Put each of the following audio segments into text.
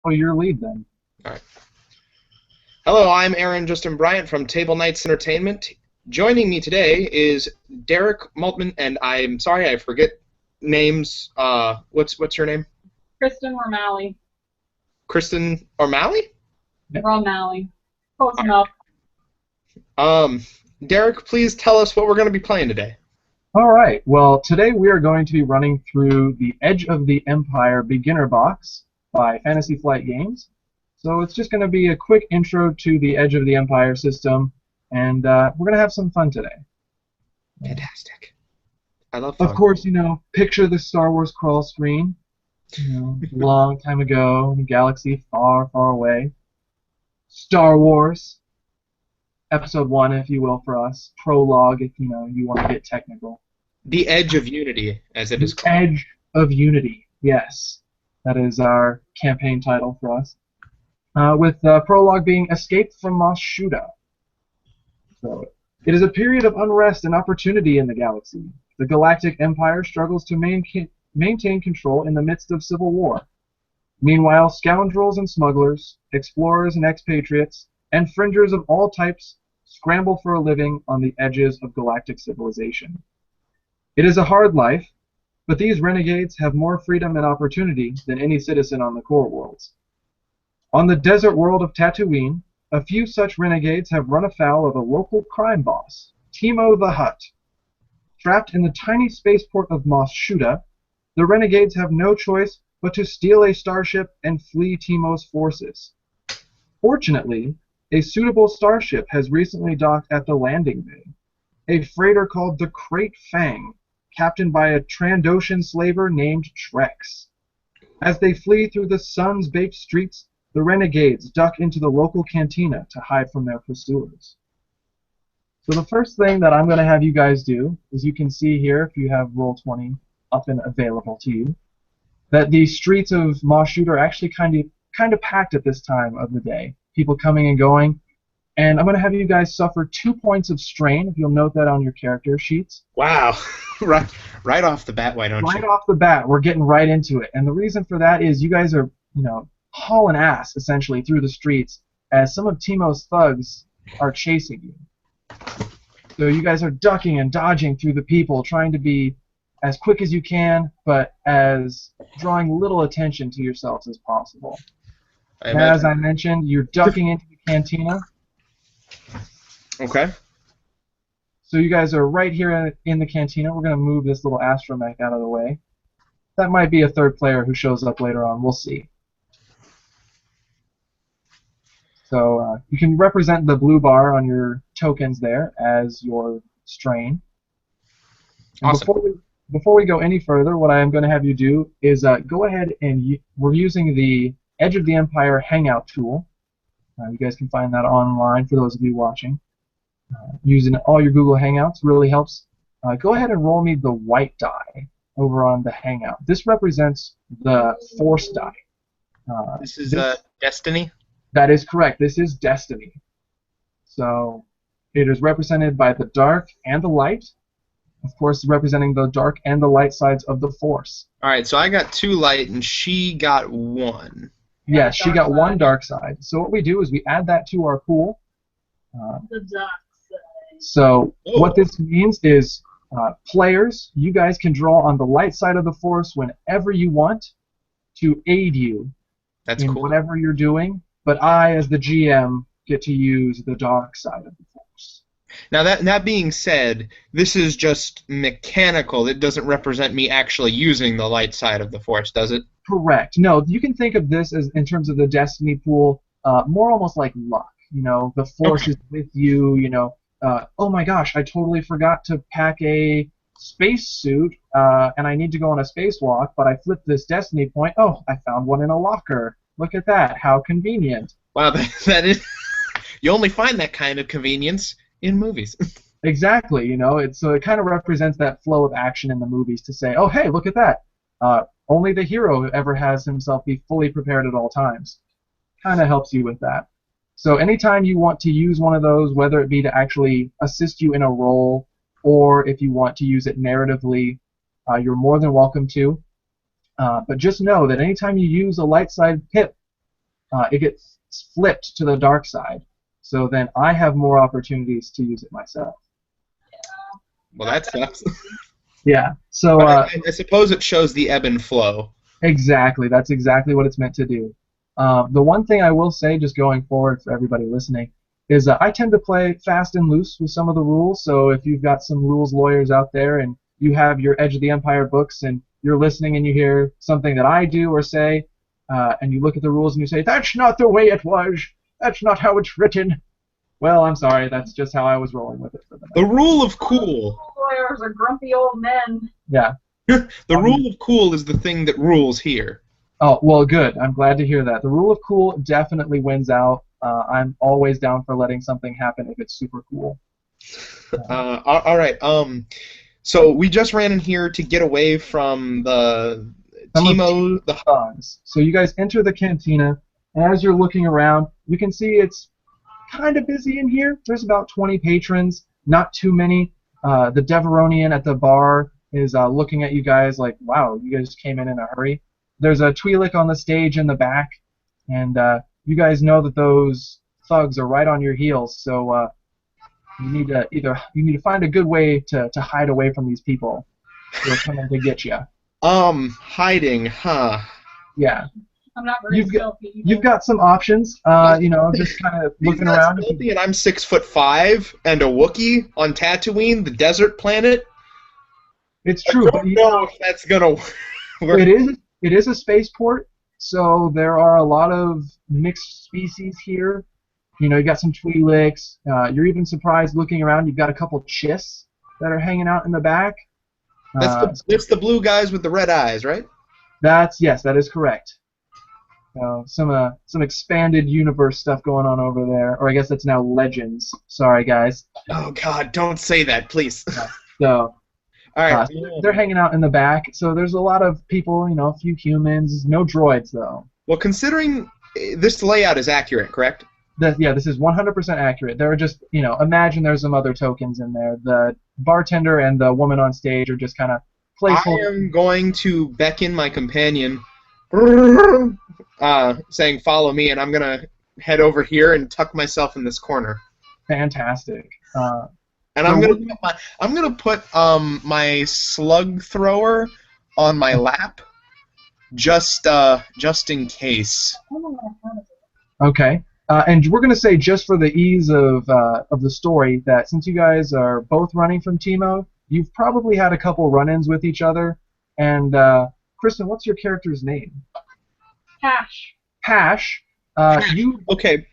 Oh, your lead then. All right. Hello, I'm Aaron Justin Bryant from Table Knights Entertainment. Joining me today is Derek Maltman, and I'm sorry I forget names. What's your name? Kristen O'Malley. Kristen O'Malley? O'Malley. Close enough. Derek, please tell us what we're going to be playing today. All right. Well, today we are going to be running through the Edge of the Empire Beginner Box by Fantasy Flight Games. So it's just going to be a quick intro to the Edge of the Empire system, and we're going to have some fun today. Fantastic. I love fun. Of course, picture the Star Wars crawl screen. Long time ago, in a galaxy far, far away. Star Wars, Episode 1, if you will, for us. Prologue, if you want to get technical. The Edge of Unity, as it is called. Edge of Unity, yes. That is our campaign title for us. With prologue being Escape from Mos Shuda. So, it is a period of unrest and opportunity in the galaxy. The Galactic Empire struggles to maintain control in the midst of civil war. Meanwhile, scoundrels and smugglers, explorers and expatriates, and fringers of all types scramble for a living on the edges of galactic civilization. It is a hard life, but these renegades have more freedom and opportunity than any citizen on the core worlds. On the desert world of Tatooine, a few such renegades have run afoul of a local crime boss, Timo the Hutt. Trapped in the tiny spaceport of Mos Shuda, the renegades have no choice but to steal a starship and flee Timo's forces. Fortunately, a suitable starship has recently docked at the landing bay, a freighter called the Crate Fang, captained by a Trandoshan slaver named Trex. As they flee through the sun's-baked streets, the renegades duck into the local cantina to hide from their pursuers. So the first thing that I'm going to have you guys do, as you can see here, if you have Roll20 up and available to you, that the streets of Mos Shuda are actually kind of packed at this time of the day. People coming and going. And I'm going to have you guys suffer 2 points of strain, if you'll note that on your character sheets. Wow. right off the bat, why don't you? Right off the bat, we're getting right into it. And the reason for that is you guys are, hauling ass, essentially, through the streets as some of Timo's thugs are chasing you. So you guys are ducking and dodging through the people, trying to be as quick as you can, but as drawing little attention to yourselves as possible. And as I mentioned, you're ducking into the cantina. Okay. So you guys are right here in the cantina. We're going to move this little astromech out of the way. That might be a third player who shows up later on. We'll see. So you can represent the blue bar on your tokens there as your strain. And awesome. Before we go any further, what I am going to have you do is go ahead and we're using the Edge of the Empire Hangout tool. You guys can find that online for those of you watching. Using all your Google Hangouts really helps. Go ahead and roll me the white die over on the Hangout. This represents the Force die. This is Destiny? That is correct. This is Destiny. So it is represented by the dark and the light. Of course, representing the dark and the light sides of the Force. All right, so I got 2 light and she got 1. Yes, she got 1 dark side. So what we do is we add that to our pool. The dark side. So what this means is players, you guys can draw on the light side of the Force whenever you want to aid you in whatever you're doing. But I, as the GM, get to use the dark side of the Force. Now, that being said, this is just mechanical. It doesn't represent me actually using the light side of the Force, does it? Correct. No, you can think of this as, in terms of the Destiny pool, more almost like luck. The Force is with you. Oh my gosh, I totally forgot to pack a space suit, and I need to go on a spacewalk, but I flipped this Destiny point. Oh, I found one in a locker. Look at that. How convenient. Wow, that is. You only find that kind of convenience in movies. Exactly. So it kind of represents that flow of action in the movies to say, oh, hey, look at that. Only the hero ever has himself be fully prepared at all times. Kind of helps you with that. So anytime you want to use one of those, whether it be to actually assist you in a role or if you want to use it narratively, you're more than welcome to. But just know that anytime you use a light side pip, it gets flipped to the dark side. So then I have more opportunities to use it myself. Well, that sucks. Yeah. So I suppose it shows the ebb and flow. exactly. That's exactly what it's meant to do. The one thing I will say, just going forward for everybody listening, is I tend to play fast and loose with some of the rules. So if you've got some rules lawyers out there and you have your Edge of the Empire books and you're listening and you hear something that I do or say, and you look at the rules and you say, "That's not the way it was. That's not how it's written." Well, I'm sorry. That's just how I was rolling with it for the night. The rule of cool. Lawyers are grumpy old men. Yeah. The rule of cool is the thing that rules here. Oh, well, good. I'm glad to hear that. The rule of cool definitely wins out. I'm always down for letting something happen if it's super cool. All right. So we just ran in here to get away from the Timo. The thugs. So you guys enter the cantina, and as you're looking around, you can see it's kind of busy in here. There's about 20 patrons, not too many. The Deveronian at the bar is looking at you guys like, wow, you guys came in a hurry. There's a Twi'lek on the stage in the back, and you guys know that those thugs are right on your heels, so you need to find a good way to hide away from these people who are coming to get you. Hiding, huh? Yeah. I'm not very stealthy. You've got some options, just kind of looking around. And I'm 6'5" and a Wookiee on Tatooine, the desert planet. It's true, but you know if that's gonna work. It is a spaceport, so there are a lot of mixed species here. You know, you got some Twi'leks. You're even surprised looking around. You've got a couple Chiss that are hanging out in the back. That's the blue guys with the red eyes, right? Yes, that is correct. Some expanded universe stuff going on over there, or I guess that's now Legends. Sorry, guys. Oh God, don't say that, please. So, all right, they're hanging out in the back. So there's a lot of people, a few humans, no droids though. Well, considering this layout is accurate, correct? This is 100% accurate. There are just, imagine there's some other tokens in there. The bartender and the woman on stage are just kind of playful. I am going to beckon my companion, saying, "Follow me," and I'm gonna head over here and tuck myself in this corner. Fantastic. And I'm gonna put my slug thrower on my lap, just in case. Okay. And we're going to say, just for the ease of the story, that since you guys are both running from Timo, you've probably had a couple run-ins with each other. And, Kristen, what's your character's name? Pash. Pash. Okay,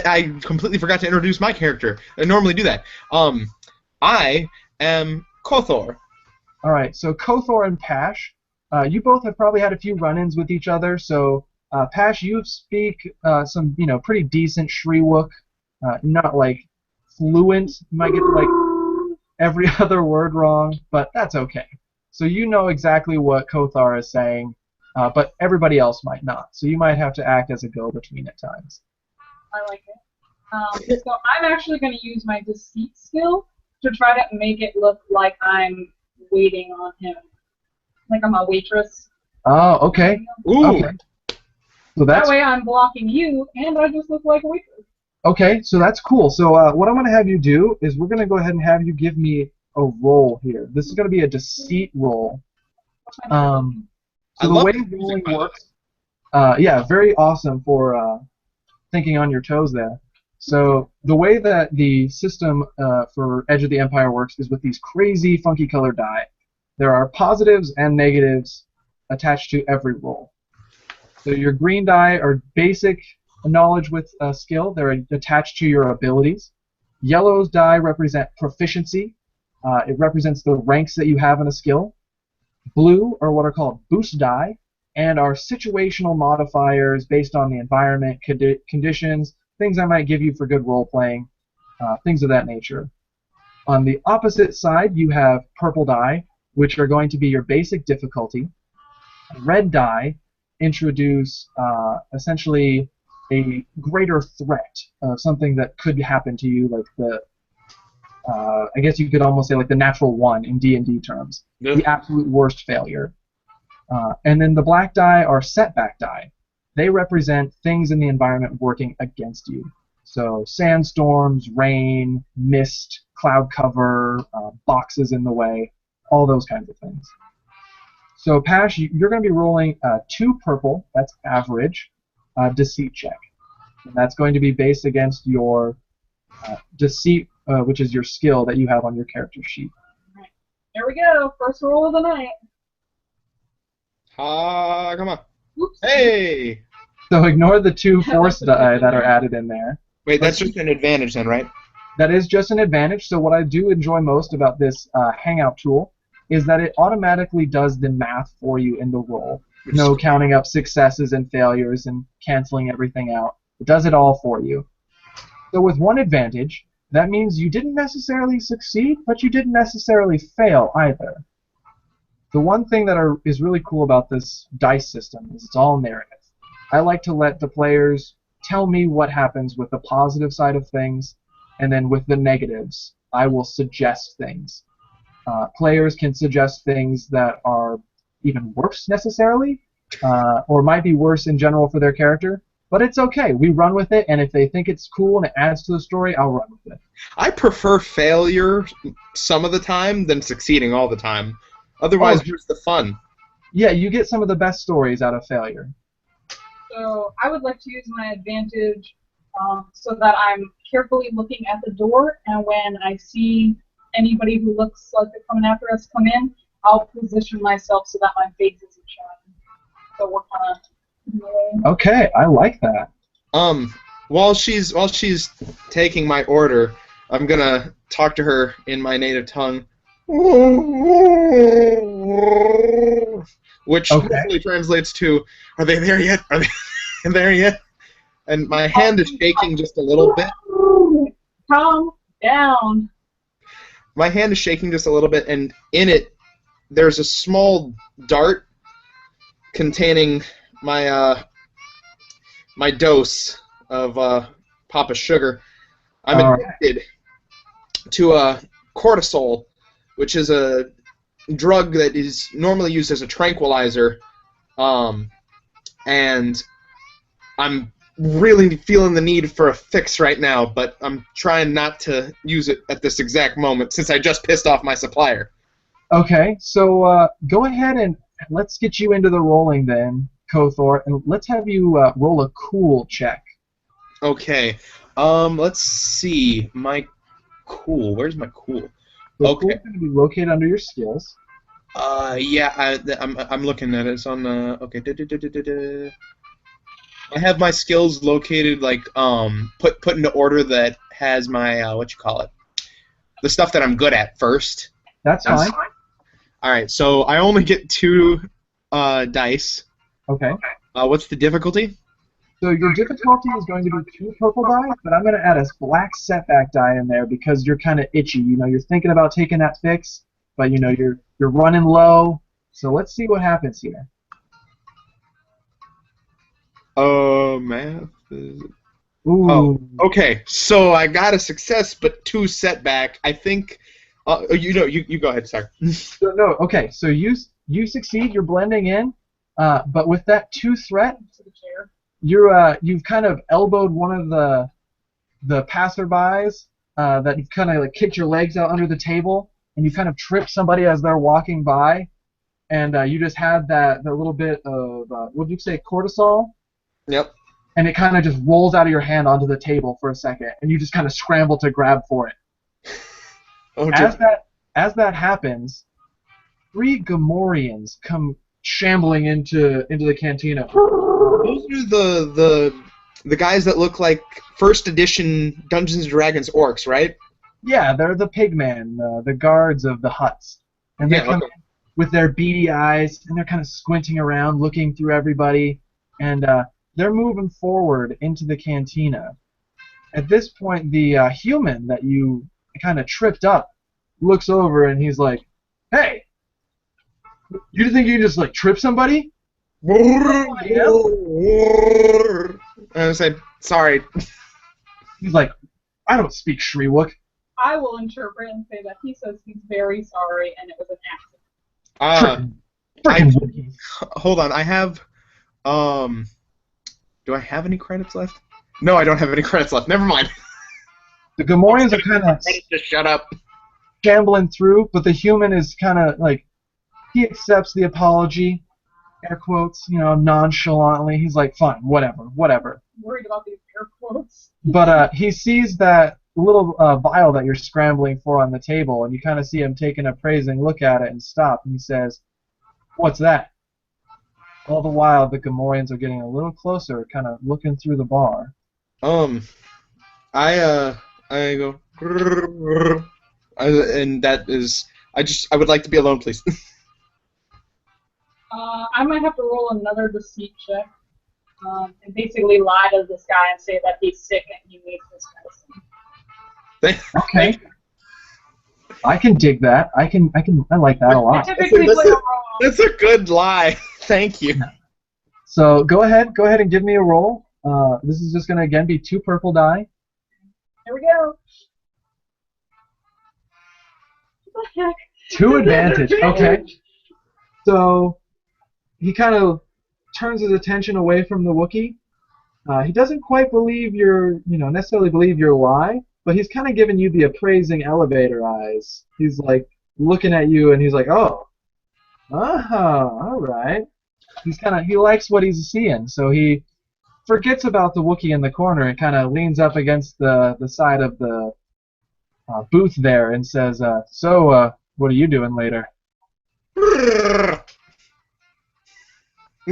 I completely forgot to introduce my character. I normally do that. I am Koth'Or. All right, so Koth'Or and Pash, you both have probably had a few run-ins with each other, so... Pash, you speak some, pretty decent Shriwook, not like fluent. You might get like every other word wrong, but that's okay. So you know exactly what Koth'Or is saying, but everybody else might not. So you might have to act as a go-between at times. I like it. So I'm actually going to use my deceit skill to try to make it look like I'm waiting on him, like I'm a waitress. Oh, okay. Ooh. Okay. So that way I'm blocking you, and I just look like a waitress. Okay, so that's cool. So what I'm going to have you do is we're going to go ahead and have you give me a roll here. This is going to be a deceit roll. So the way rolling works, very awesome for thinking on your toes there. So the way that the system for Edge of the Empire works is with these crazy funky colored die. There are positives and negatives attached to every roll. So your green die are basic knowledge with skill. They're attached to your abilities. Yellow's die represent proficiency. It represents the ranks that you have in a skill. Blue are what are called boost die, and are situational modifiers based on the environment, conditions, things I might give you for good role-playing, things of that nature. On the opposite side, you have purple die, which are going to be your basic difficulty. Red die introduce essentially a greater threat of something that could happen to you, like the I guess you could almost say like the natural one in D&D terms, the absolute worst failure. And then the black die are setback die. they represent things in the environment working against you. So sandstorms, rain, mist, cloud cover, boxes in the way, all those kinds of things. So Pash, you're going to be rolling 2 purple, that's average, deceit check. And that's going to be based against your deceit, which is your skill that you have on your character sheet. All right. Here we go. First roll of the night. Come on. Oops. Hey! So ignore the 2 force die that are added in there. Wait, that's just an advantage then, right? That is just an advantage. So what I do enjoy most about this Hangout tool is that it automatically does the math for you in the roll. No counting up successes and failures and canceling everything out. It does it all for you. So with 1 advantage, that means you didn't necessarily succeed, but you didn't necessarily fail either. The one thing that is really cool about this dice system is it's all narrative. I like to let the players tell me what happens with the positive side of things, and then with the negatives, I will suggest things. Players can suggest things that are even worse necessarily, or might be worse in general for their character, but it's okay. We run with it, and if they think it's cool and it adds to the story, I'll run with it. I prefer failure some of the time than succeeding all the time. Otherwise, here's the fun. Yeah, you get some of the best stories out of failure. So I would like to use my advantage so that I'm carefully looking at the door, and when I see anybody who looks like they're coming after us come in, I'll position myself so that my face isn't showing. So we're kind of... Okay, I like that. While she's taking my order, I'm gonna talk to her in my native tongue, which hopefully translates to, "Are they there yet? Are they there yet?" And my hand is shaking just a little bit. Calm down. My hand is shaking just a little bit, and in it, there's a small dart containing my my dose of Papa Sugar. I'm addicted to cortisol, which is a drug that is normally used as a tranquilizer, and I'm really feeling the need for a fix right now, but I'm trying not to use it at this exact moment since I just pissed off my supplier. Okay, so go ahead and let's get you into the rolling then, Koth'Or, and let's have you roll a cool check. Okay, let's see. My cool. Where's my cool? So okay. Cool's going to be located under your skills. Yeah, I'm looking at it. It's on okay. I have my skills located like put into order that has my what you call it, the stuff that I'm good at first. That's fine. All right, so I only get 2 dice. Okay. What's the difficulty? So your difficulty is going to be 2 purple die, but I'm going to add a black setback die in there because you're kind of itchy. You know, you're thinking about taking that fix, but you know you're running low. So let's see what happens here. Math. Ooh. Oh, okay. So I got a success, but 2 setback. I think. You go ahead. Sorry. So, no. Okay. So you succeed. You're blending in, but with that 2 threat, you've kind of elbowed one of the passerbys that you've kind of like kicked your legs out under the table, and you kind of trip somebody as they're walking by, and you just had that little bit of what did you say, cortisol? Yep. And it kind of just rolls out of your hand onto the table for a second, and you just kind of scramble to grab for it. Oh, as that happens, 3 Gamorreans come shambling into the cantina. Those are the guys that look like first edition Dungeons & Dragons orcs, right? Yeah, they're the pigmen, the guards of the huts. And they come in with their beady eyes, and they're kind of squinting around, looking through everybody, and they're moving forward into the cantina. At this point, the human that you kind of tripped up looks over, and he's like, "Hey, you think you can just like trip somebody?" And I said, "Sorry." He's like, "I don't speak Shriwook." I will interpret and say that he says he's very sorry and it was an accident. Frickin' Wookiees. Hold on, I have Do I have any credits left? No, I don't have any credits left. Never mind. The Gamorreans are kind of Just shut up. shambling through, but the human is kind of like, he accepts the apology, air quotes, nonchalantly. He's like, fine, whatever. Worried about these air quotes. But he sees that little vial that you're scrambling for on the table, and you kind of see him take an appraising look at it and stop, and he says, what's that? All the while, the Gamorreans are getting a little closer, kind of looking through the bar. I go, and that is, I would like to be alone, please. I might have to roll another deceit check, and basically lie to this guy and say that he's sick and he needs this medicine. Okay. I can dig that. I like that a lot. That's a good lie. Thank you. So go ahead and give me a roll. This is just going to again be 2 purple die. Here we go. What the heck? 2 advantage. Okay. So he kind of turns his attention away from the Wookiee. He doesn't quite believe necessarily believe your lie, but he's kind of giving you the appraising elevator eyes. He's like looking at you, and he's like, "Oh, all right." He likes what he's seeing, so he forgets about the Wookiee in the corner and kind of leans up against the side of the booth there and says, "So, what are you doing later?"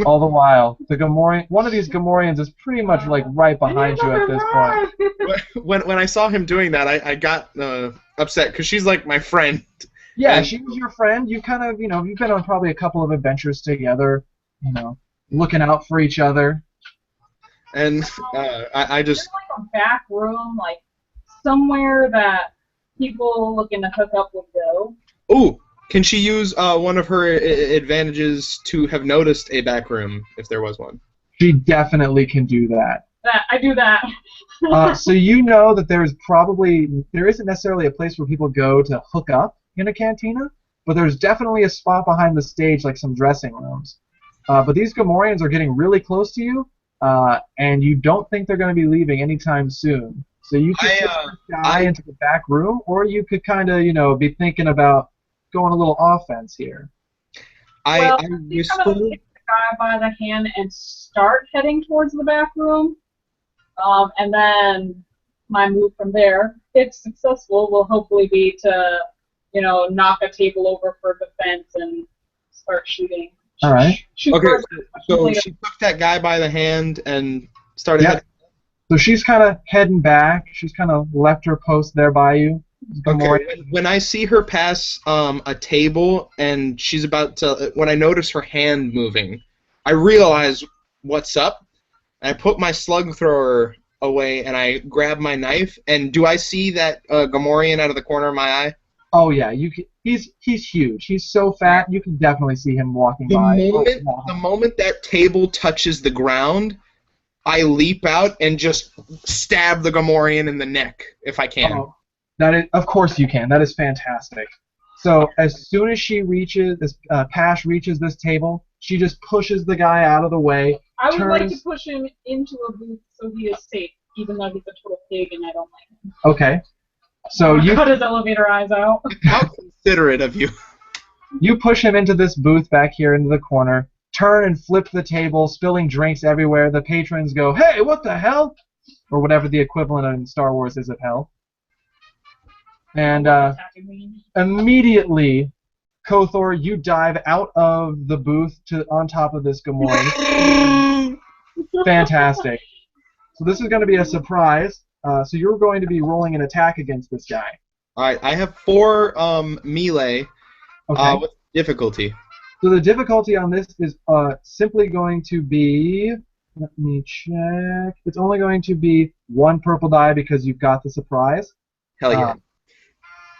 All the while, one of these Gamorreans is pretty much like right behind you at this point. When I saw him doing that, I got upset because she's like my friend. Yeah, she was your friend. You kind of, you've been on probably a couple of adventures together, looking out for each other. And I just... Is there like a back room, like somewhere that people looking to hook up would go? Ooh, can she use one of her advantages to have noticed a back room if there was one? She definitely can do that. I do that. So you know that there isn't necessarily a place where people go to hook up in a cantina, but there's definitely a spot behind the stage, like some dressing rooms. But these Gamorreans are getting really close to you, and you don't think they're going to be leaving anytime soon. So you could take this guy into the back room, or you could kind of, be thinking about going a little offense here. I used to take the guy by the hand and start heading towards the back room, and then my move from there, if successful, will hopefully be to, knock a table over for defense and start shooting. All right. Okay, so she took that guy by the hand and started heading. So she's kind of heading back. She's kind of left her post there by you. Okay, when I see her pass a table and she's about to, when I notice her hand moving, I realize what's up. I put my slug thrower away and I grab my knife. And do I see that Gamorrean out of the corner of my eye? Oh yeah, he's huge. He's so fat, you can definitely see him walking by. The moment that table touches the ground, I leap out and just stab the Gamorrean in the neck if I can. Oh, of course you can. That is fantastic. So as soon as Pash reaches this table, she just pushes the guy out of the way. I would like to push him into a booth so he is safe, even though he's a total pig and I don't like him. Okay. So you cut his elevator eyes out. How considerate of you. You push him into this booth back here into the corner, turn and flip the table, spilling drinks everywhere. The patrons go, "Hey, what the hell?" Or whatever the equivalent in Star Wars is of hell. And immediately, Koth'Or, you dive out of the booth on top of this Gamorrean. Fantastic. So this is going to be a surprise. So you're going to be rolling an attack against this guy. All right, I have 4 melee with difficulty. So the difficulty on this is simply going to be, let me check, it's only going to be 1 purple die because you've got the surprise. Hell yeah.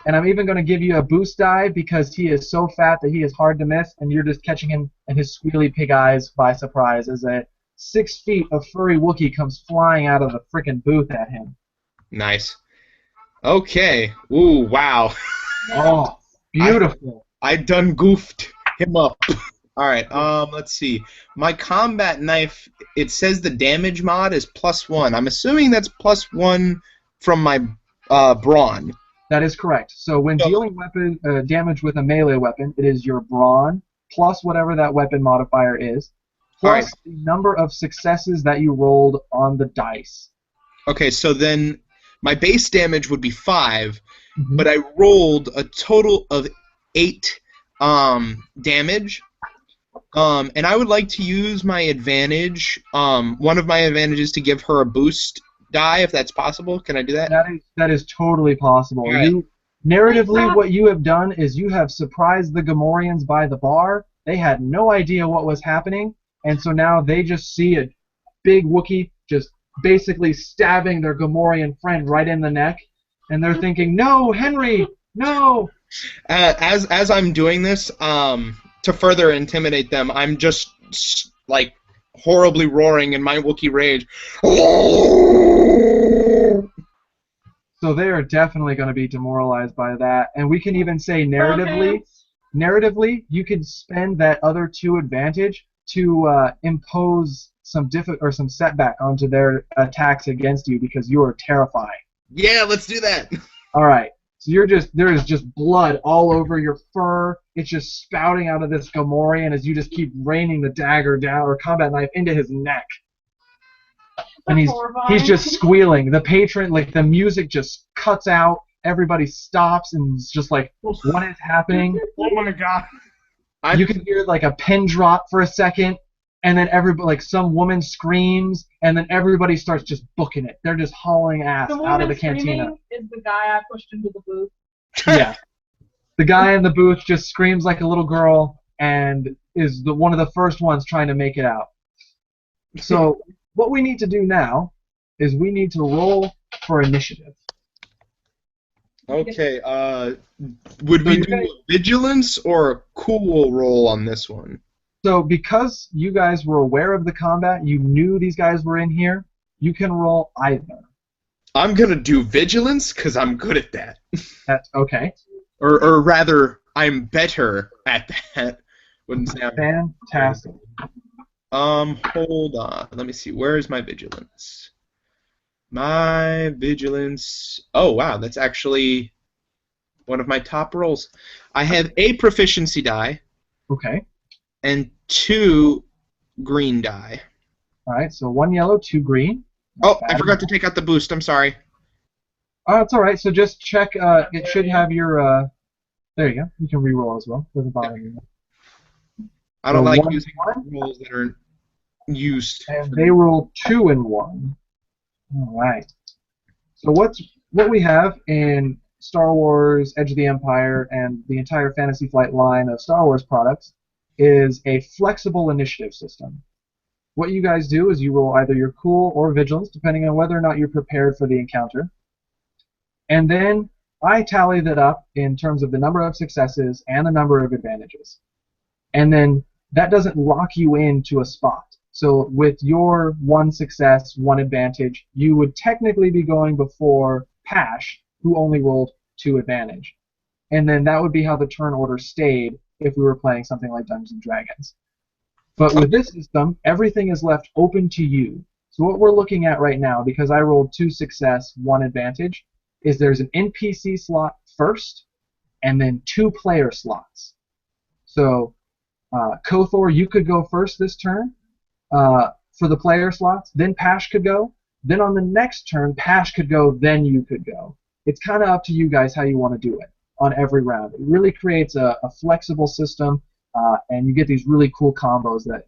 And I'm even going to give you a boost die because he is so fat that he is hard to miss, and you're just catching him and his squealy pig eyes by surprise as a 6 feet of furry Wookiee comes flying out of the frickin' booth at him. Nice. Okay. Ooh, wow. Oh, beautiful. I done goofed him up. All right. Let's see. My combat knife. It says the damage mod is +1. I'm assuming that's +1 from my brawn. That is correct. So when dealing weapon damage with a melee weapon, it is your brawn plus whatever that weapon modifier is, plus the number of successes that you rolled on the dice. Okay, so then my base damage would be 5, but I rolled a total of 8 damage. And I would like to use my advantage, one of my advantages, to give her a boost die, if that's possible. Can I do that? That is totally possible. Right. Narratively, what you have done is you have surprised the Gamorreans by the bar. They had no idea what was happening, and so now they just see a big Wookiee just basically stabbing their Gamorrean friend right in the neck, and they're thinking, "No, Henry, no!" As I'm doing this, to further intimidate them, I'm just like horribly roaring in my Wookiee rage. So they are definitely going to be demoralized by that, and we can even say narratively, you can spend that other 2 advantage to impose some some setback onto their attacks against you because you are terrifying. Yeah, let's do that. All right. So there is just blood all over your fur. It's just spouting out of this Gamorrean as you just keep raining the dagger down or combat knife into his neck. And he's just squealing. The patron, like the music just cuts out. Everybody stops and it's just like, what is happening? Oh my god. You can hear like a pin drop for a second, and then like some woman screams, and then everybody starts just booking it. They're just hauling ass out of the cantina. Is the guy I pushed into the booth. Yeah. The guy in the booth just screams like a little girl and is one of the first ones trying to make it out. So what we need to do now is we need to roll for initiative. Okay, would we do a vigilance or a cool roll on this one? So because you guys were aware of the combat, you knew these guys were in here, you can roll either. I'm going to do vigilance because I'm good at that. That's okay. Or rather, I'm better at that. Wouldn't say I'm fantastic. Hold on. Let me see. Where is my vigilance? My vigilance. Oh, wow. That's actually one of my top rolls. I have a proficiency die. Okay. And 2 green die. All right. So 1 yellow, 2 green. Oh, I forgot to take out the boost. I'm sorry. Oh, it's all right. So just check. It should have your. There you go. You can re-roll as well. Doesn't bother me. I don't like using rolls that are used. And they roll 2 and 1. All right. So what we have in Star Wars, Edge of the Empire, and the entire Fantasy Flight line of Star Wars products is a flexible initiative system. What you guys do is you roll either your cool or vigilance, depending on whether or not you're prepared for the encounter. And then I tally that up in terms of the number of successes and the number of advantages. And then that doesn't lock you into a spot. So with your 1 success, 1 advantage, you would technically be going before Pash, who only rolled 2 advantage. And then that would be how the turn order stayed if we were playing something like Dungeons & Dragons. But with this system, everything is left open to you. So what we're looking at right now, because I rolled 2 success, 1 advantage, is there's an NPC slot first, and then 2 player slots. So Koth'Or, you could go first this turn for the player slots, then Pash could go, then on the next turn, Pash could go, then you could go. It's kind of up to you guys how you want to do it on every round. It really creates a flexible system, and you get these really cool combos that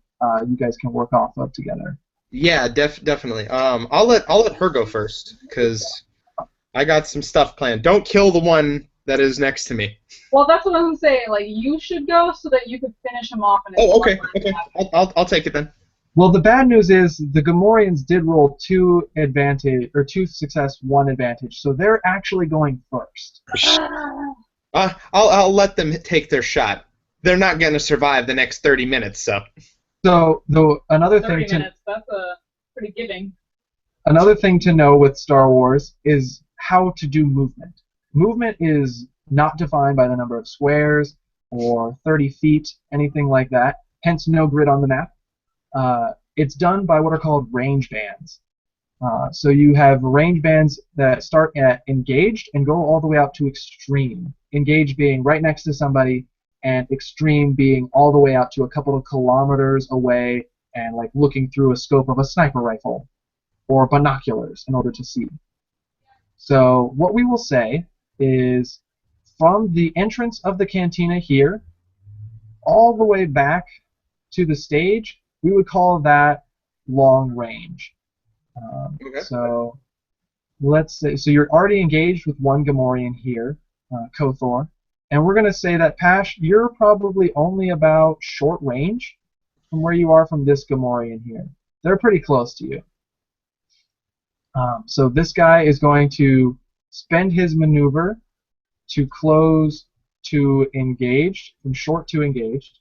you guys can work off of together. Yeah, definitely. I'll let her go first because I got some stuff planned. Don't kill the one that is next to me. Well, that's what I was gonna say. Like, you should go so that you could finish him off. Okay. I'll take it then. Well, the bad news is the Gamorreans did roll 2 success, 1 advantage, so they're actually going first. I'll let them take their shot. They're not going to survive the next 30 minutes, so. So, another 30 thing minutes, that's pretty giving. Another thing to know with Star Wars is how to do movement. Movement is not defined by the number of squares or 30 feet, anything like that. hence no grid on the map. It's done by what are called range bands. So you have range bands that start at engaged and go all the way out to extreme. Engaged being right next to somebody, and extreme being all the way out to a couple of kilometers away and like looking through a scope of a sniper rifle or binoculars in order to see. So what we will say is from the entrance of the cantina here all the way back to the stage, we would call that long range. Okay. So let's say, so you're already engaged with one Gamorrean here, Koth'Or, and we're going to say that Pash, you're probably only about short range from where you are from this Gamorrean here. They're pretty close to you. So this guy is going to spend his maneuver to close to engaged, from short to engaged,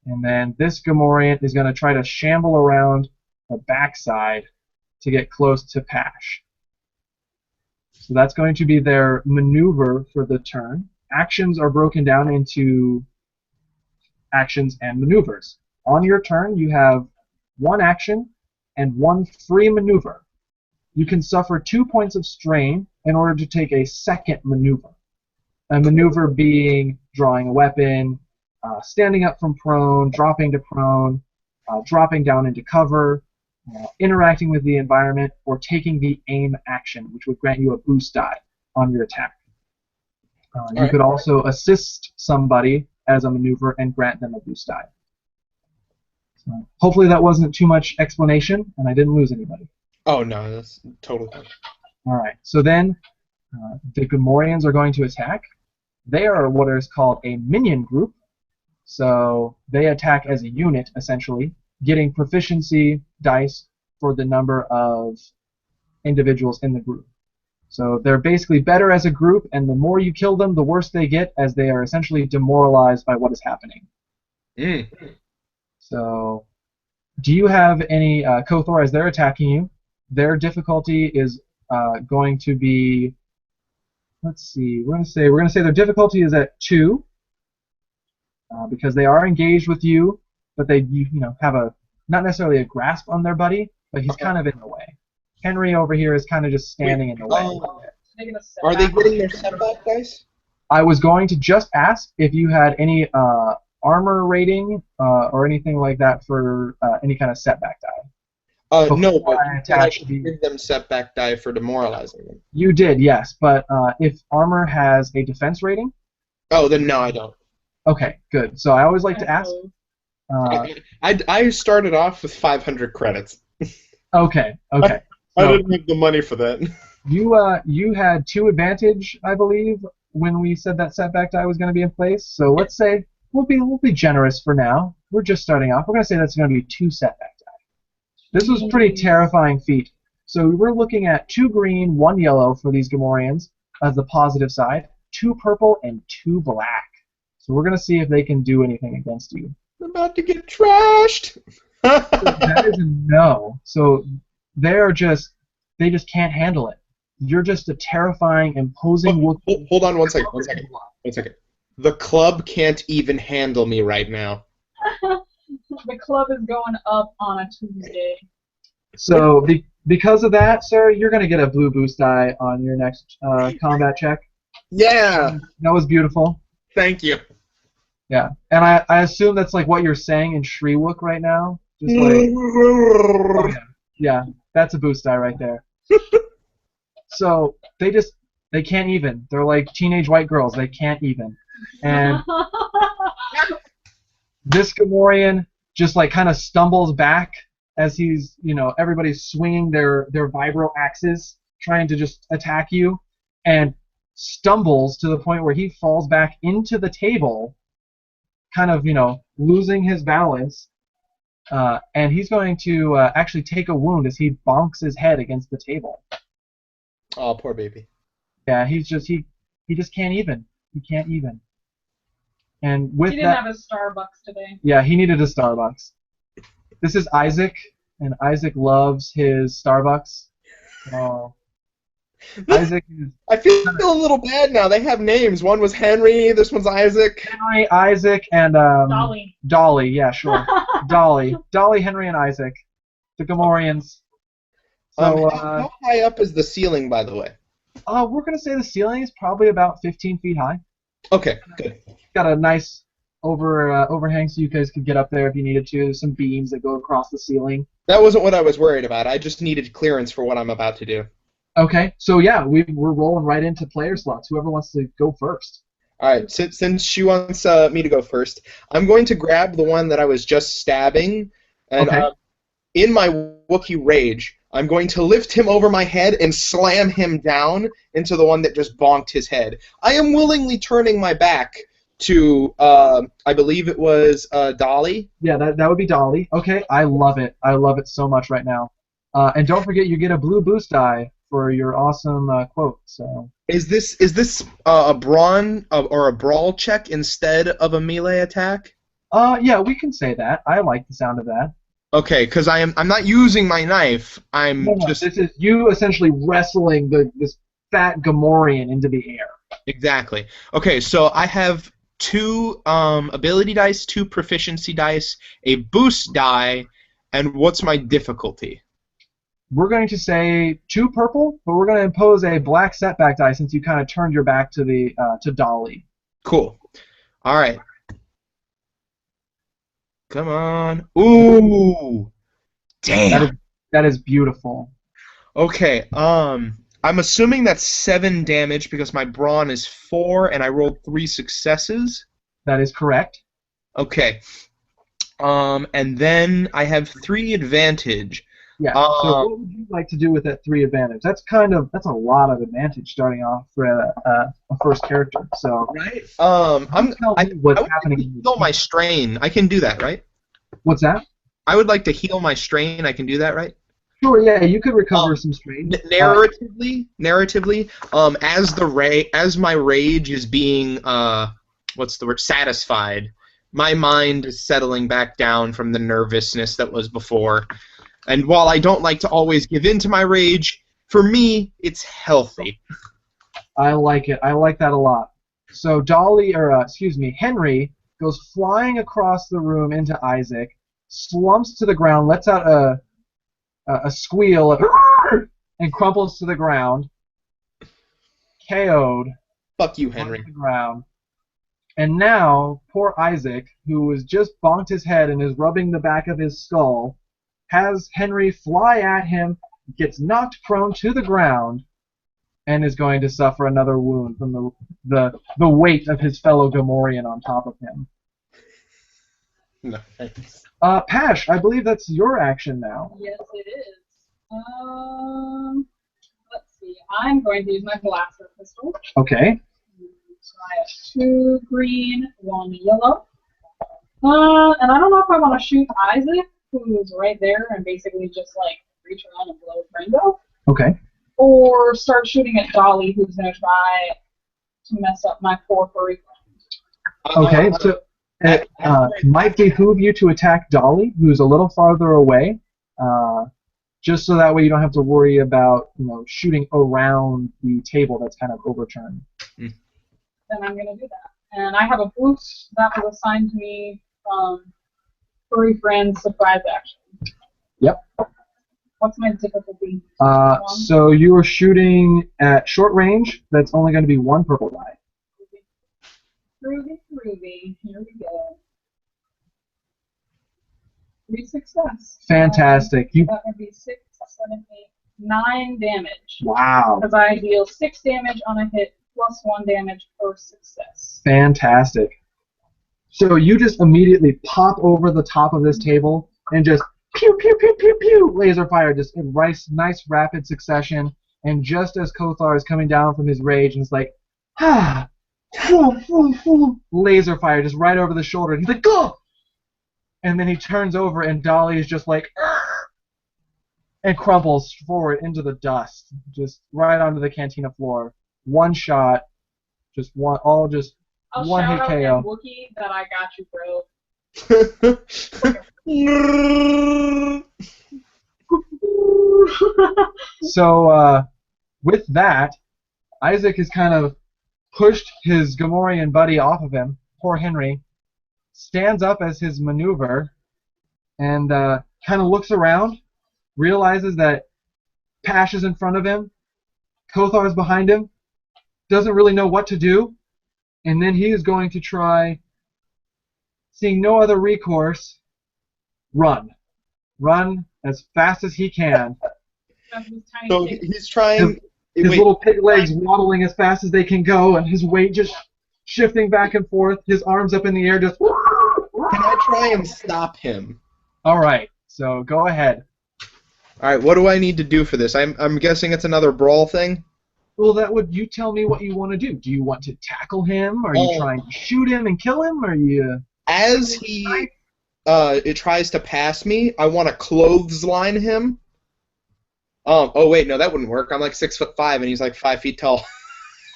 and then this Gamorrean is going to try to shamble around the backside to get close to Pash. So that's going to be their maneuver for the turn. Actions are broken down into actions and maneuvers. On your turn, you have one action and one free maneuver. You can suffer 2 points of strain in order to take a second maneuver. A maneuver being drawing a weapon, standing up from prone, dropping to prone, dropping down into cover, interacting with the environment, or taking the aim action, which would grant you a boost die on your attack. You could also assist somebody as a maneuver and grant them a boost die. So hopefully that wasn't too much explanation, and I didn't lose anybody. Oh, no, that's totally fine. All right, so then the Gamorreans are going to attack. They are what is called a minion group, so they attack as a unit, essentially, getting proficiency dice for the number of individuals in the group. So they're basically better as a group, and the more you kill them, the worse they get, as they are essentially demoralized by what is happening. Mm. So, do you have any Koth'Or as they're attacking you? Their difficulty is going to be. Let's see. We're gonna say their difficulty is at 2 because they are engaged with you, but they have a not necessarily a grasp on their buddy, but he's kind of in the way. Henry over here is kind of just standing in the way. Are they getting their setback dice? I was going to just ask if you had any armor rating or anything like that for any kind of setback die. No, but I should give them setback die for demoralizing them. You did, yes, but if armor has a defense rating? Oh, then no, I don't. Okay, good. So I always like to ask. I started off with 500 credits. Okay. I didn't have the money for that. You had 2 advantage, I believe, when we said that setback die was going to be in place. So let's say we'll be generous for now. We're just starting off. We're going to say that's going to be 2 setback die. This was a pretty terrifying feat. So we're looking at 2 green, 1 yellow for these Gamorreans as the positive side, 2 purple, and 2 black. So we're going to see if they can do anything against you. I'm about to get trashed. That is a no. So they just can't handle it. You're just a terrifying, imposing. Hold on one second. The club can't even handle me right now. The club is going up on a Tuesday. So because of that, sir, you're going to get a blue boost die on your next combat check. Yeah. That was beautiful. Thank you. Yeah, and I assume that's like what you're saying in Shriwook right now. Just like, oh, yeah, that's a boost die right there. So they can't even. They're like teenage white girls. They can't even. And this Gamorrean just like kind of stumbles back as he's, everybody's swinging their vibro axes trying to just attack you, and stumbles to the point where he falls back into the table, kind of, losing his balance, and he's going to actually take a wound as he bonks his head against the table. Oh, poor baby. Yeah, he just can't even. He can't even. And with he didn't have a Starbucks today. Yeah, he needed a Starbucks. This is Isaac, and Isaac loves his Starbucks. Oh. Isaac is I feel a little bad now. They have names. One was Henry. This one's Isaac. Henry, Isaac, and Dolly. Dolly, yeah, sure. Dolly, Henry, and Isaac, the Gamorreans. So How high up is the ceiling, by the way? we're gonna say the ceiling is probably about 15 feet high. Okay, good. Got a nice overhang, so you guys could get up there if you needed to. There's some beams that go across the ceiling. That wasn't what I was worried about. I just needed clearance for what I'm about to do. Okay, so yeah, we're rolling right into player slots. Whoever wants to go first. All right, since she wants me to go first, I'm going to grab the one that I was just stabbing, and Okay. In my Wookiee rage, I'm going to lift him over my head and slam him down into the one that just bonked his head. I am willingly turning my back to, I believe it was Dolly. Yeah, that would be Dolly. Okay, I love it. I love it so much right now. And don't forget, you get a blue boost die for your awesome quote. So. Is this a brawn or a brawl check instead of a melee attack? Yeah, we can say that. I like the sound of that. Okay, because I'm not using my knife. I'm No, just this is you essentially wrestling this fat Gamorrean into the air. exactly. Okay, so I have 2 ability dice, 2 proficiency dice, a boost die, and what's my difficulty? We're going to say 2 purple, but we're going to impose a black setback die since you kind of turned your back to the to Dolly. Cool. All right. Come on. Ooh. Damn. That is beautiful. Okay. I'm assuming that's 7 damage because my brawn is 4 and I rolled 3 successes. That is correct. Okay. And then I have 3 advantage. Yeah. So what would you like to do with that 3 advantage? That's a lot of advantage starting off for a first character. So. Right. Tell me what's I would happening. like to heal my strain. I can do that, right? What's that? I would like to heal my strain. I can do that, right? Sure. Yeah, you could recover some strain. Narratively, as my rage is being what's the word? Satisfied. My mind is settling back down from the nervousness that was before. And while I don't like to always give in to my rage, for me, it's healthy. I like it. I like that a lot. So Henry goes flying across the room into Isaac, slumps to the ground, lets out a squeal, and crumples to the ground, KO'd. Fuck you, Henry. To the ground. And now, poor Isaac, who was just bonked his head and is rubbing the back of his skull, has Henry fly at him, gets knocked prone to the ground, and is going to suffer another wound from the weight of his fellow Gamorrean on top of him. Nice. Pash, I believe that's your action now. Yes, it is. Let's see. I'm going to use my blaster pistol. Okay. So I have 2 green, 1 yellow. And I don't know if I want to shoot Isaac, who's right there, and basically just like reach around and blow his brains out. Okay. Or start shooting at Dolly, who's going to try to mess up my 4 furry friends. Okay, so it might behoove you to attack Dolly, who's a little farther away, just so that way you don't have to worry about shooting around the table that's kind of overturned. Then I'm going to do that. And I have a boost that was assigned to me from Furry Friends Surprise Action. Yep. What's my difficulty? So you are shooting at short range. That's only going to be 1 purple die. Groovy. Here we go. 3 success. Fantastic. That would be 6, 7, 8, 9 damage. Wow. Because I deal 6 damage on a hit plus 1 damage per success. Fantastic. So you just immediately pop over the top of this table and just pew, pew, pew, pew, pew, laser fire, just in nice rapid succession. And just as Koth'Or is coming down from his rage, and it's like, laser fire just right over the shoulder. And he's like, go! And then he turns over, and Dolly is just like, and crumples forward into the dust, just right onto the cantina floor. 1 shot, just one, all just I'll one hit shout out KO. in Wookiee that I got you, bro. So with that, Isaac has kind of pushed his Gamorrean buddy off of him, poor Henry, stands up as his maneuver, and kind of looks around, realizes that Pash is in front of him, Koth'Or is behind him, doesn't really know what to do, and then he is going to try, seeing no other recourse, run. Run as fast as he can. So he's trying... His little pig legs waddling as fast as they can go, and his weight just shifting back and forth, his arms up in the air just... Can I try and stop him? All right, so go ahead. All right, what do I need to do for this? I'm guessing it's another brawl thing? Well, that would you tell me what you want to do. Do you want to tackle him? Are you trying to shoot him and kill him? Or are you... As he it tries to pass me, I want to clothesline him. Oh wait, no, that wouldn't work. I'm like 6'5" and he's like 5 feet tall.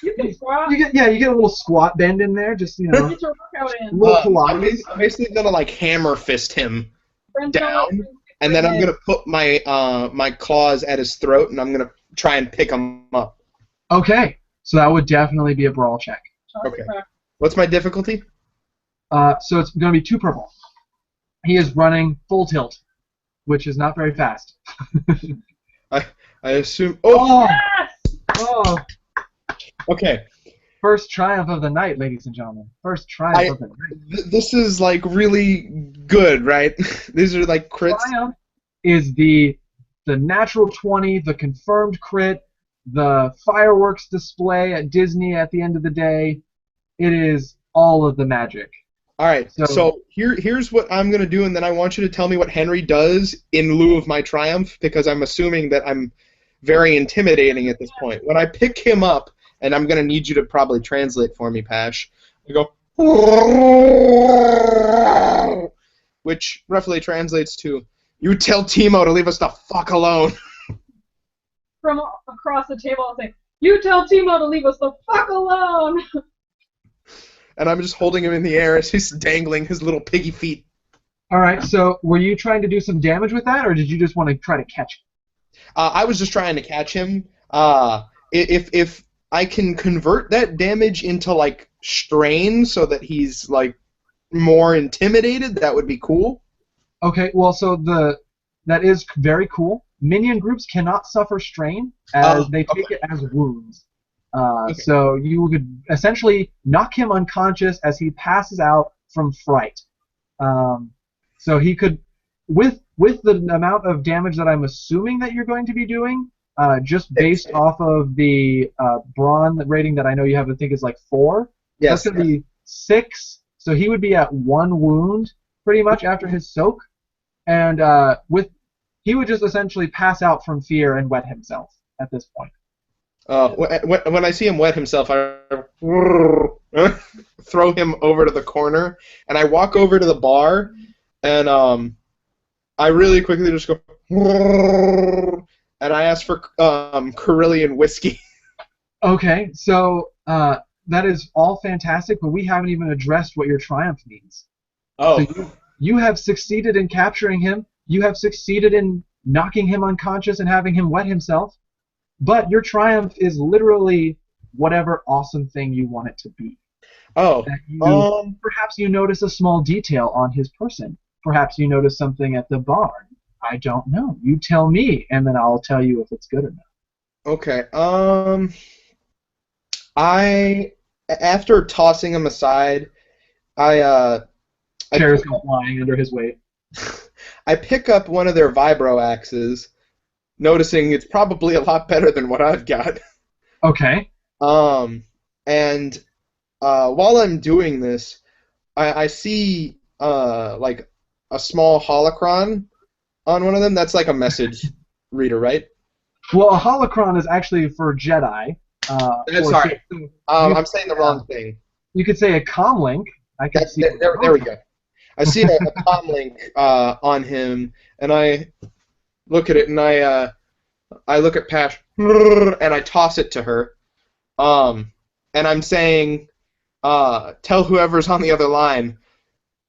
You can squat. You get a little squat bend in there, just Get your workout in. little I'm Pilates. basically gonna like hammer fist him down, and then I'm gonna put my my claws at his throat, and I'm gonna try and pick him up. Okay, so that would definitely be a brawl check. Okay. What's my difficulty? So it's going to be 2 purple. He is running full tilt, which is not very fast. I assume. Oh! Yes! Oh! Okay. First triumph of the night, ladies and gentlemen. First triumph of the night. This is like really good, right? These are like crits. Triumph is the natural 20, the confirmed crit, the fireworks display at Disney at the end of the day. It is all of the magic. All right, so here's what I'm going to do, and then I want you to tell me what Henry does in lieu of my triumph, because I'm assuming that I'm very intimidating at this point. When I pick him up, and I'm going to need you to probably translate for me, Pash, I go, which roughly translates to, you tell Timo to leave us the fuck alone. From across the table, I'll say, you tell Timo to leave us the fuck alone! And I'm just holding him in the air as he's dangling his little piggy feet. All right, so were you trying to do some damage with that, or did you just want to try to catch him? I was just trying to catch him. If I can convert that damage into like strain so that he's like more intimidated, that would be cool. Okay, well, so that is very cool. Minion groups cannot suffer strain as they take it as wounds. Okay. So you could essentially knock him unconscious as he passes out from fright. So he could, with the amount of damage that I'm assuming that you're going to be doing, just based off of the brawn rating that I know you have, I think is like 4. Yes. That's going to be 6. So he would be at 1 wound pretty much after his soak, and he would just essentially pass out from fear and wet himself at this point. When I see him wet himself, I throw him over to the corner, and I walk over to the bar, and I really quickly just go, and I ask for Carillion whiskey. Okay, so that is all fantastic, but we haven't even addressed what your triumph means. Oh. So you have succeeded in capturing him. You have succeeded in knocking him unconscious and having him wet himself. But your triumph is literally whatever awesome thing you want it to be. Oh. Perhaps you notice a small detail on his person. Perhaps you notice something at the barn. I don't know. You tell me, and then I'll tell you if it's good or not. Okay. After tossing him aside, Chairs go flying under his weight. I pick up one of their vibro axes, noticing it's probably a lot better than what I've got. Okay. And while I'm doing this, I see like a small holocron on one of them. That's like a message reader, right? Well, a holocron is actually for Jedi. Sorry, I'm saying the wrong thing. You could say a comlink. There we go. I see a comlink on him, and I look at it, and I look at Pash, and I toss it to her, and I'm saying, tell whoever's on the other line,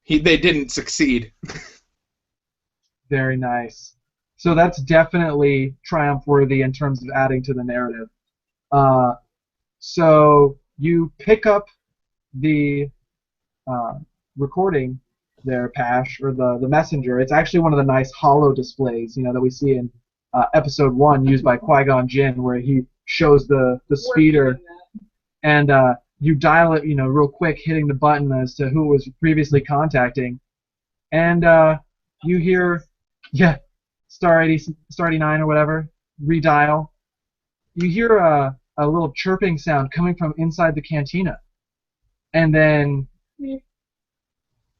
they didn't succeed. Very nice. So that's definitely triumph-worthy in terms of adding to the narrative. So you pick up the recording there, Pash, or the messenger. It's actually one of the nice hollow displays, that we see in episode 1, used by Qui-Gon Jinn, where he shows the speeder, and you dial it, real quick, hitting the button as to who was previously contacting, and you hear, star 89 or whatever, redial. You hear a little chirping sound coming from inside the cantina, and then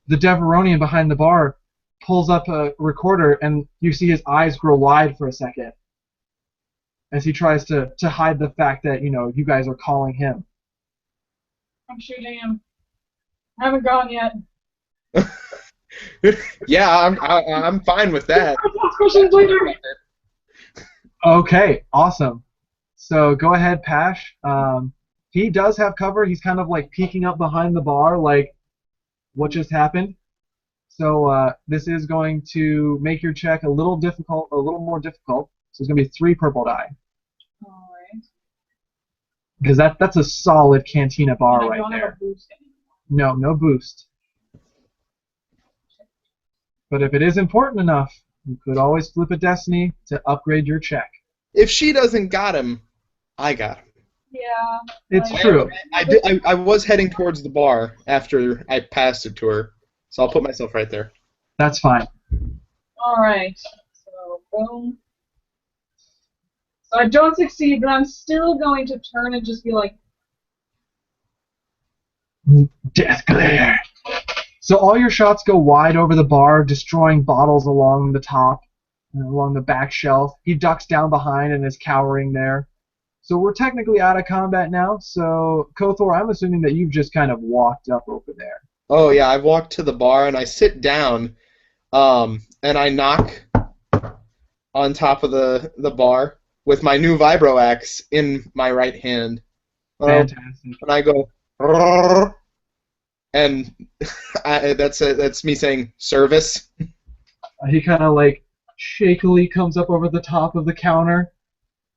the Deveronian behind the bar pulls up a recorder, and you see his eyes grow wide for a second as he tries to hide the fact that, you guys are calling him. I'm shooting him. I haven't gone yet. Yeah, I'm fine with that. Questions later. Okay, awesome. So go ahead, Pash. He does have cover. He's kind of like peeking up behind the bar, like, what just happened? So this is going to make your check a little more difficult. So it's going to be 3 purple die. All right. Because that's a solid cantina bar right don't there. Have a boost anymore. No boost. But if it is important enough, you could always flip a destiny to upgrade your check. If she doesn't got him, I got him. Yeah. It's true. I was heading towards the bar after I passed it to her, so I'll put myself right there. That's fine. All right. So boom. So I don't succeed, but I'm still going to turn and just be like, Death glare. So all your shots go wide over the bar, destroying bottles along the top, and along the back shelf. He ducks down behind and is cowering there. So we're technically out of combat now. So Koth'Or, I'm assuming that you've just kind of walked up over there. Oh yeah, I walk to the bar and I sit down, and I knock on top of the bar with my new vibro axe in my right hand. Fantastic. And I go, "Rrrr," and that's me saying service. He kind of like shakily comes up over the top of the counter.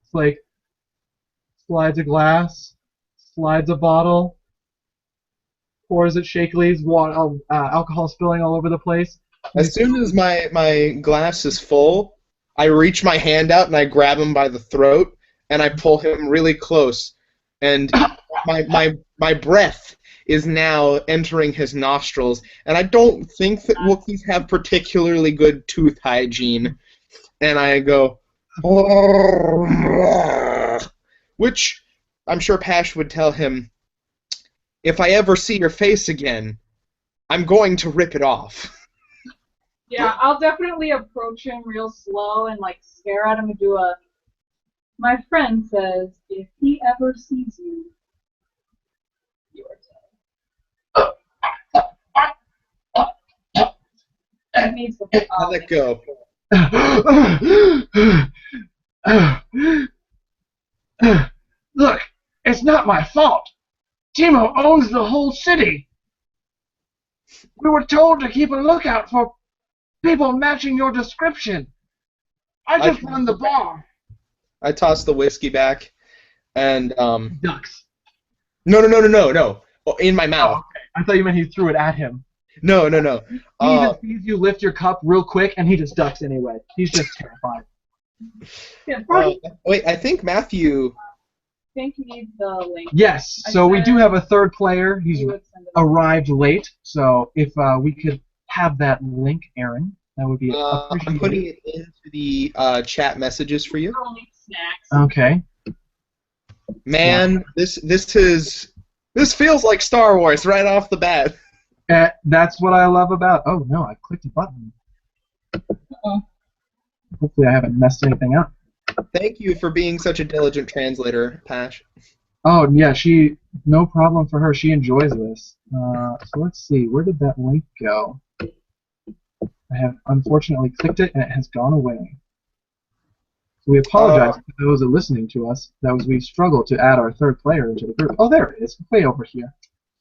It's like slides a glass, slides a bottle, pours it shakily, alcohol spilling all over the place. As soon as my glass is full, I reach my hand out and I grab him by the throat and I pull him really close, and my breath is now entering his nostrils, and I don't think that Wookiees have particularly good tooth hygiene. And I go, which I'm sure Pash would tell him, if I ever see your face again, I'm going to rip it off. yeah, I'll definitely approach him real slow and like stare at him and do a. My friend says, if he ever sees you, you're dead. That needs to put How'd that go? Look, it's not my fault. Timo owns the whole city. We were told to keep a lookout for people matching your description. I just run the bar. I toss the whiskey back, and Ducks. No. Oh, in my mouth. Oh, okay. I thought you meant he threw it at him. No. He even sees you lift your cup real quick, and he just ducks anyway. He's just terrified. Yeah, wait, I think Matthew. I think you need the link. Yes, so we do have a third player. He's You would send it. arrived late, so if we could have that link, Aaron, that would be appreciated. I'm putting it into the chat messages for you. Only snacks. Okay. Man, this feels like Star Wars right off the bat. That's what I love about. Oh no, I clicked a button. Uh-oh. Hopefully, I haven't messed anything up. Thank you for being such a diligent translator, Pash. Oh yeah, no problem for her. She enjoys this. So let's see, where did that link go? I have unfortunately clicked it and it has gone away. So we apologize to those that are listening to us. We struggled to add our third player into the group. Oh, there it is, way over here.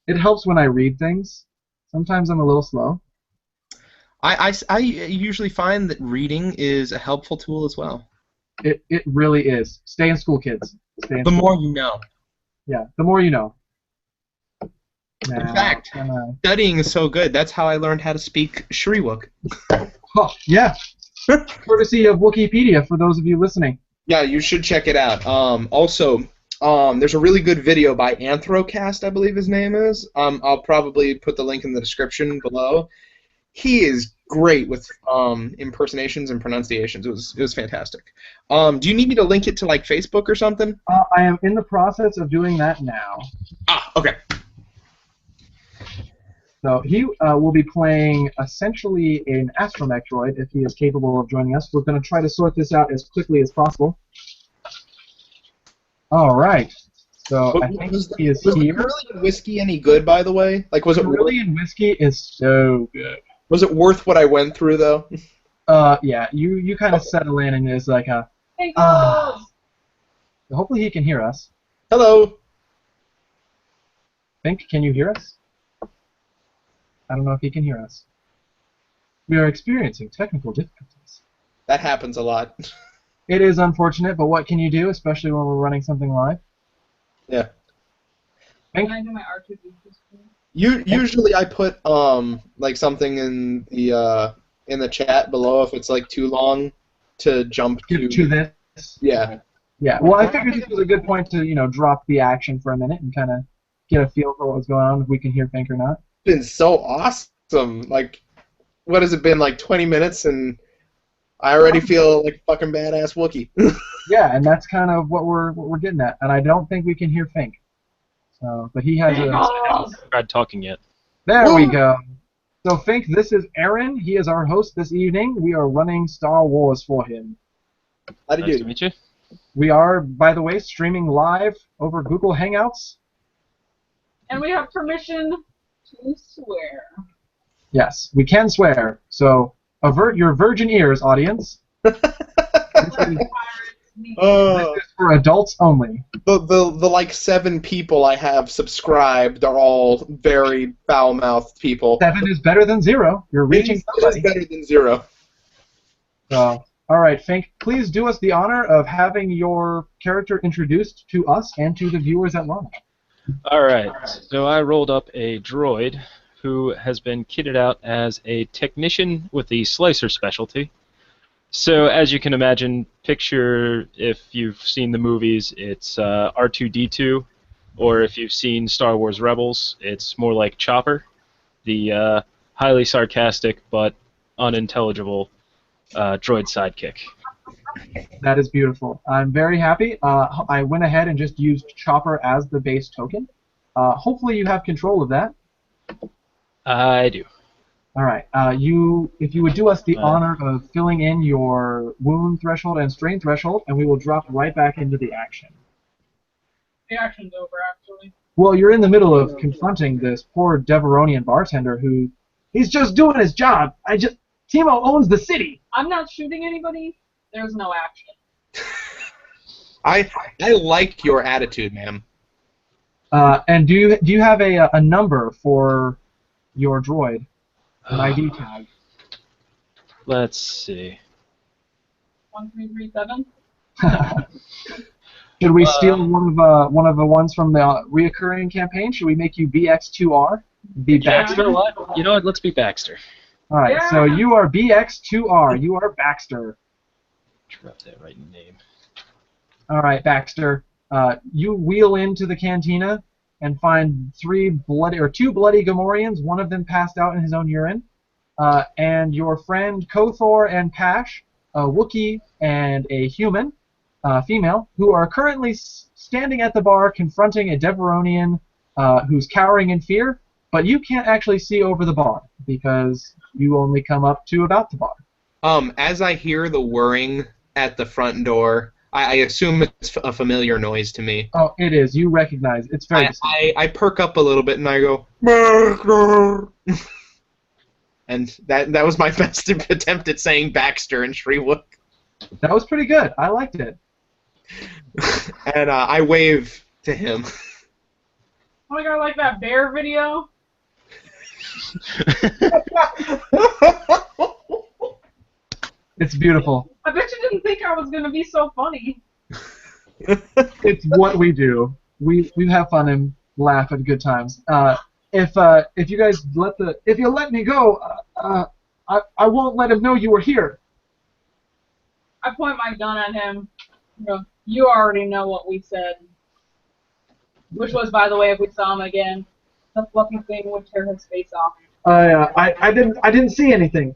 It helps when I read things. Sometimes I'm a little slow. I usually find that reading is a helpful tool as well. It really is. Stay in school, kids. stay The more you know. Yeah, the more you know. In Now, fact, studying is so good. That's how I learned how to speak Shriwook. oh, yeah. Courtesy of Wikipedia for those of you listening. Yeah, you should check it out. Also, there's a really good video by Anthrocast, I believe his name is. I'll probably put the link in the description below. He is great with impersonations and pronunciations. It was fantastic. Do you need me to link it to like Facebook or something? I am in the process of doing that now. Ah, okay. So he will be playing essentially an astromech droid if he is capable of joining us. We're going to try to sort this out as quickly as possible. All right. So I think he is here. Was Cerulean whiskey any good, by the way? Like, was it Cerulean whiskey is so good. Was it worth what I went through, though? Yeah. You kind of settle in and it's like a. Hey, guys! Hopefully he can hear us. Hello. Fink, can you hear us? I don't know if he can hear us. We are experiencing technical difficulties. That happens a lot. It is unfortunate, but what can you do, especially when we're running something live? Yeah. Can I do my R2D2 screen? Usually I put like something in the chat below if it's like too long to jump to this. Yeah. Yeah. Well, I figured this was a good point to drop the action for a minute and kind of get a feel for what was going on, if we can hear Fink or not. It's been so awesome. Like, what has it been, like 20 minutes, and I already feel like a fucking badass Wookiee. Yeah, and that's kind of what we're getting at. And I don't think we can hear Fink. So, but he has I haven't tried talking yet. There we go. So Fink, this is Aaron. He is our host this evening. We are running Star Wars for him. How do you Nice do? to meet you. We are, by the way, streaming live over Google Hangouts. And we have permission to swear. Yes, we can swear. So avert your virgin ears, audience. This is for adults only. The like 7 people I have subscribed are all very foul-mouthed people. 7 is better than 0. You're reaching It is somebody. better than 0. So, all right, Fink, please do us the honor of having your character introduced to us and to the viewers at large. Alright, so I rolled up a droid who has been kitted out as a technician with the slicer specialty. So, as you can imagine, picture, if you've seen the movies, it's R2-D2, or if you've seen Star Wars Rebels, it's more like Chopper, the highly sarcastic but unintelligible droid sidekick. That is beautiful. I'm very happy. I went ahead and just used Chopper as the base token. Hopefully you have control of that. I do. All right. If you would do us the honor of filling in your wound threshold and strain threshold, and we will drop right back into the action. The action's over, actually. Well, you're in the middle of confronting this poor Deveronian bartender who he's just doing his job. Timo owns the city. I'm not shooting anybody. There's no action. I like your attitude, ma'am. And do you have a number for your droid? An ID tag. Let's see. 1337. Should we steal one of the ones from the reoccurring campaign? Should we make you BX2R? Be Baxter? You know what? You know what? Let's be Baxter. All right. Yeah. So you are BX2R. You are Baxter. Drop that right name. All right, Baxter. You wheel into the cantina and find two bloody Gamorreans. One of them passed out in his own urine. And your friend Koth'Or and Pash, a Wookiee and a human, female, who are currently standing at the bar confronting a Deveronian who's cowering in fear, but you can't actually see over the bar because you only come up to about the bar. As I hear the whirring at the front door, I assume it's a familiar noise to me. Oh, it is. You recognize. It's very distinct. I perk up a little bit and I go, Baxter! And that was my best attempt at saying Baxter in Shriwook. That was pretty good. I liked it. And I wave to him. Oh my god, like that bear video? It's beautiful. I bet you didn't think I was going to be so funny. It's what we do. We have fun and laugh at good times. If you guys if you let me go, I won't let him know you were here. I point my gun at him. You already know what we said. Which was, by the way, if we saw him again, the fluffy thing would tear his face off. I didn't see anything.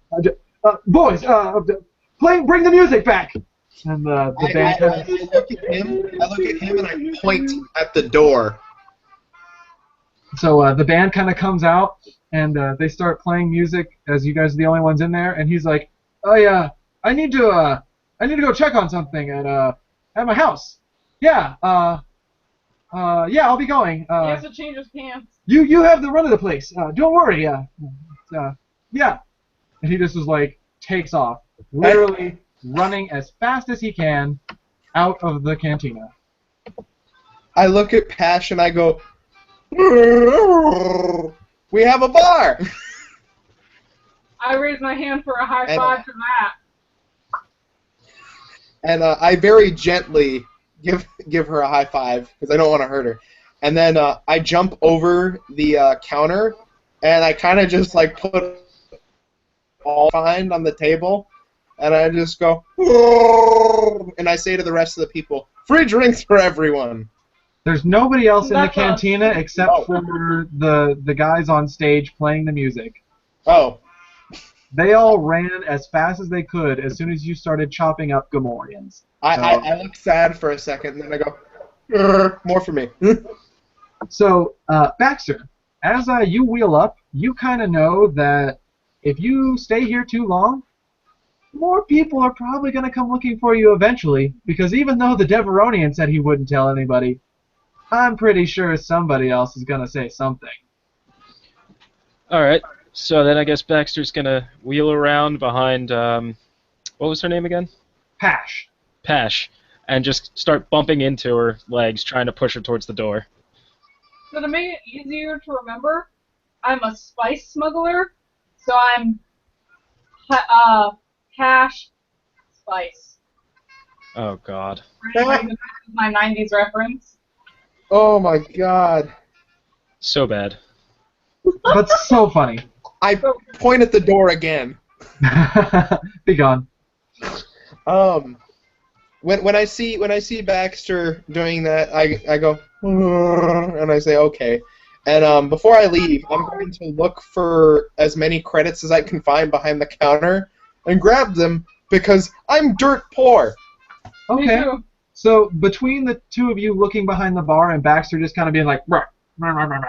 Boys, bring the music back. And the band. I look at him and I point at the door. So the band kind of comes out and they start playing music as you guys are the only ones in there. And he's like, "Oh yeah, I need to go check on something at my house. Yeah, yeah, I'll be going. He has to change his pants. You have the run of the place. Don't worry. Yeah." And he just was like takes off, literally running as fast as he can out of the cantina. I look at Pash and I go, "We have a bar." I raise my hand for a high five to that. And I very gently give her a high five because I don't want to hurt her. And then I jump over the counter and I kind of just like put all behind on the table and I just go, and I say to the rest of the people, "Free drinks for everyone." There's nobody else in the cantina except for the guys on stage playing the music. Oh. They all ran as fast as they could as soon as you started chopping up Gamorreans. I look sad for a second, and then I go, "More for me." So, Baxter, as you wheel up, you kind of know that if you stay here too long, more people are probably going to come looking for you eventually, because even though the Deveronian said he wouldn't tell anybody, I'm pretty sure somebody else is going to say something. Alright, so then I guess Baxter's going to wheel around behind, what was her name again? Pash. Pash, and just start bumping into her legs, trying to push her towards the door. So to make it easier to remember, I'm a spice smuggler, so I'm Pash Spice. Oh, God. My 90s reference. Oh my God. So bad. But so funny. I point at the door again. Be gone. When I see Baxter doing that, I go, and I say okay. And before I leave, I'm going to look for as many credits as I can find behind the counter and grab them because I'm dirt poor. Okay. So between the two of you looking behind the bar and Baxter just kind of being like, "Rah, rah, rah, rah, rah."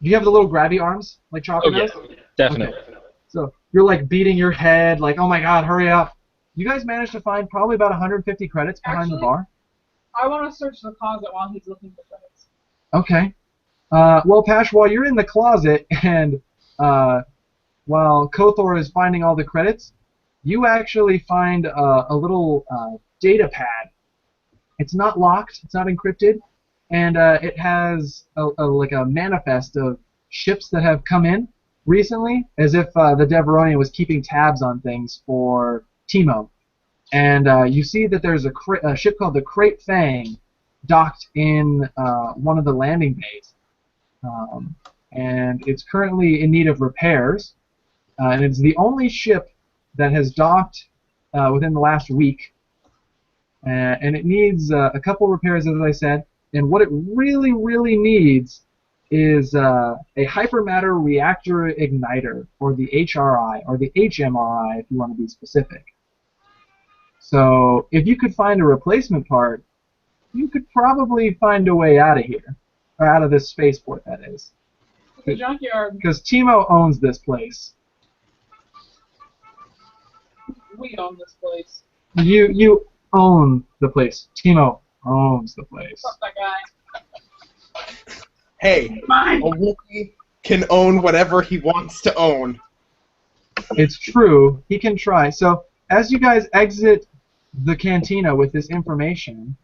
Do you have the little grabby arms like Chopper does? Yeah, definitely. Okay. So you're like beating your head, like, "Oh my God, hurry up!" You guys managed to find probably about 150 credits behind the bar. I want to search the closet while he's looking for credits. Okay. Well, Pash, while you're in the closet and while Koth'Or is finding all the credits, you actually find a little data pad. It's not locked, it's not encrypted, and it has like a manifest of ships that have come in recently, as if the Deveronian was keeping tabs on things for Timo. And you see that there's a ship called the Crate Fang docked in one of the landing bays. And it's currently in need of repairs. And it's the only ship that has docked within the last week. And it needs a couple repairs, as I said. And what it really, really needs is a hypermatter reactor igniter, or the HRI, or the HMRI, if you want to be specific. So if you could find a replacement part, you could probably find a way out of here, or out of this spaceport, that is. The junkyard. Because Timo owns this place. We own this place. You own the place. Timo owns the place. Fuck that guy. Hey, Mine. a Wookiee can own whatever he wants to own. It's true. He can try. So as you guys exit the cantina with this information,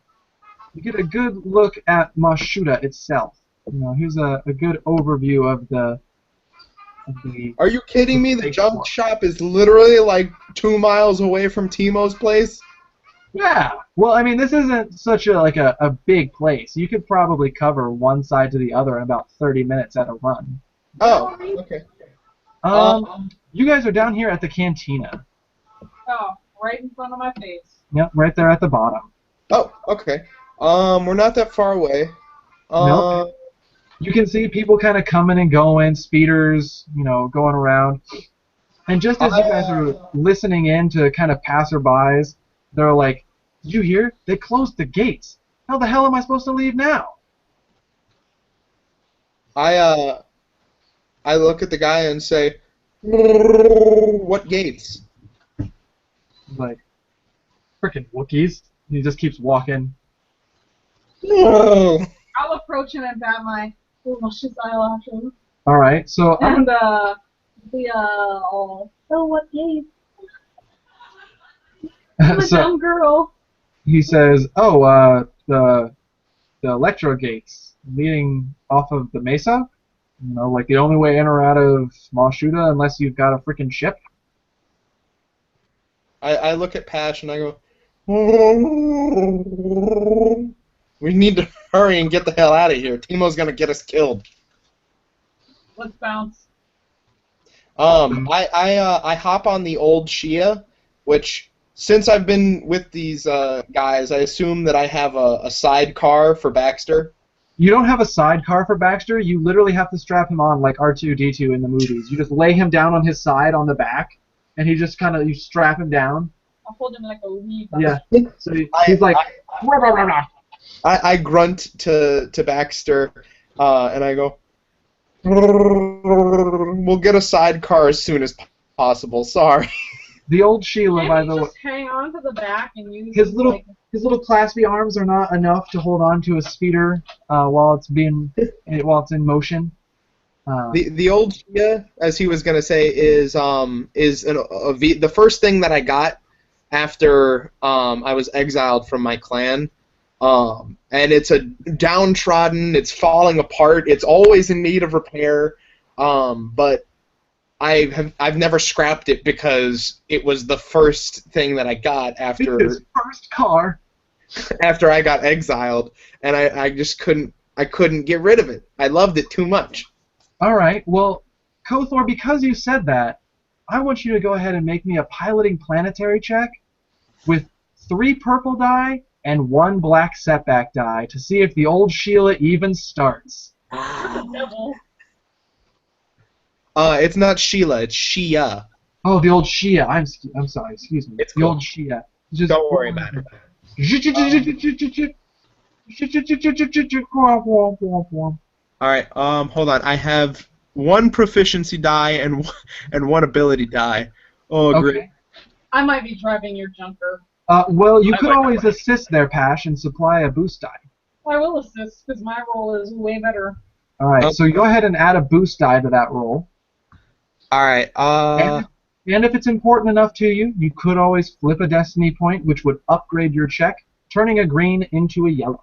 you get a good look at Mashuda itself. You know, here's a good overview of the. Are you kidding me? The junk shop is literally like 2 miles away from Timo's place. Yeah. Well, I mean, this isn't such a big place. You could probably cover one side to the other in about 30 minutes at a run. Oh, okay. You guys are down here at the cantina. Oh, right in front of my face. Yep, right there at the bottom. Oh, okay. We're not that far away. Nope. You can see people kind of coming and going, speeders, going around. And just as you guys are listening in to kind of passerbys, they're like, "You hear? They closed the gates. How the hell am I supposed to leave now?" I look at the guy and say, "What gates?" He's like, "Frickin' Wookiees." He just keeps walking. No. I'll approach him and bat my luscious eyelashes. All right, so And oh, what gates? I'm a so dumb girl. he says, the electro gates leading off of the mesa. Like the only way in or out of Mashuda unless you've got a freaking ship." I look at Pash and I go, "We need to hurry and get the hell out of here. Timo's gonna get us killed." Let's bounce. I hop on the old Shia, which since I've been with these guys, I assume that I have a sidecar for Baxter. You don't have a sidecar for Baxter. You literally have to strap him on like R2-D2 in the movies. You just lay him down on his side on the back, and he just kind of, you strap him down. I'll hold him like a wee. Yeah. So he's like, "Rah, rah, rah, rah." I grunt to Baxter, and I go, "We'll get a sidecar as soon as possible. Sorry." The old Sheila, by the way, Just hang on to the back and use his little like, claspy arms are not enough to hold on to a speeder while it's in motion. The old Shia, as he was gonna say, is the first thing that I got after I was exiled from my clan. And it's a downtrodden, it's falling apart, it's always in need of repair, but I've never scrapped it because it was the first thing that I got after His first car. after I got exiled, and I just couldn't get rid of it. I loved it too much. All right. Well, Koth'Or, because you said that, I want you to go ahead and make me a piloting planetary check with 3 purple die and 1 black setback die to see if the old Sheila even starts. devil. It's not Sheila, it's Shia. Oh, the old Shia. I'm sorry. Excuse me. It's the cool. old Shia. Just Don't worry about it. All right. Hold on. I have 1 proficiency die and 1 ability die. Oh, great. Okay. I might be driving your junker. Well, you I could like always that. assist there, Pash, and supply a boost die. I will assist because my roll is way better. All right, Oh. so go ahead and add a boost die to that roll. All right. And if it's important enough to you, you could always flip a destiny point, which would upgrade your check, turning a green into a yellow.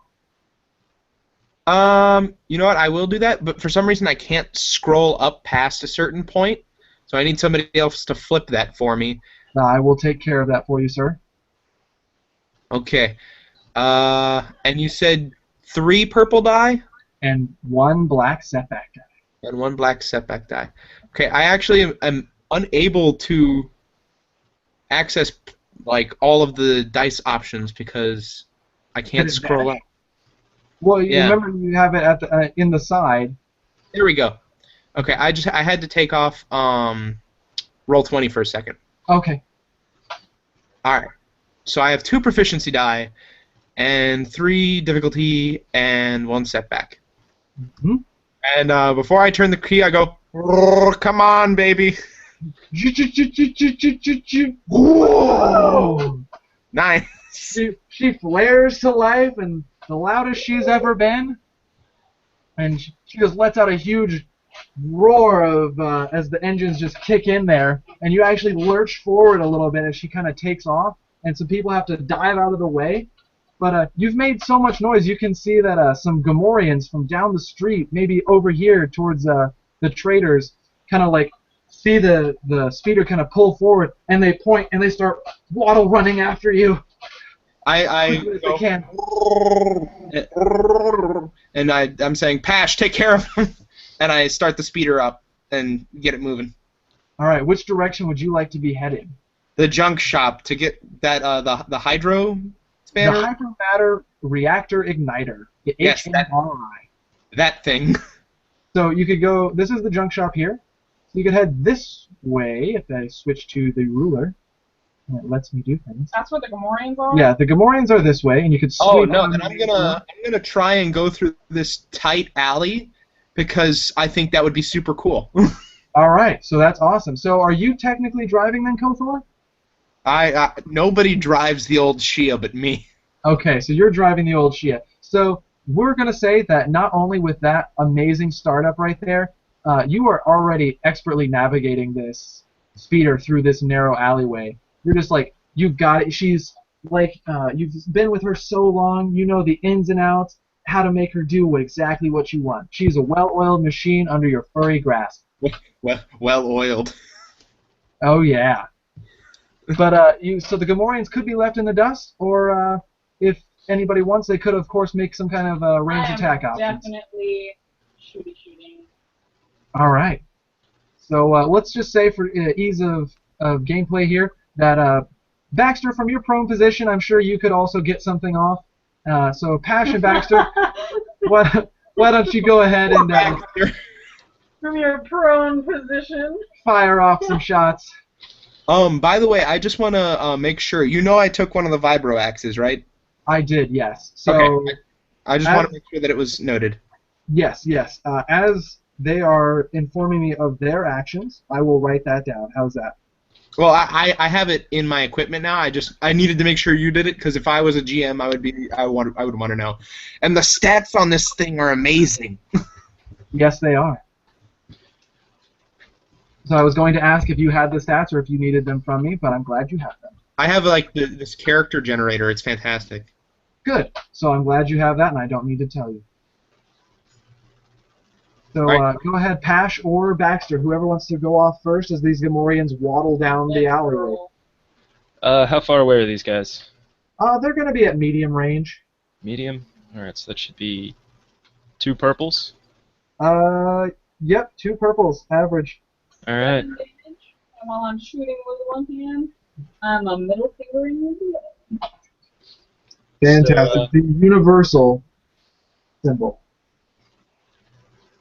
You know what? I will do that, but for some reason I can't scroll up past a certain point, so I need somebody else to flip that for me. I will take care of that for you, sir. Okay. And you said 3 purple die And 1 black setback die. and 1 black setback die. Okay. I actually am unable to access like all of the dice options because I can't Hit it scroll back. up. Well, you Yeah. remember you have it at the in the side. There we go. Okay. I had to take off roll 20 for a second. Okay. All right. So I have 2 proficiency die, and 3 difficulty, and 1 setback. Hmm? And before I turn the key, I go, "Roar, come on, baby." Whoa! Nice. She flares to life, and the loudest she's ever been. And she just lets out a huge roar of as the engines just kick in there, and you actually lurch forward a little bit as she kind of takes off, and some people have to dive out of the way. But you've made so much noise, you can see that some Gamorreans from down the street, maybe over here towards the traders, kind of like see the speeder kind of pull forward, and they point and they start waddle running after you. I Quickly as go, they can. and I'm saying, Pash, take care of him, and I start the speeder up and get it moving. All right, which direction would you like to be headed? The junk shop to get that the hydro The spanner. hypermatter reactor igniter. The Yes, HMRI. that thing. So you could go. This is the junk shop here. So you could head this way if I switch to the ruler. And it lets me do things. That's where the Gamorreans are? Yeah, the Gamorreans are this way, and you could. Oh sweep no! on Then I'm gonna try and go through this tight alley because I think that would be super cool. All right, so that's awesome. So are you technically driving then, Koth'Or? Nobody drives the old Shia but me. Okay, so you're driving the old Shia. So we're gonna say that not only with that amazing startup right there, you are already expertly navigating this speeder through this narrow alleyway. You're just like, you've got it. She's like, you've been with her so long, you know the ins and outs, how to make her do exactly what you want. She's a well-oiled machine under your furry grasp. Well oiled. Oh yeah. But so the Gamorreans could be left in the dust, or if anybody wants, they could of course make some kind of range attack options. Definitely shooting. All right. So let's just say for ease of gameplay here that Baxter, from your prone position, I'm sure you could also get something off. So Pash and Baxter, why don't you go ahead and From your prone position. fire off some shots. By the way, I just want to make sure. You know I took one of the vibro axes, right? I did, yes. So Okay. I just want to make sure that it was noted. yes. As they are informing me of their actions, I will write that down. How's that? Well, I have it in my equipment now. I needed to make sure you did it because if I was a GM, I would want to know. And the stats on this thing are amazing. Yes, they are. So I was going to ask if you had the stats or if you needed them from me, but I'm glad you have them. I have like this character generator. It's fantastic. Good. So I'm glad you have that, and I don't need to tell you. So Right. go ahead, Pash or Baxter, whoever wants to go off first as these Gamorreans waddle down the alleyway. How far away are these guys? They're going to be at medium range. Medium? Alright, so that should be 2 purples. Yep, 2 purples, average. Alright. And while I'm shooting with one hand, I'm a middle fingering with the other. Fantastic. So, the universal symbol.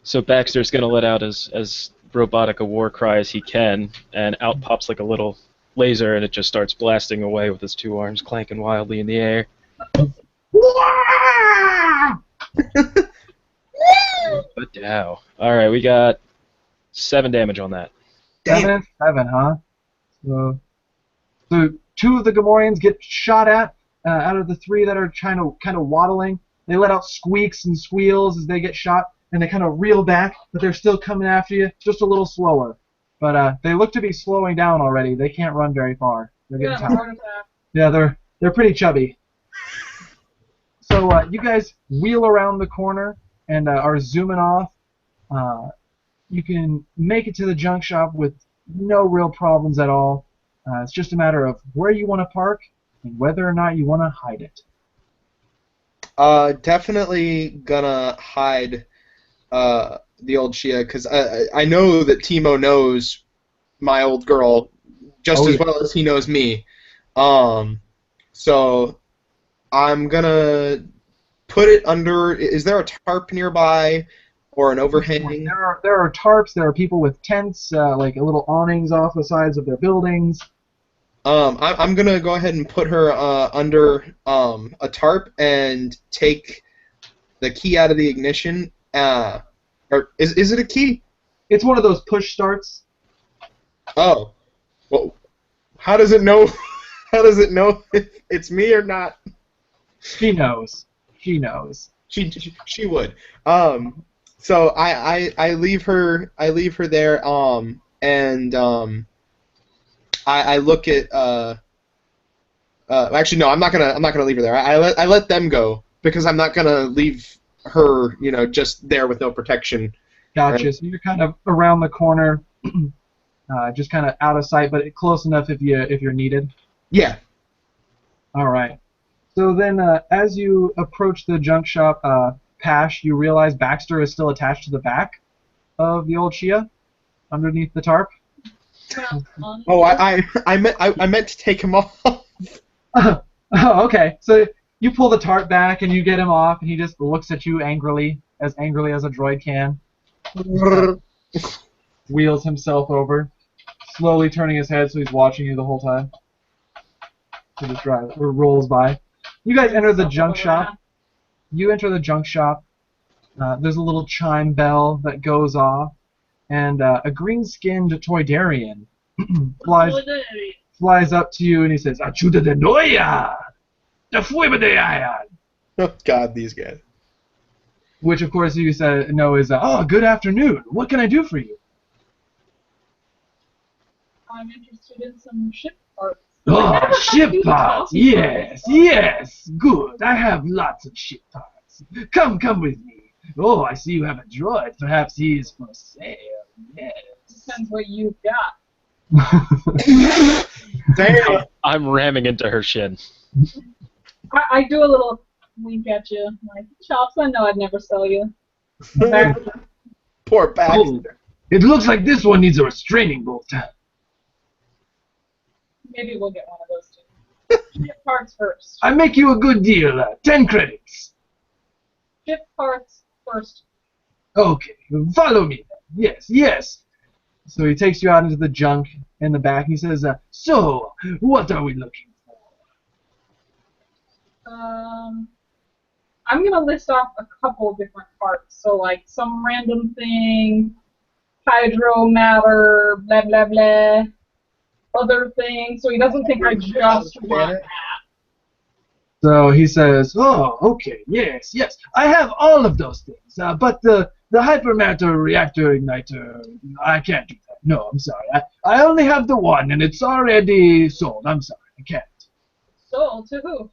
So Baxter's going to let out as robotic a war cry as he can, and out pops like a little laser, and it just starts blasting away with his 2 arms clanking wildly in the air. But dow. Alright, we got 7 damage on that. 7 and 7, huh? So 2 of the Gamorreans get shot at out of the 3 that are kind of waddling. They let out squeaks and squeals as they get shot, and they kind of reel back, but they're still coming after you, just a little slower. But they look to be slowing down already. They can't run very far. They're getting tired. Yeah, they're pretty chubby. So you guys wheel around the corner and are zooming off. You can make it to the junk shop with no real problems at all. It's just a matter of where you want to park and whether or not you want to hide it. Definitely gonna hide the old Shia because I know that Timo knows my old girl just as well as he knows me. So I'm gonna put it under. Is there a tarp nearby or an overhang? There are tarps. There are people with tents, like little awnings off the sides of their buildings. I'm gonna go ahead and put her under a tarp and take the key out of the ignition. Or is it a key? It's one of those push starts. Oh, well, how does it know? How does it know if it's me or not? She knows. She knows. She would. So I leave her there. And I look at. Actually, no, I'm not gonna leave her there. I let them go because I'm not gonna leave her, just there with no protection. Gotcha. Right. So you're kind of around the corner, just kind of out of sight, but close enough if you're needed. Yeah. All right. So then, as you approach the junk shop, Pash, you realize Baxter is still attached to the back of the old Shia, underneath the tarp. Oh, I meant to take him off. Oh, okay. So you pull the tarp back and you get him off, and he just looks at you angrily as a droid can. Wheels himself over, slowly turning his head so he's watching you the whole time. So just drive or rolls by. You guys enter the junk shop. You enter the junk shop. There's a little chime bell that goes off, and a green-skinned Toydarian flies up to you, and he says, "Achuda de Noya, de Fuibadeayan." Oh God, these guys. Which, of course, you know is, "Oh, good afternoon. What can I do for you?" I'm interested in some ship parts. Oh, ship parts. Yes, yes. Good. I have lots of ship parts. Come with me. Oh, I see you have a droid. Perhaps he is for sale. Yes. Depends what you've got. Damn. I'm ramming into her shin. I do a little wink at you, like, Chops, I know I'd never sell you. Poor Baxter. Oh, it looks like this one needs a restraining bolt. Maybe we'll get one of those too. Ship parts first. I make you a good deal. 10 credits. Ship parts first. Okay, follow me. Yes, yes. So he takes you out into the junk in the back. He says, so, what are we looking for? I'm gonna list off a couple different parts. So like some random thing, hydro matter, blah blah blah, other things. So he doesn't think I just want that. So he says, oh, okay, yes, yes. I have all of those things, but the hypermatter reactor igniter, I can't do that. No, I'm sorry. I only have the one, and it's already sold. I'm sorry, I can't. Sold to who?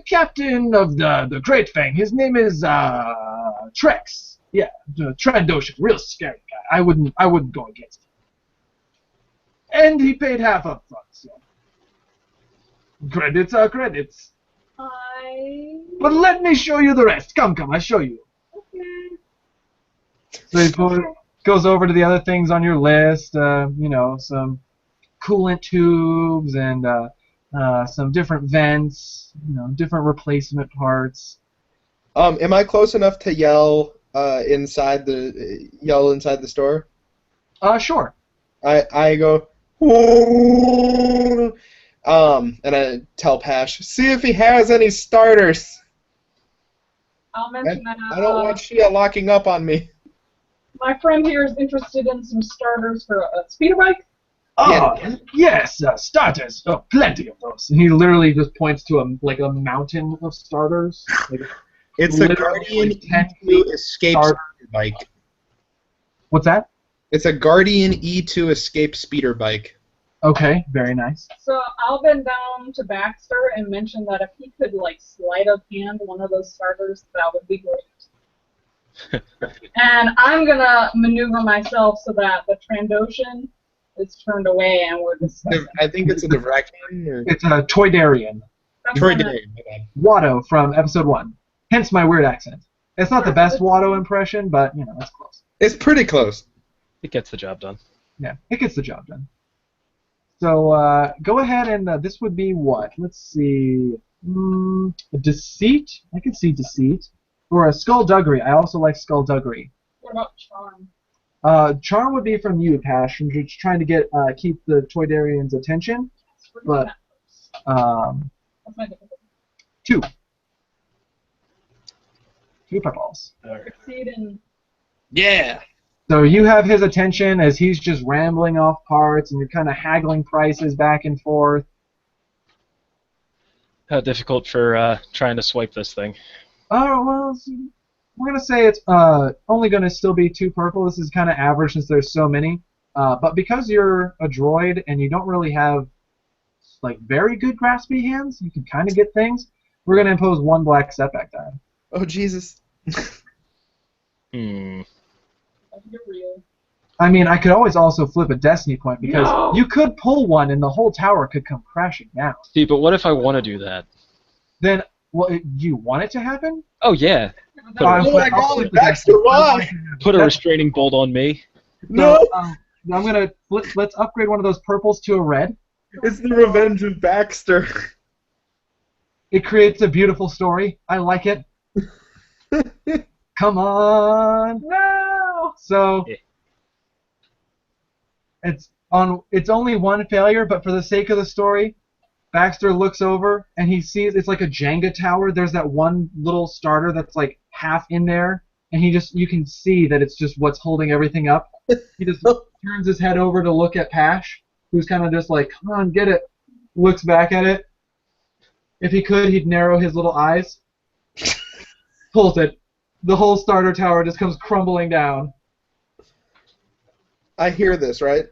Captain of the Great Fang. His name is Trex. Yeah, Trandoshan, real scary guy. I wouldn't go against him. And he paid half up front, so credits are credits. But let me show you the rest. Come, I show you. Okay. So he goes over to the other things on your list. You know, some coolant tubes and some different vents. You know, different replacement parts. Am I close enough to yell inside the store? Sure. I go. And I tell Pash, see if he has any starters. I'll mention that. I don't want Shia locking up on me. My friend here is interested in some starters for a speeder bike. Oh, yes, starters. Oh, plenty of those. And he literally just points to a mountain of starters. Like, it's a Guardian E2 Escape speeder bike. What's that? It's a Guardian E2 Escape speeder bike. Okay, very nice. So I'll bend down to Baxter and mention that if he could like sleight of hand one of those starters, that would be great. And I'm gonna maneuver myself so that the Trandoshan is turned away and we're discussing. I think it's a Devrakian. It's a Toydarian. Toydarian. Watto from episode 1. Hence my weird accent. It's not the best Watto impression, but you know, it's close. It's pretty close. It gets the job done. Yeah, it gets the job done. So go ahead and this would be what? Let's see. A deceit? I can see deceit. Or a skullduggery. I also like skullduggery. What about charm? Charm would be from you, Pash, from just trying to keep the Toydarian's attention. But What's my difficulty? 2. 2 purples. Succeed in. Yeah. So you have his attention as he's just rambling off parts, and you're kind of haggling prices back and forth. How difficult for trying to swipe this thing? Oh, well, we're going to say it's only going to still be 2 purple. This is kind of average since there's so many. But because you're a droid and you don't really have like very good graspy hands, you can kind of get things. We're going to impose 1 black setback die. Oh, Jesus. Hmm. You're real. I mean, I could always also flip a destiny point because you could pull one and the whole tower could come crashing down. See, but what if I want to do that? Then, well, you want it to happen? Oh yeah. Put I'm a, Oh my I'll God, flip the Baxter, dice. why? put a restraining bolt on me. No, So, I'm gonna let's upgrade one of those purples to a red. it's the revenge of Baxter. It creates a beautiful story. I like it. Come on. No! So Yeah. it's only one failure, but for the sake of the story, Baxter looks over and he sees it's like a Jenga tower. There's that one little starter that's like half in there, and you can see that it's just what's holding everything up. He just turns his head over to look at Pash, who's kind of just like, come on, get it. Looks back at it. If he could, he'd narrow his little eyes. Pulls it. The whole starter tower just comes crumbling down. I hear this, right?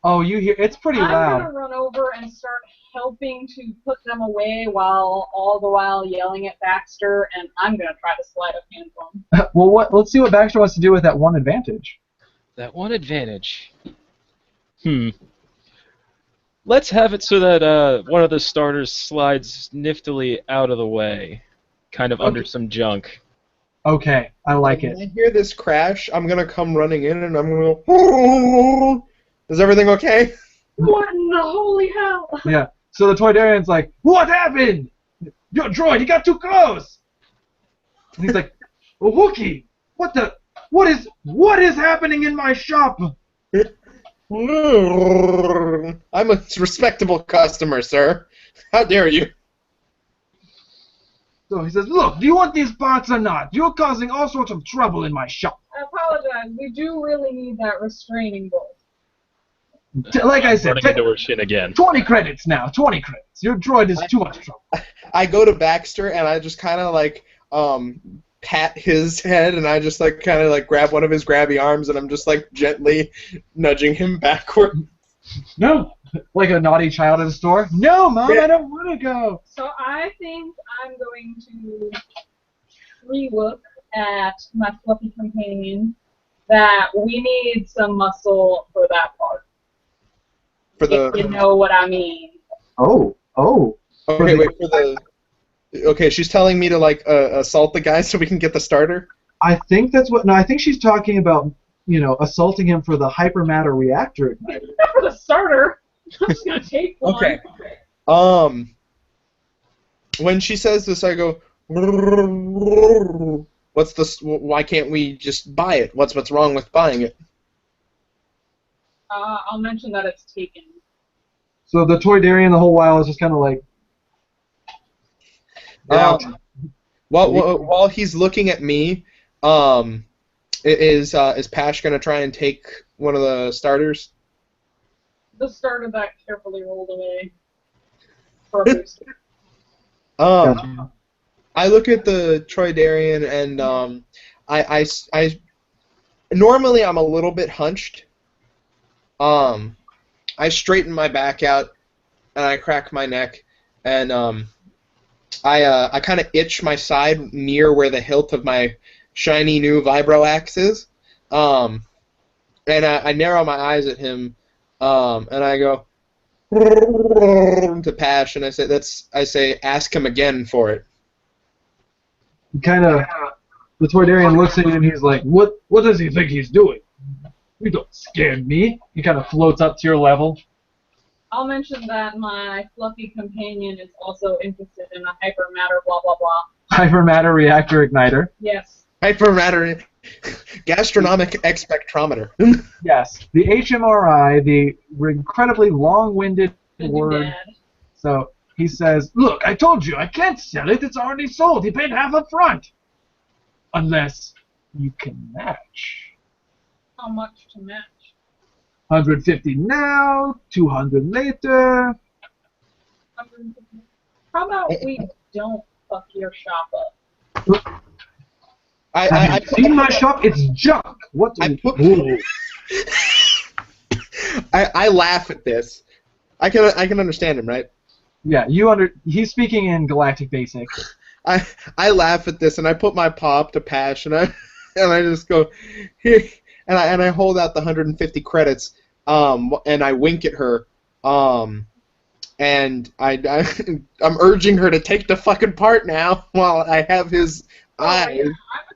Oh, you hear? It's pretty I'm loud. gonna run over and start helping to put them away while all the while yelling at Baxter, and I'm gonna try to slide up hands on him. Well, let's see what Baxter wants to do with that one advantage. That one advantage. Let's have it so that one of the starters slides niftily out of the way, kind of under some junk. Okay, I like When I it. hear this crash, I'm gonna come running in and I'm gonna go, is everything okay? What in the holy hell? Yeah. So the Toydarian's like, what happened? Yo, droid, he got too close. And he's like, oh, Wookie, what is happening in my shop? I'm a respectable customer, sir. How dare you? So he says, look, do you want these parts or not? You're causing all sorts of trouble in my shop. I apologize. We do really need that restraining bolt. Like I said, Running into her shin again. 20 credits now, 20 credits. Your droid is too much trouble. I go to Baxter and I just kind of like pat his head and I just like kind of like grab one of his grabby arms and I'm just like gently nudging him backward. No. Like a naughty child at a store. No, Mom, Yeah. I don't want to go. So I think I'm going to relook at my fluffy companion that we need some muscle for that part. For If you the know what I mean. Oh. okay, wait for the. Okay, she's telling me to like assault the guy so we can get the starter. I think that's what. No, I think she's talking about, assaulting him for the hypermatter reactor igniter. Not for the starter. I'm just gonna take one. Okay. When she says this, I go. What's the? Why can't we just buy it? What's wrong with buying it? I'll mention that it's taken. So the Toydarian the whole while is just kind of like. While he's looking at me, is Pash gonna try and take one of the starters? The starter that carefully rolled away. For a boost. I look at the Troydarian and I normally I'm a little bit hunched. I straighten my back out and I crack my neck and I kind of itch my side near where the hilt of my shiny new vibro axe is. And I narrow my eyes at him and I go to Pash and I say ask him again for it. The Toydarian looks at you and he's like, what does he think he's doing? You don't scare me. He kind of floats up to your level. I'll mention that my fluffy companion is also interested in a hypermatter blah blah blah. Hypermatter reactor igniter. Yes. Hypermatter gastronomic spectrometer. Yes. The HMRI, the incredibly long-winded Good word. dad. So he says, look, I told you, I can't sell it. It's already sold. He paid half up front. Unless you can match. How much to match? 150 now, 200 later. 150. How about we don't fuck your shop up? Have you seen my shop? It's junk. What? Ooh. I laugh at this. I can understand him, right? Yeah, he's speaking in Galactic Basic. I laugh at this and I put my paw up to Pash and I just go here and I hold out the 150 credits and I wink at her and and I'm urging her to take the fucking part now while I have his eye. Yeah, I'm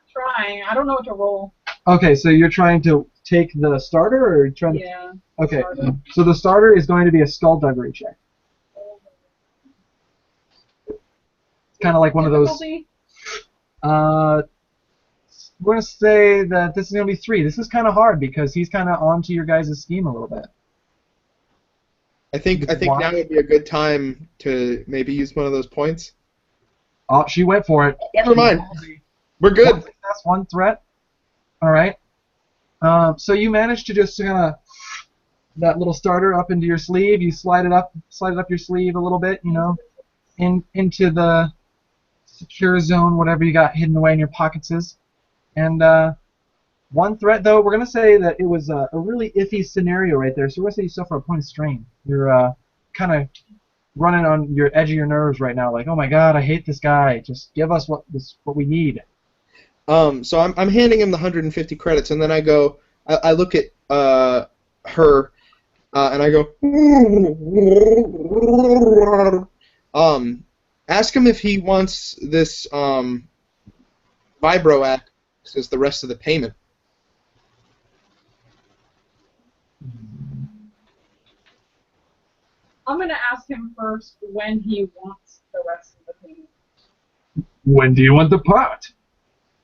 trying. I don't know what to roll. Okay, so you're trying to take the starter, or you're trying to... Yeah. Okay, Starter. so the starter is going to be a skullduggery check. It's kind of like one of those... Difficulty? We're going to say that this is going to be 3. This is kind of hard because he's kind of onto your guys' scheme a little bit. I think now would be a good time to maybe use one of those points. Oh, she went for it. Never mind. We're good. One success, 1 threat. All right. So you managed to just kind of that little starter up into your sleeve. You slide it up your sleeve a little bit, you know, into the secure zone, whatever you got hidden away in your pockets is. And 1 threat, though, we're gonna say that it was a really iffy scenario right there. So we're gonna say you suffer a point of strain. You're kind of running on your edge of your nerves right now, like, oh my God, I hate this guy. Just give us what we need. So I'm handing him the 150 credits, and then I go, I look at her, and I go, ask him if he wants this vibro act as the rest of the payment. I'm going to ask him first when he wants the rest of the payment. When do you want the part?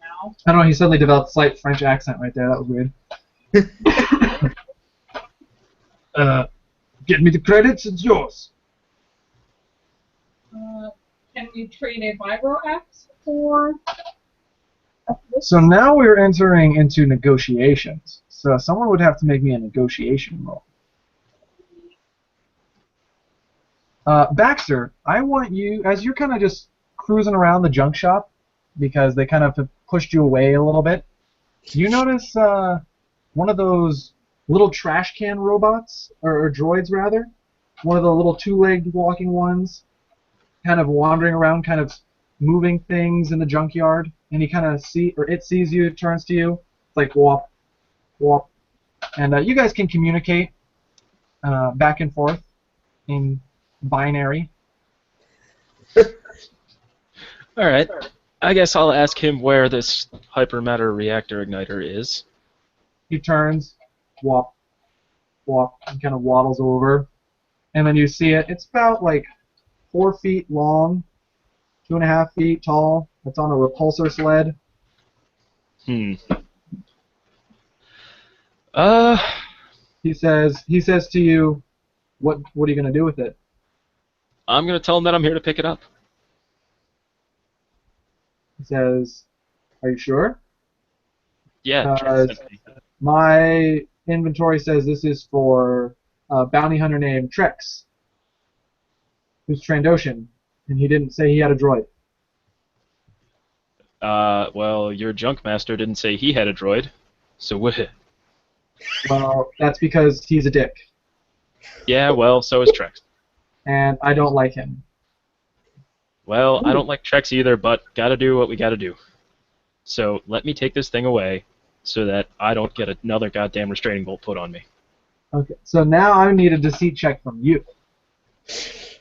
Now? I don't know, he suddenly developed a slight French accent right there. That was weird. Get me the credits, it's yours. Can we trade a vibro X for this? So now we're entering into negotiations. So someone would have to make me a negotiation roll. Baxter, I want you, as you're kind of just cruising around the junk shop, because they kind of have pushed you away a little bit, you notice one of those little trash can robots, or droids rather, one of the little 2-legged walking ones, kind of wandering around, kind of moving things in the junkyard, and you kind of it sees you, it turns to you, it's like whop, whop, and you guys can communicate back and forth in binary. Alright. I guess I'll ask him where this hypermatter reactor igniter is. He turns, whop, whop, and kind of waddles over. And then you see it. It's about like 4 feet long, 2.5 feet tall. It's on a repulsor sled. He says to you, what are you going to do with it? I'm going to tell him that I'm here to pick it up. He says, are you sure? Yeah. My inventory says this is for a bounty hunter named Trex, who's Trandoshan, and he didn't say he had a droid. Well, your junk master didn't say he had a droid, so what? Well, that's because he's a dick. Yeah, well, so is Trex. And I don't like him. Well, I don't like Trex either, but gotta do what we gotta do. So let me take this thing away so that I don't get another goddamn restraining bolt put on me. Okay, so now I need a deceit check from you.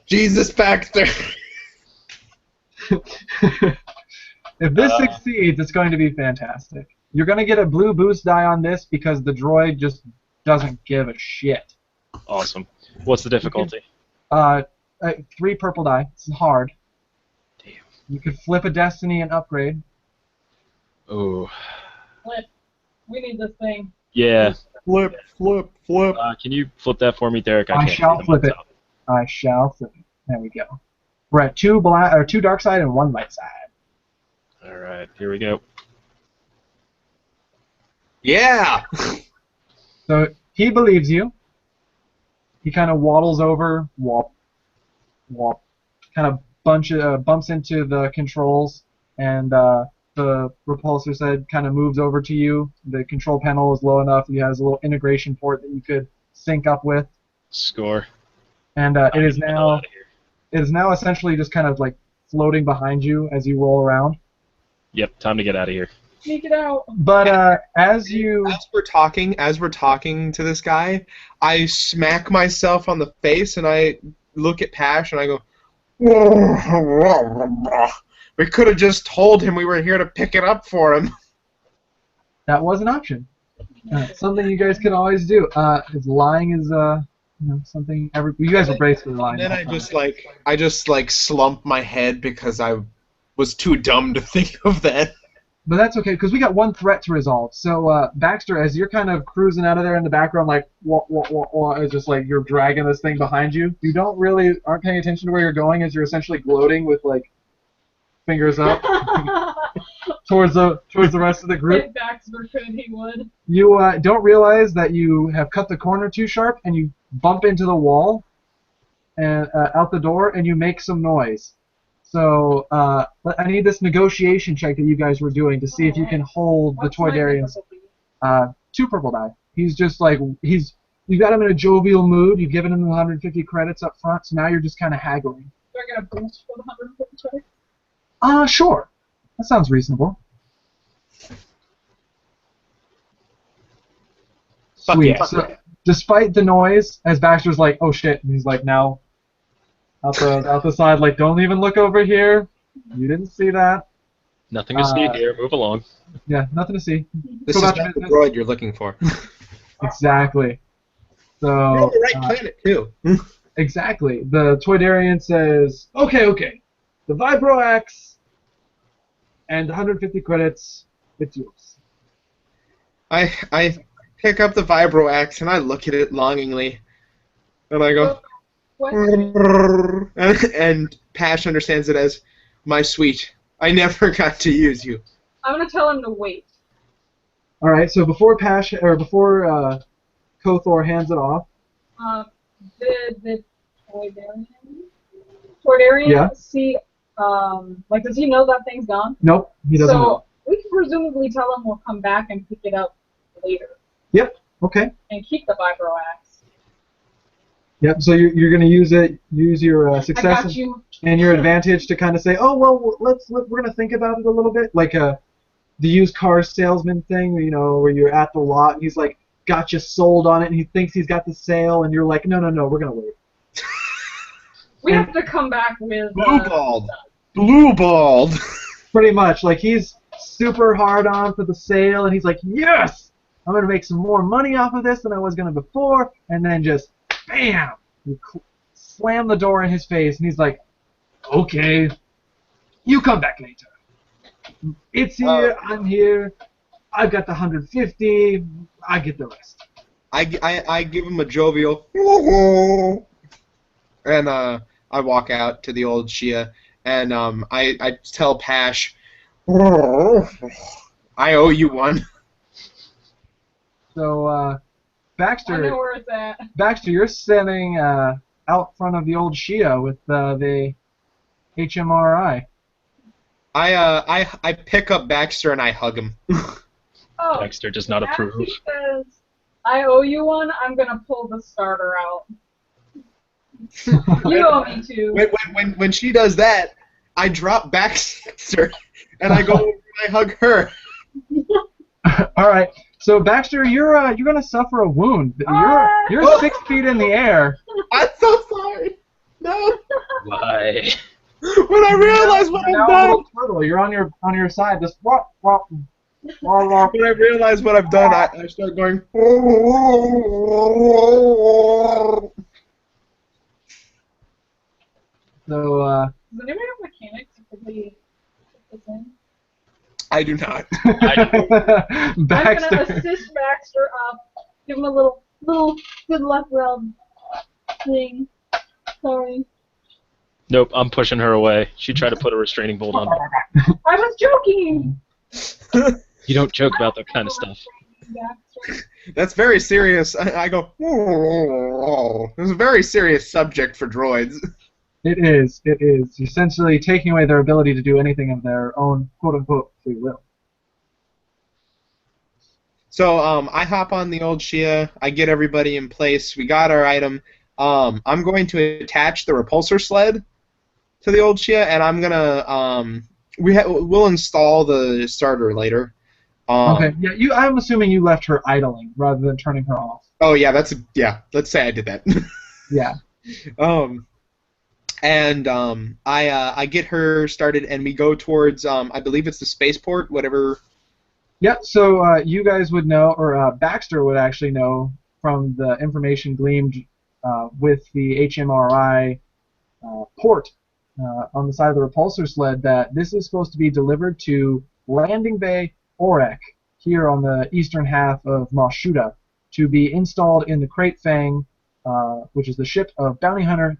Jesus, Baxter! If this succeeds, it's going to be fantastic. You're going to get a blue boost die on this because the droid just doesn't give a shit. Awesome. What's the difficulty? 3 purple die. It's hard. Damn. You could flip a destiny and upgrade. Ooh. Flip. We need this thing. Yeah. Flip, flip, flip. Can you flip that for me, Derek? I shall flip it. I shall flip it. There we go. We're at 2 dark side and 1 light side. All right, here we go. Yeah! So he believes you. He kind of waddles over, whop, whop, kind of bumps into the controls, and the repulsor said kind of moves over to you. The control panel is low enough. He has a little integration port that you could sync up with. Score. And it is now essentially just kind of like floating behind you as you roll around. Yep, time to get out of here. Sneak it out. But as we're talking to this guy, I smack myself on the face and I look at Pash and I go, we could have just told him we were here to pick it up for him. That was an option. Something you guys can always do. Is lying is something you guys are basically lying. And then I just slump my head because I was too dumb to think of that. But that's okay, because we got one threat to resolve. So, Baxter, as you're kind of cruising out of there in the background, like, it's just like you're dragging this thing behind you. You aren't paying attention to where you're going as you're essentially gloating with, like, fingers up towards the rest of the group. If Baxter could, he would. You don't realize that you have cut the corner too sharp, and you bump into the wall and out the door, and you make some noise. So I need this negotiation check that you guys were doing to see if you can hold the Toydarian's 2 purple die. He's just like you got him in a jovial mood. You've given him the 150 credits up front, so now you're just kind of haggling. Do I get a boost for the 150 credits? Sure. That sounds reasonable. Sweet. Yeah. So, despite the noise, as Baxter's like, oh shit, and he's like now out the side, like, don't even look over here. You didn't see that. Nothing to see here. Move along. Yeah, nothing to see. This is not the droid you're looking for. Exactly. So. You're on the right planet too. Exactly. The Toydarian says, okay. The Vibro Axe and 150 credits, it's yours. I pick up the Vibro Axe and I look at it longingly, and I go, and Pash understands it as, my sweet, I never got to use you. I'm gonna tell him to wait. All right. So before Koth'Or hands it off. The Toydarian Yeah. see, does he know that thing's gone? Nope, he doesn't know. So we can presumably tell him we'll come back and pick it up later. Yep. Okay. And keep the Vibro Axe. Yep. So you're going to use your success I got you. and your advantage to kind of say, oh well, we're going to think about it a little bit, like the used car salesman thing, where you're at the lot and he's like got you sold on it and he thinks he's got the sale and you're like, no, we're going to wait. We have to come back with Blue-balled. Pretty much, like he's super hard on for the sale and he's like, yes, I'm going to make some more money off of this than I was going to before, and then just bam! You slam the door in his face, and he's like, okay, you come back later. It's here, I'm here, I've got the 150, I get the rest. I give him a jovial, and I walk out to the old Shia, and I tell Pash, I owe you one. So, Baxter, I know where it's at. Baxter, you're standing out front of the old Shia with the HMRI. I pick up Baxter and I hug him. Oh, Baxter does not approve. He says, I owe you one, I'm going to pull the starter out. You owe me two. When she does that, I drop Baxter and I go over and I hug her. All right. So Baxter, you're gonna suffer a wound. You're 6 feet in the air. I'm so sorry. No. Why? When I realize what I've done. You're on your side. Just When I realize what I've done, I start going. So. Does anybody have mechanics to quickly put this in? I do not. Baxter. I'm gonna assist Baxter up. Give him a little good luck rub thing. Sorry. Nope, I'm pushing her away. She tried to put a restraining bolt on me. I was joking. You don't joke about that kind of stuff. That's very serious. I go. It's a very serious subject for droids. It is. Essentially taking away their ability to do anything of their own quote-unquote free will. So I hop on the old Shia. I get everybody in place. We got our item. I'm going to attach the repulsor sled to the old Shia, and I'm gonna we'll install the starter later. Okay. Yeah. I'm assuming you left her idling rather than turning her off. Oh yeah, let's say I did that. Yeah. and I get her started, and we go towards I believe it's the spaceport, whatever. Yep, so you guys would know, or Baxter would actually know from the information gleaned with the HMRI port on the side of the repulsor sled that this is supposed to be delivered to Landing Bay Orek here on the eastern half of Moshuda to be installed in the Crate Fang, which is the ship of bounty hunter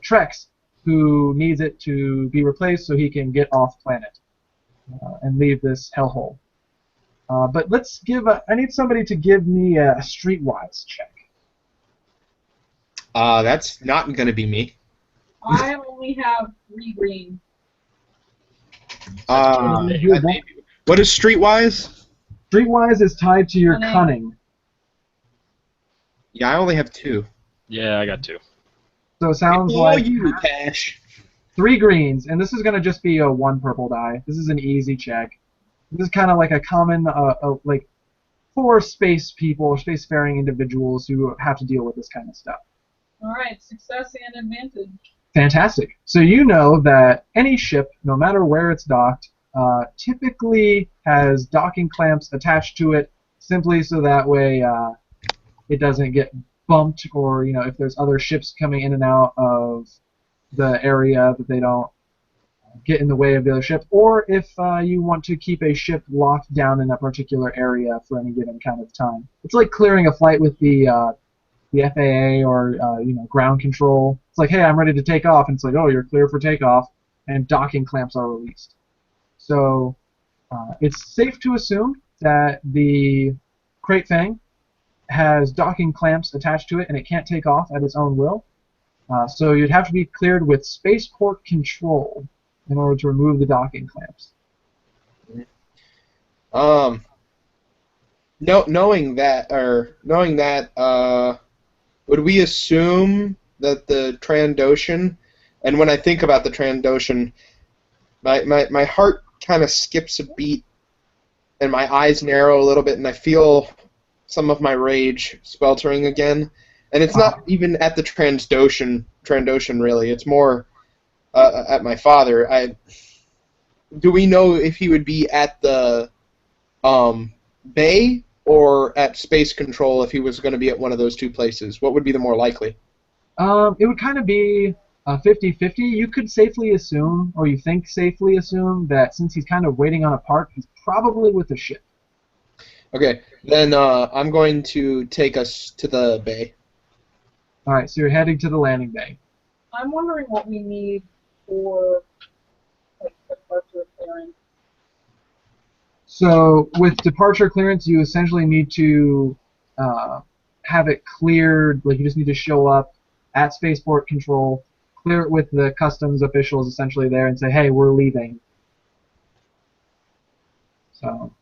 Trex, who needs it to be replaced so he can get off planet and leave this hellhole. But let's give I need somebody to give me a streetwise check. That's not going to be me. I only have 3 green. What is streetwise? Streetwise is tied to your cunning. Yeah, I only have 2. Yeah, I got 2. So it sounds Oh, like you cash. 3 greens, and this is going to just be a 1 purple die. This is an easy check. This is kind of like a common, like, for space people, or spacefaring individuals who have to deal with this kind of stuff. All right, success and advantage. Fantastic. So you know that any ship, no matter where it's docked, typically has docking clamps attached to it, simply so that way it doesn't get bumped, or if there's other ships coming in and out of the area, that they don't get in the way of the other ship, or if you want to keep a ship locked down in a particular area for any given kind of time. It's like clearing a flight with the FAA or ground control. It's like, hey, I'm ready to take off, and it's like, oh, you're clear for takeoff, and docking clamps are released. So it's safe to assume that the Crate Fang has docking clamps attached to it, and it can't take off at its own will. So you'd have to be cleared with spaceport control in order to remove the docking clamps. Knowing that, would we assume that the Trandoshan, and when I think about the Trandoshan, my heart kind of skips a beat, and my eyes narrow a little bit, and I feel some of my rage sweltering again. And it's not even at the Trandoshan really. It's more at my father. Do we know if he would be at the bay or at space control if he was going to be at one of those 2 places? What would be the more likely? It would kind of be 50-50. You could safely assume, or you think safely assume, that since he's kind of waiting on a part, he's probably with the ship. Okay, then I'm going to take us to the bay. All right, so you're heading to the landing bay. I'm wondering what we need for departure clearance. So with departure clearance, you essentially need to have it cleared. Like, you just need to show up at spaceport control, clear it with the customs officials essentially there, and say, hey, we're leaving. So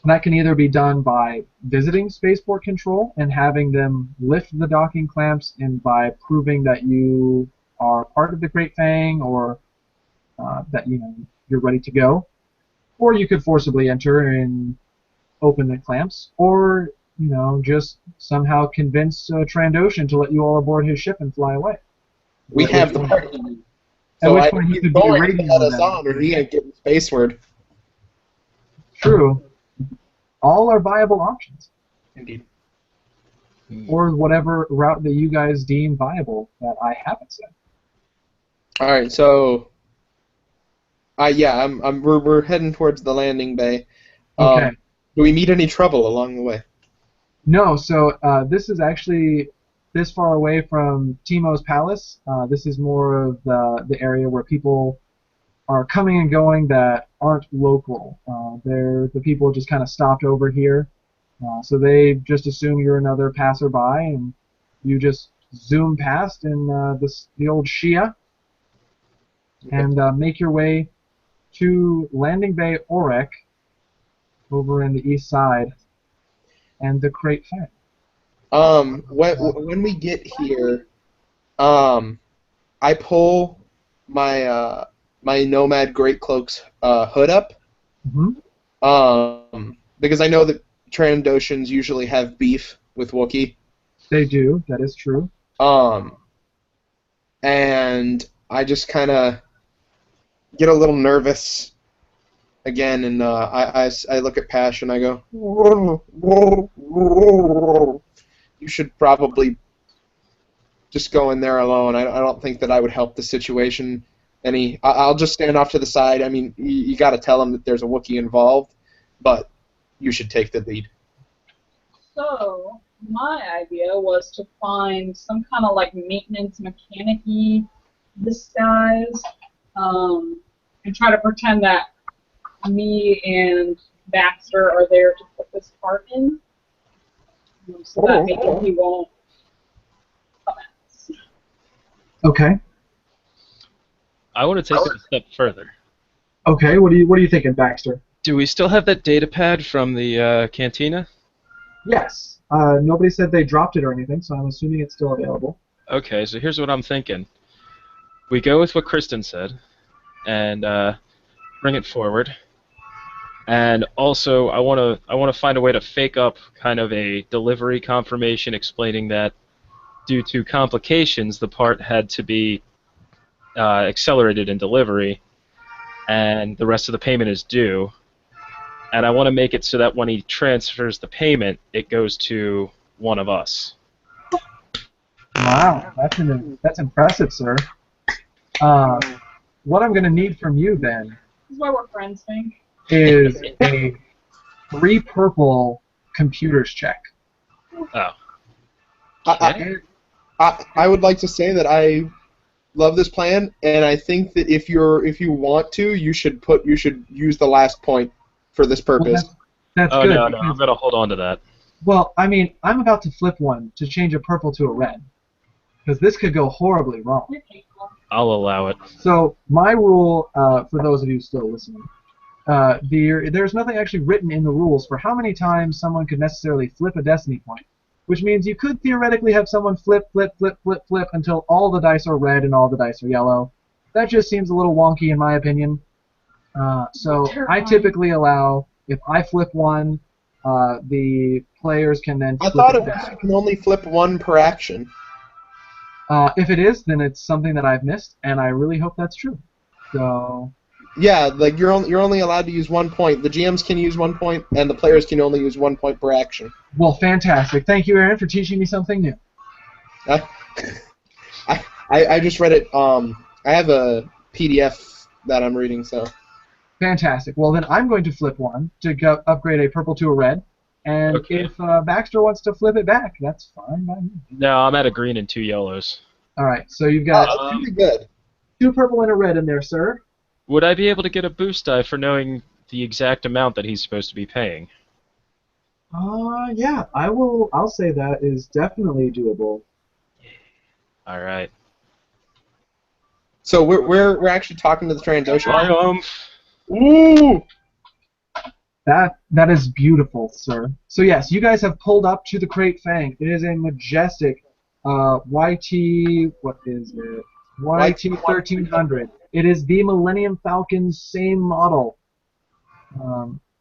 that can either be done by visiting spaceport control and having them lift the docking clamps, and by proving that you are part of the Crate Fang, or that you're ready to go. Or you could forcibly enter and open the clamps, or just somehow convince Trandoshan to let you all aboard his ship and fly away. We have the party. At which point he could be raiding let us on, or he ain't getting space word. True. All are viable options. Indeed. Or whatever route that you guys deem viable that I haven't said. All right, so we're heading towards the landing bay. Okay. Do we meet any trouble along the way? No. So this is actually this far away from Timo's palace. This is more of the area where people are coming and going that aren't local. They're the people just kind of stopped over here, so they just assume you're another passerby, and you just zoom past in the old Shia, and make your way to Landing Bay Orek over in the east side, and the Crate Fang. When we get here, I pull my my Nomad Great Cloak's hood up, because I know that Trandoshans usually have beef with Wookiee. They do. That is true. and I just kind of get a little nervous again, and I look at Pash and I go, you should probably just go in there alone. I don't think that I would help the situation any. I'll just stand off to the side. I mean, you got to tell him that there's a Wookiee involved, but you should take the lead. So, my idea was to find some kind of like maintenance mechanic-y disguise, and try to pretend that me and Baxter are there to put this part in, so that maybe he won't come at us. Okay. I want to take it a step further. Okay. What are you thinking, Baxter? Do we still have that data pad from the cantina? Yes. Nobody said they dropped it or anything, so I'm assuming it's still available. Okay, so here's what I'm thinking. We go with what Kristen said, and bring it forward. And also, I want to find a way to fake up kind of a delivery confirmation explaining that due to complications, the part had to be accelerated in delivery, and the rest of the payment is due. And I want to make it so that when he transfers the payment, it goes to one of us. Wow, that's impressive, sir. What I'm going to need from you then This is why we're friends, Hank. is a 3 purple computers check. Oh. I would like to say that I love this plan, and I think that if you want to, you should use the last point for this purpose. Well, that's Oh, good. no, I'm going to hold on to that. Well, I mean, I'm about to flip one to change a purple to a red, because this could go horribly wrong. You're capable. I'll allow it. So my rule, for those of you still listening, there's nothing actually written in the rules for how many times someone could necessarily flip a destiny point, which means you could theoretically have someone flip until all the dice are red and all the dice are yellow. That just seems a little wonky in my opinion. So I typically allow, if I flip one, the players can then flip I thought it it was back. you can only flip one per action. If it is, then it's something that I've missed, and I really hope that's true. So Yeah, like you're only allowed to use 1 point. The GMs can use 1 point, and the players can only use 1 point per action. well, fantastic. Thank you, Aaron, for teaching me something new. I just read it. I have a PDF that I'm reading, so. Fantastic. Well, then I'm going to flip one to upgrade a purple to a red, and Okay. if Baxter wants to flip it back, that's fine by me. No, I'm at a green and 2 yellows. All right, so you've got That's pretty good. 2 purple and a red in there, sir. Would I be able to get a boost die for knowing the exact amount that he's supposed to be paying? Yeah, I'll say that is definitely doable. All right. So we're actually talking to the Transocean. Triumph! Ooh! That is beautiful, sir. So yes, you guys have pulled up to the Crate Fang. It is a majestic YT. What is it? YT 1300. It is the Millennium Falcon's same model.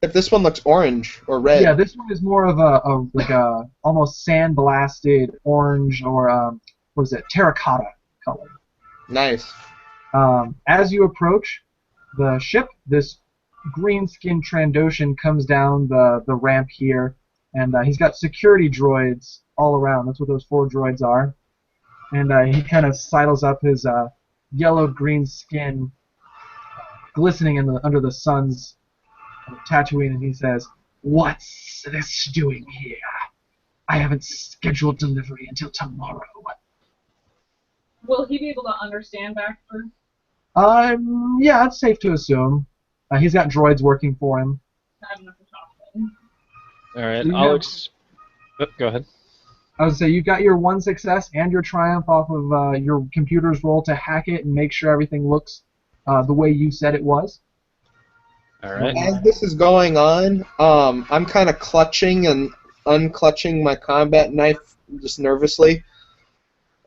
If this one looks orange or red. Yeah, this one is more of a almost sandblasted orange or what is it, terracotta color. Nice. As you approach the ship, this green-skinned Trandoshan comes down the ramp here, and he's got security droids all around. That's what those 4 droids are. And he kind of sidles up his yellow-green skin, glistening under the sun's Tatooine, and he says, "What's this doing here? I haven't scheduled delivery until tomorrow." Will he be able to understand Baxter? Yeah, it's safe to assume. He's got droids working for him. I have enough to talk to him. All right, You I'll have- go ahead. I would say you got your 1 success and your triumph off of your computer's roll to hack it and make sure everything looks the way you said it was. All right. As this is going on, I'm kind of clutching and unclutching my combat knife just nervously,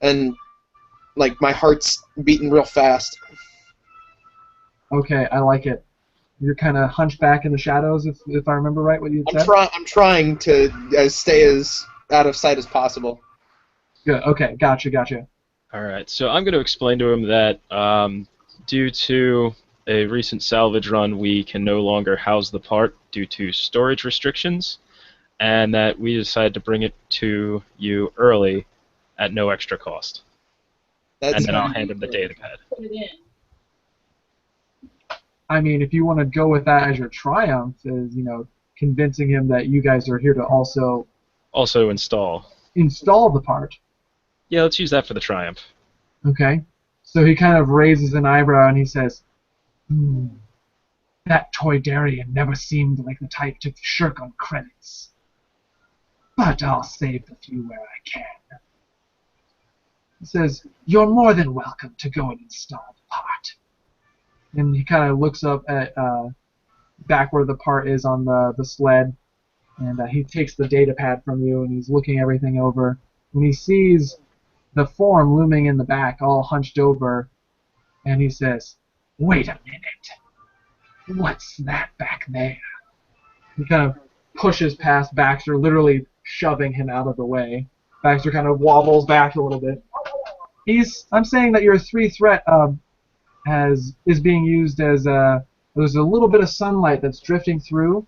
and like my heart's beating real fast. Okay, I like it. You're kind of hunched back in the shadows, if I remember right what you said. I'm trying to stay as out of sight as possible. Good. Okay, gotcha. All right, so I'm going to explain to him that due to a recent salvage run, we can no longer house the part due to storage restrictions, and that we decided to bring it to you early at no extra cost. And then I'll hand him the data pad. Put it in. I mean, if you want to go with that as your triumph, is convincing him that you guys are here to also install the part. Yeah, let's use that for the triumph. Okay. So he kind of raises an eyebrow and he says, that Toydarian never seemed like the type to shirk on credits. But I'll save the few where I can. He says, you're more than welcome to go and install the part. And he kind of looks up at back where the part is on the sled, and he takes the data pad from you, and he's looking everything over. When he sees the form looming in the back, all hunched over, and he says, wait a minute. What's that back there? He kind of pushes past Baxter, literally shoving him out of the way. Baxter kind of wobbles back a little bit. I'm saying that your 3 threat is being used as there's a little bit of sunlight that's drifting through,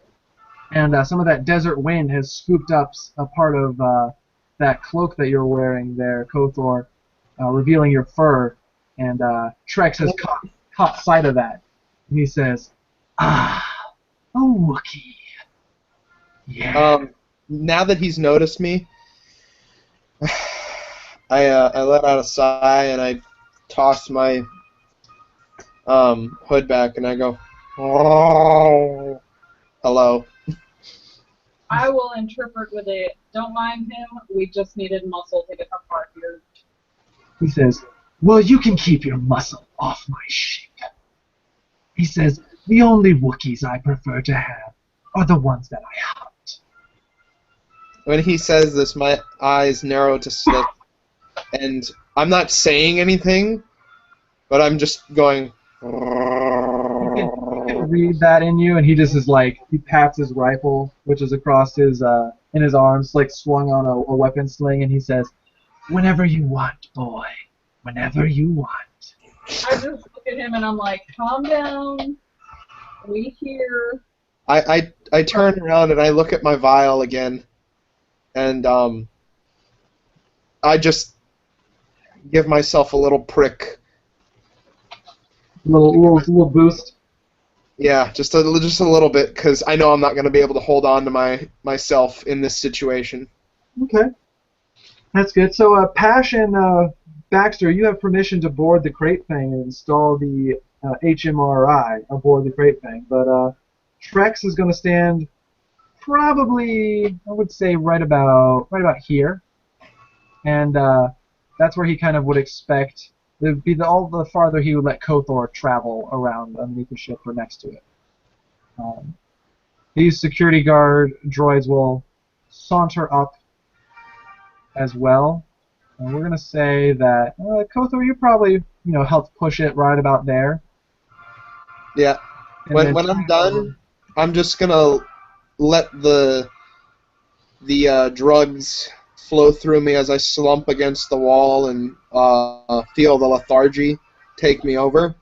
and some of that desert wind has scooped up a part of that cloak that you're wearing there, Koth'Or, revealing your fur, and Trex has caught sight of that, and he says, a Wookiee. Yeah. Now that he's noticed me, I let out a sigh and I toss my hood back and I go, oh, hello. I will interpret with a, don't mind him, we just needed muscle to get our part here. He says, well, you can keep your muscle off my ship. He says, the only Wookiees I prefer to have are the ones that I hunt. When he says this, my eyes narrow to slit, and I'm not saying anything, but I'm just going. You can read that in you, and he just is like, he pats his rifle, which is across his in his arms, like swung on a weapon sling, and he says, whenever you want, boy, whenever you want. I just look at him and I'm like, calm down, we here. I turn around and I look at my vial again, and I just give myself a little prick. Little boost. Yeah, just a little bit, because I know I'm not going to be able to hold on to myself in this situation. Okay, that's good. So, Pash and Baxter, you have permission to board the crate thing and install the HMRI aboard the crate thing, but Trex is going to stand probably, I would say, right about here, and that's where he kind of would expect. It would be all the farther he would let Koth'Or travel around underneath the ship or next to it. These security guard droids will saunter up as well, and we're going to say that Koth'Or, you probably helped push it right about there. Yeah. When I'm done, I'm just gonna let the drugs flow through me as I slump against the wall and feel the lethargy take me over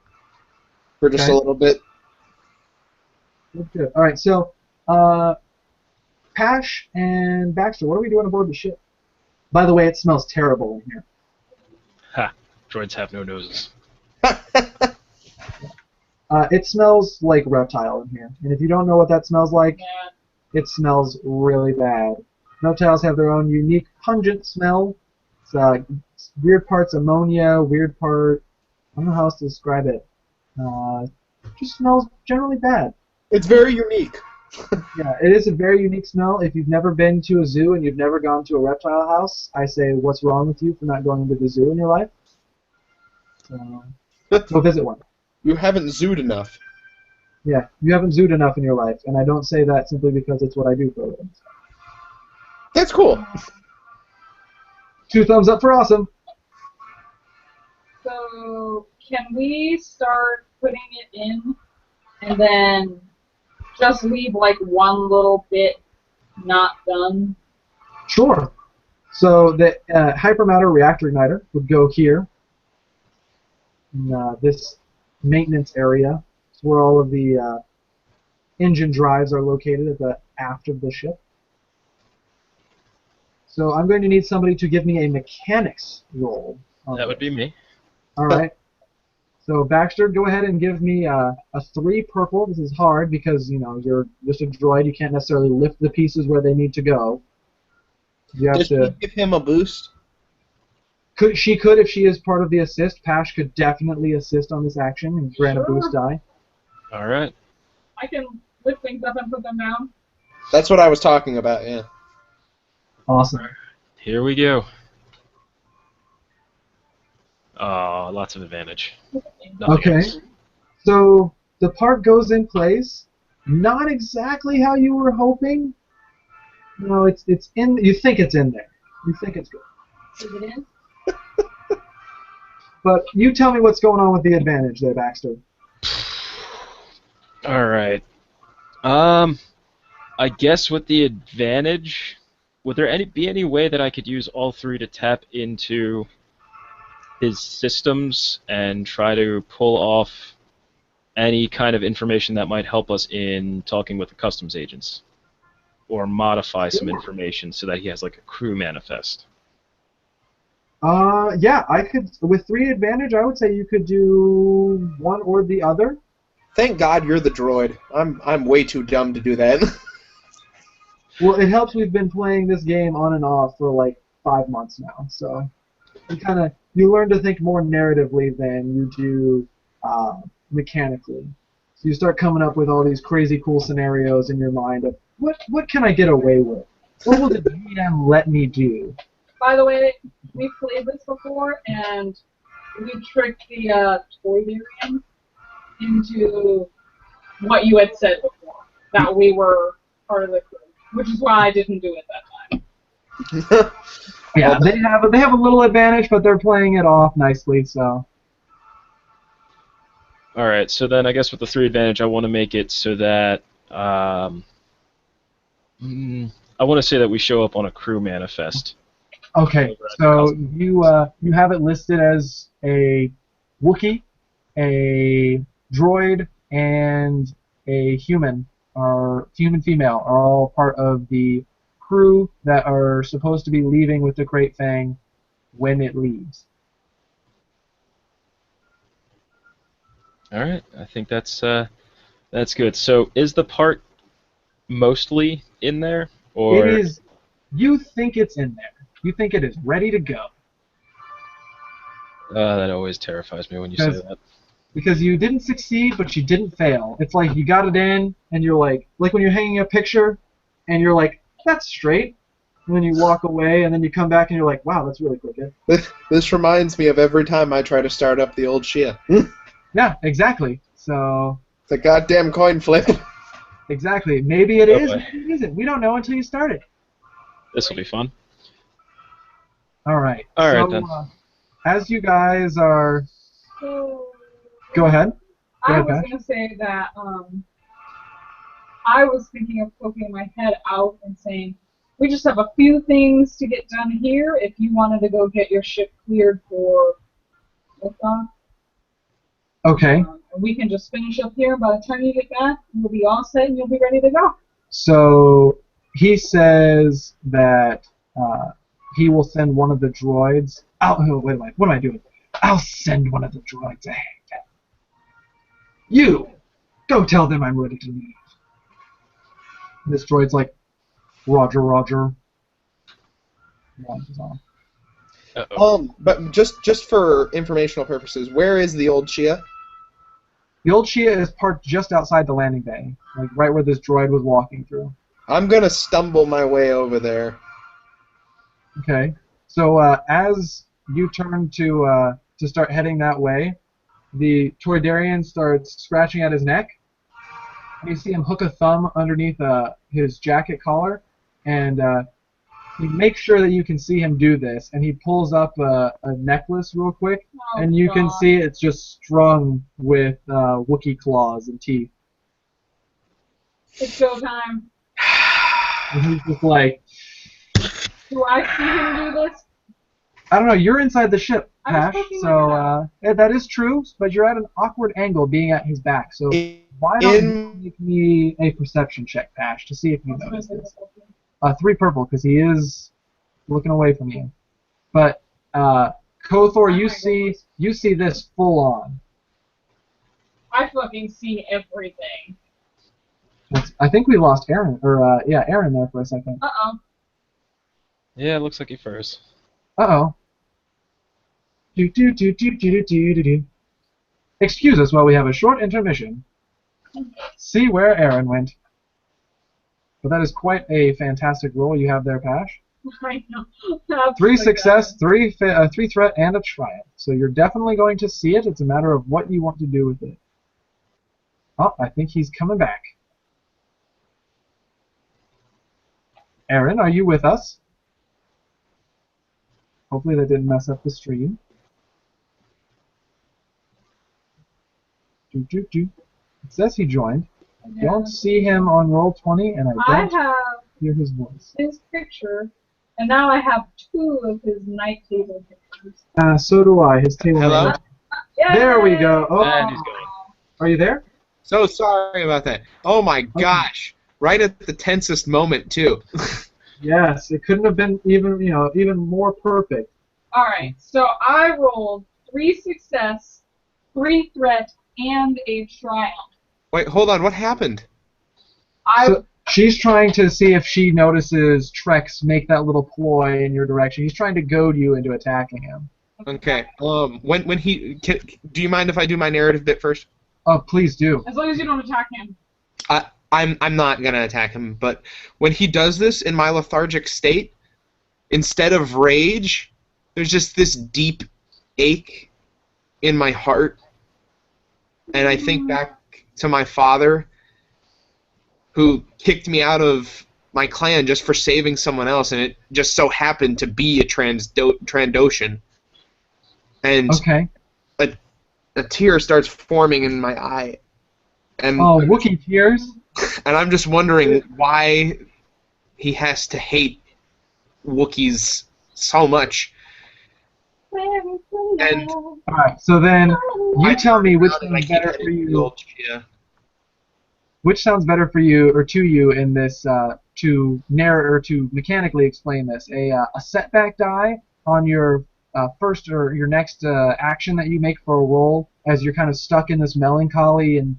for just a little bit. That's good. All right, so Pash and Baxter, what are we doing aboard the ship? By the way, it smells terrible in here. Ha! Droids have no noses. It smells like reptile in here, and if you don't know what that smells like, it smells really bad. Reptiles have their own unique pungent smell. It's weird parts ammonia, weird part, I don't know how else to describe it. It just smells generally bad. It's very unique. Yeah, it is a very unique smell. If you've never been to a zoo and you've never gone to a reptile house, I say, what's wrong with you for not going to the zoo in your life? So, go visit one. You haven't zooed enough. Yeah, you haven't zooed enough in your life, and I don't say that simply because it's what I do for a living. That's cool. 2 thumbs up for awesome. So, can we start putting it in and then just leave like one little bit not done? Sure. So the hypermatter reactor igniter would go here, in this maintenance area. It's where all of the engine drives are located at the aft of the ship. So I'm going to need somebody to give me a mechanics roll. That would be me. All right. So Baxter, go ahead and give me a 3 purple. This is hard because you're just a droid. You can't necessarily lift the pieces where they need to go. You have Does she give him a boost? She could if she is part of the assist. Pash could definitely assist on this action and grant a boost die. All right. I can lift things up and put them down. That's what I was talking about. Yeah. Awesome. Here we go. Oh, lots of advantage. Nothing Okay. else. So the part goes in place. Not exactly how you were hoping. No, it's in. You think it's in there. You think it's good. Is it in? But you tell me what's going on with the advantage there, Baxter. All right. I guess with the advantage, would there be any way that I could use all 3 to tap into his systems and try to pull off any kind of information that might help us in talking with the customs agents, or modify some information so that he has like a crew manifest? Yeah, I could. With 3 advantage, I would say you could do one or the other. Thank God you're the droid. I'm way too dumb to do that. Well, it helps. We've been playing this game on and off for like 5 months now, so you learn to think more narratively than you do mechanically. So you start coming up with all these crazy cool scenarios in your mind of what can I get away with? What will the GM let me do? By the way, we've played this before, and we tricked the Toydarian into what you had said before, that we were part of the crew, which is why I didn't do it that time. Yeah, they have a little advantage, but they're playing it off nicely, so. All right, so then I guess with the 3 advantage, I want to make it so that I want to say that we show up on a crew manifest. Okay, so you have it listed as a Wookiee, a droid, and a human, or human female, are all part of the crew that are supposed to be leaving with the Great Fang when it leaves. All right, I think that's good. So is the part mostly in there, or It is. You think it's in there. You think it is ready to go. that always terrifies me when you say that. Because you didn't succeed, but you didn't fail. It's like you got it in, and you're like when you're hanging a picture, and you're like, that's straight. And then you walk away, and then you come back, and you're like, wow, that's really quick. This reminds me of every time I try to start up the old Shia. Yeah, exactly. So. It's a goddamn coin flip. Exactly. Maybe it is, boy. maybe it isn't. We don't know until you start it. This will be fun. All right. All right, so, then. As you guys are. So, Go ahead. I ahead, was Pat. going to say that I was thinking of poking my head out and saying, we just have a few things to get done here. If you wanted to go get your ship cleared for liftoff, Okay. we can just finish up here. By the time you get back, you'll be all set and you'll be ready to go. So he says that he will send one of the droids. Oh, wait a minute. What am I doing? I'll send one of the droids ahead. You, go tell them I'm ready to leave. This droid's like, Roger, Roger. Uh-oh. But just for informational purposes, where is the old Shia? The old Shia is parked just outside the landing bay, like right where this droid was walking through. I'm gonna stumble my way over there. Okay. So as you turn to start heading that way, the Toydarian starts scratching at his neck. You see him hook a thumb underneath his jacket collar, and he makes sure that you can see him do this. And he pulls up a necklace real quick, Oh, and you can God. see it's just strung with Wookiee claws and teeth. It's showtime. And he's just like, Do I see him do this? I don't know. You're inside the ship. Pash. So that is true, but you're at an awkward angle, being at his back. So why don't you make me a perception check, Pash, to see if you notice this? 3 purple, because he is looking away from you. But Koth'Or, you see this full on. I fucking see everything. I think we lost Aaron, Aaron there for a second. Uh-oh. Yeah, it looks like he froze. Uh-oh. Excuse us while we have a short intermission. See where Aaron went. But that is quite a fantastic roll you have there, Pash. I know. 3 success, 3 threat, and a triumph. So you're definitely going to see it. It's a matter of what you want to do with it. Oh, I think he's coming back. Aaron, are you with us? Hopefully that didn't mess up the stream. It says he joined. I don't see him on Roll20, and I don't hear his voice. His picture, and now I have 2 of his night table pictures. So do I. His table. Hello? There we go. Oh, And he's going. are you there? So sorry about that. Oh my gosh! Right at the tensest moment too. Yes, it couldn't have been even more perfect. All right, so I rolled 3 success, 3 threat, and a triumph. Wait, hold on. What happened? So she's trying to see if she notices Trex make that little ploy in your direction. He's trying to goad you into attacking him. Okay. When he do you mind if I do my narrative bit first? Oh, please do. As long as you don't attack him. I'm not gonna attack him, but when he does this in my lethargic state, instead of rage, there's just this deep ache in my heart, and I think back to my father, who kicked me out of my clan just for saving someone else, and it just so happened to be a Trandoshan. And okay. A tear starts forming in my eye. And Wookiee tears? And I'm just wondering why he has to hate Wookiees so much. And alright, so then you tell me which sounds better for you. Which sounds better for you or to you in this to mechanically explain this? A setback die on your first or your next action that you make for a roll as you're kind of stuck in this melancholy and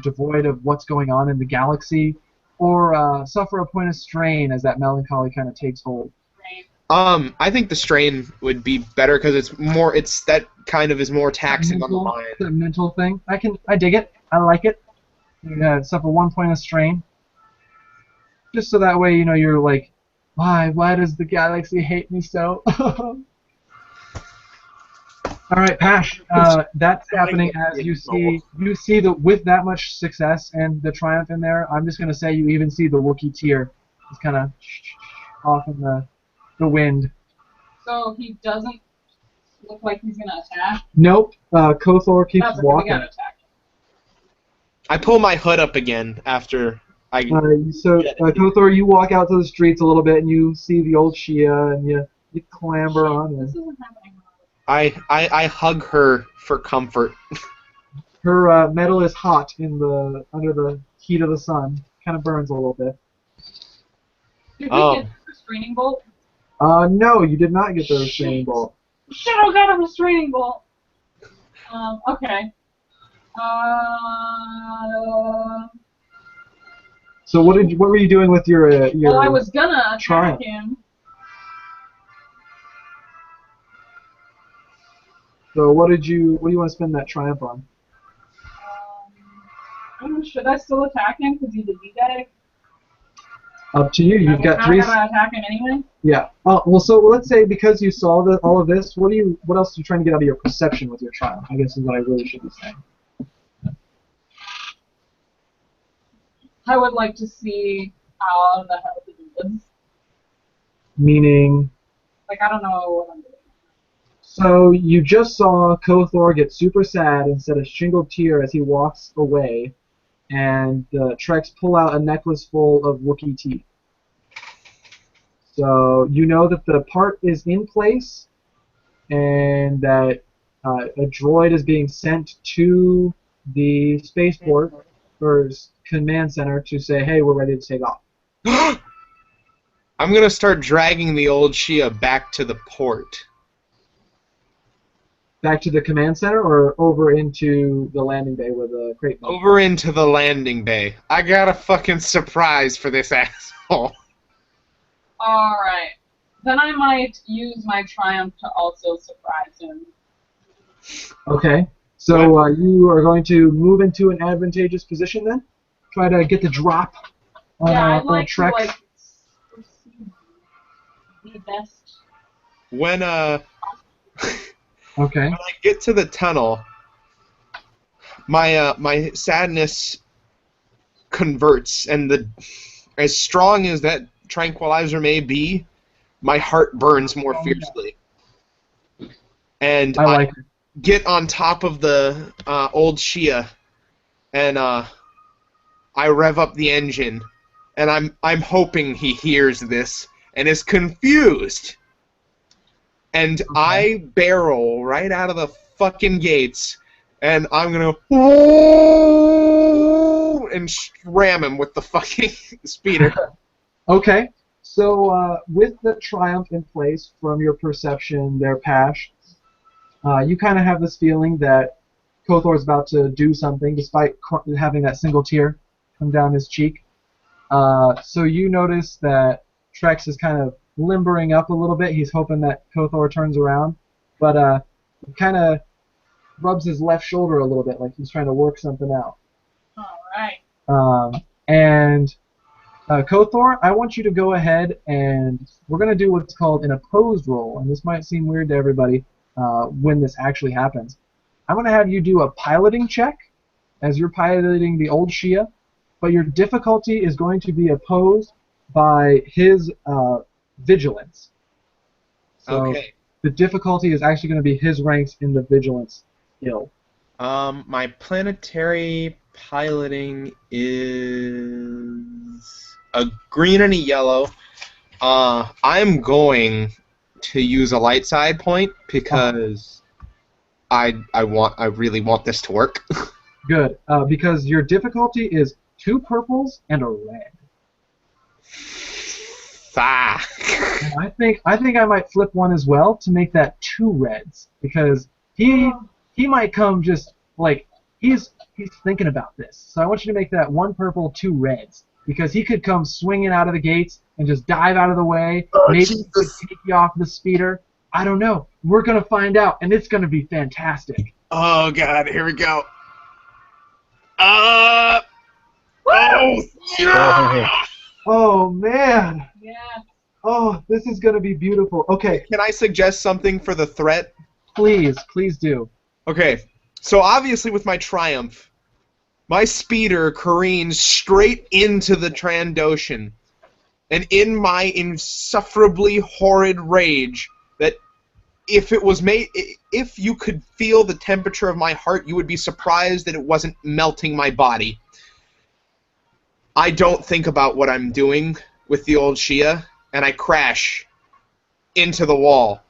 devoid of what's going on in the galaxy, or suffer a point of strain as that melancholy kind of takes hold. I think the strain would be better because it's that kind of is more taxing on the mind. The mental thing. I dig it. I like it. You suffer 1 point of strain. Just so that way you're like, why does the galaxy hate me so? All right, Pash. That's happening as you see with that much success and the triumph in there. I'm just gonna say you even see the Wookiee tear. It's kind of off in the wind. So he doesn't look like he's gonna attack. Nope. Koth'Or keeps walking. I pull my hood up again after I. Koth'Or, you walk out to the streets a little bit and you see the old Shia and you clamber on in. This isn't happening. I hug her for comfort. Her metal is hot under the heat of the sun. Kind of burns a little bit. Did we get the restraining bolt? No, you did not get the restraining bolt. Shit, I got a restraining bolt. Okay. So what were you doing with your Well, I was gonna attack triumph? him. So what do you want to spend that triumph on? I don't know, should I still attack him because he's a D-bag? Up to you. You've got 3. Am I attack him anyway? Yeah. Well, so let's say because you saw all of this, what else are you trying to get out of your perception with your triumph? I guess is what I really should be saying. I would like to see how the hell he lives. Meaning. Like, I don't know what I'm doing. So you just saw Koth'Or get super sad and shed a shingled tear as he walks away, and the Trex pull out a necklace full of Wookiee teeth. So you know that the part is in place, and that a droid is being sent to the spaceport or command center to say, hey, we're ready to take off. I'm going to start dragging the old Shia back to the port. Back to the command center or over into the landing bay where the crate was? Over into the landing bay. I got a fucking surprise for this asshole. Alright. Then I might use my triumph to also surprise him. Okay. So you are going to move into an advantageous position then? Try to get the drop on I'd like to, Trek? like, the best. When Okay. when I get to the tunnel, my sadness converts, and as strong as that tranquilizer may be, my heart burns more fiercely. And I like it. get on top of the old Shia, and I rev up the engine, and I'm hoping he hears this and is confused. And Okay. I barrel right out of the fucking gates, and I'm gonna and ram him with the fucking speeder. Okay. So with the triumph in place from your perception there, Pash, you kind of have this feeling that Koth'Or is about to do something despite having that single tear come down his cheek. So you notice that Trex is kind of limbering up a little bit. He's hoping that Koth'Or turns around, but he kind of rubs his left shoulder a little bit like he's trying to work something out. Alright. And Koth'Or, I want you to go ahead and we're going to do what's called an opposed roll, and this might seem weird to everybody when this actually happens. I'm going to have you do a piloting check as you're piloting the old Shia, but your difficulty is going to be opposed by his vigilance. So Okay. the difficulty is actually going to be his ranks in the vigilance skill. My planetary piloting is a green and a yellow. I'm going to use a light side point because I really want this to work. Good, because your difficulty is 2 purples and a red. Fuck. And I think I might flip one as well to make that 2 reds because he might come just like he's thinking about this. So I want you to make that 1 purple, 2 reds because he could come swinging out of the gates and just dive out of the way. Maybe he could take you off the speeder. I don't know. We're gonna find out, and it's gonna be fantastic. Oh god, here we go. Oh yeah! Oh man. Yeah. Oh, this is gonna be beautiful. Okay, Can I suggest something for the threat? please do. Okay, so obviously with my Triumph, my speeder careens straight into the Trandoshan, and in my insufferably horrid rage, that if you could feel the temperature of my heart, you would be surprised that it wasn't melting my body. I don't think about what I'm doing with the old Shia, and I crash into the wall.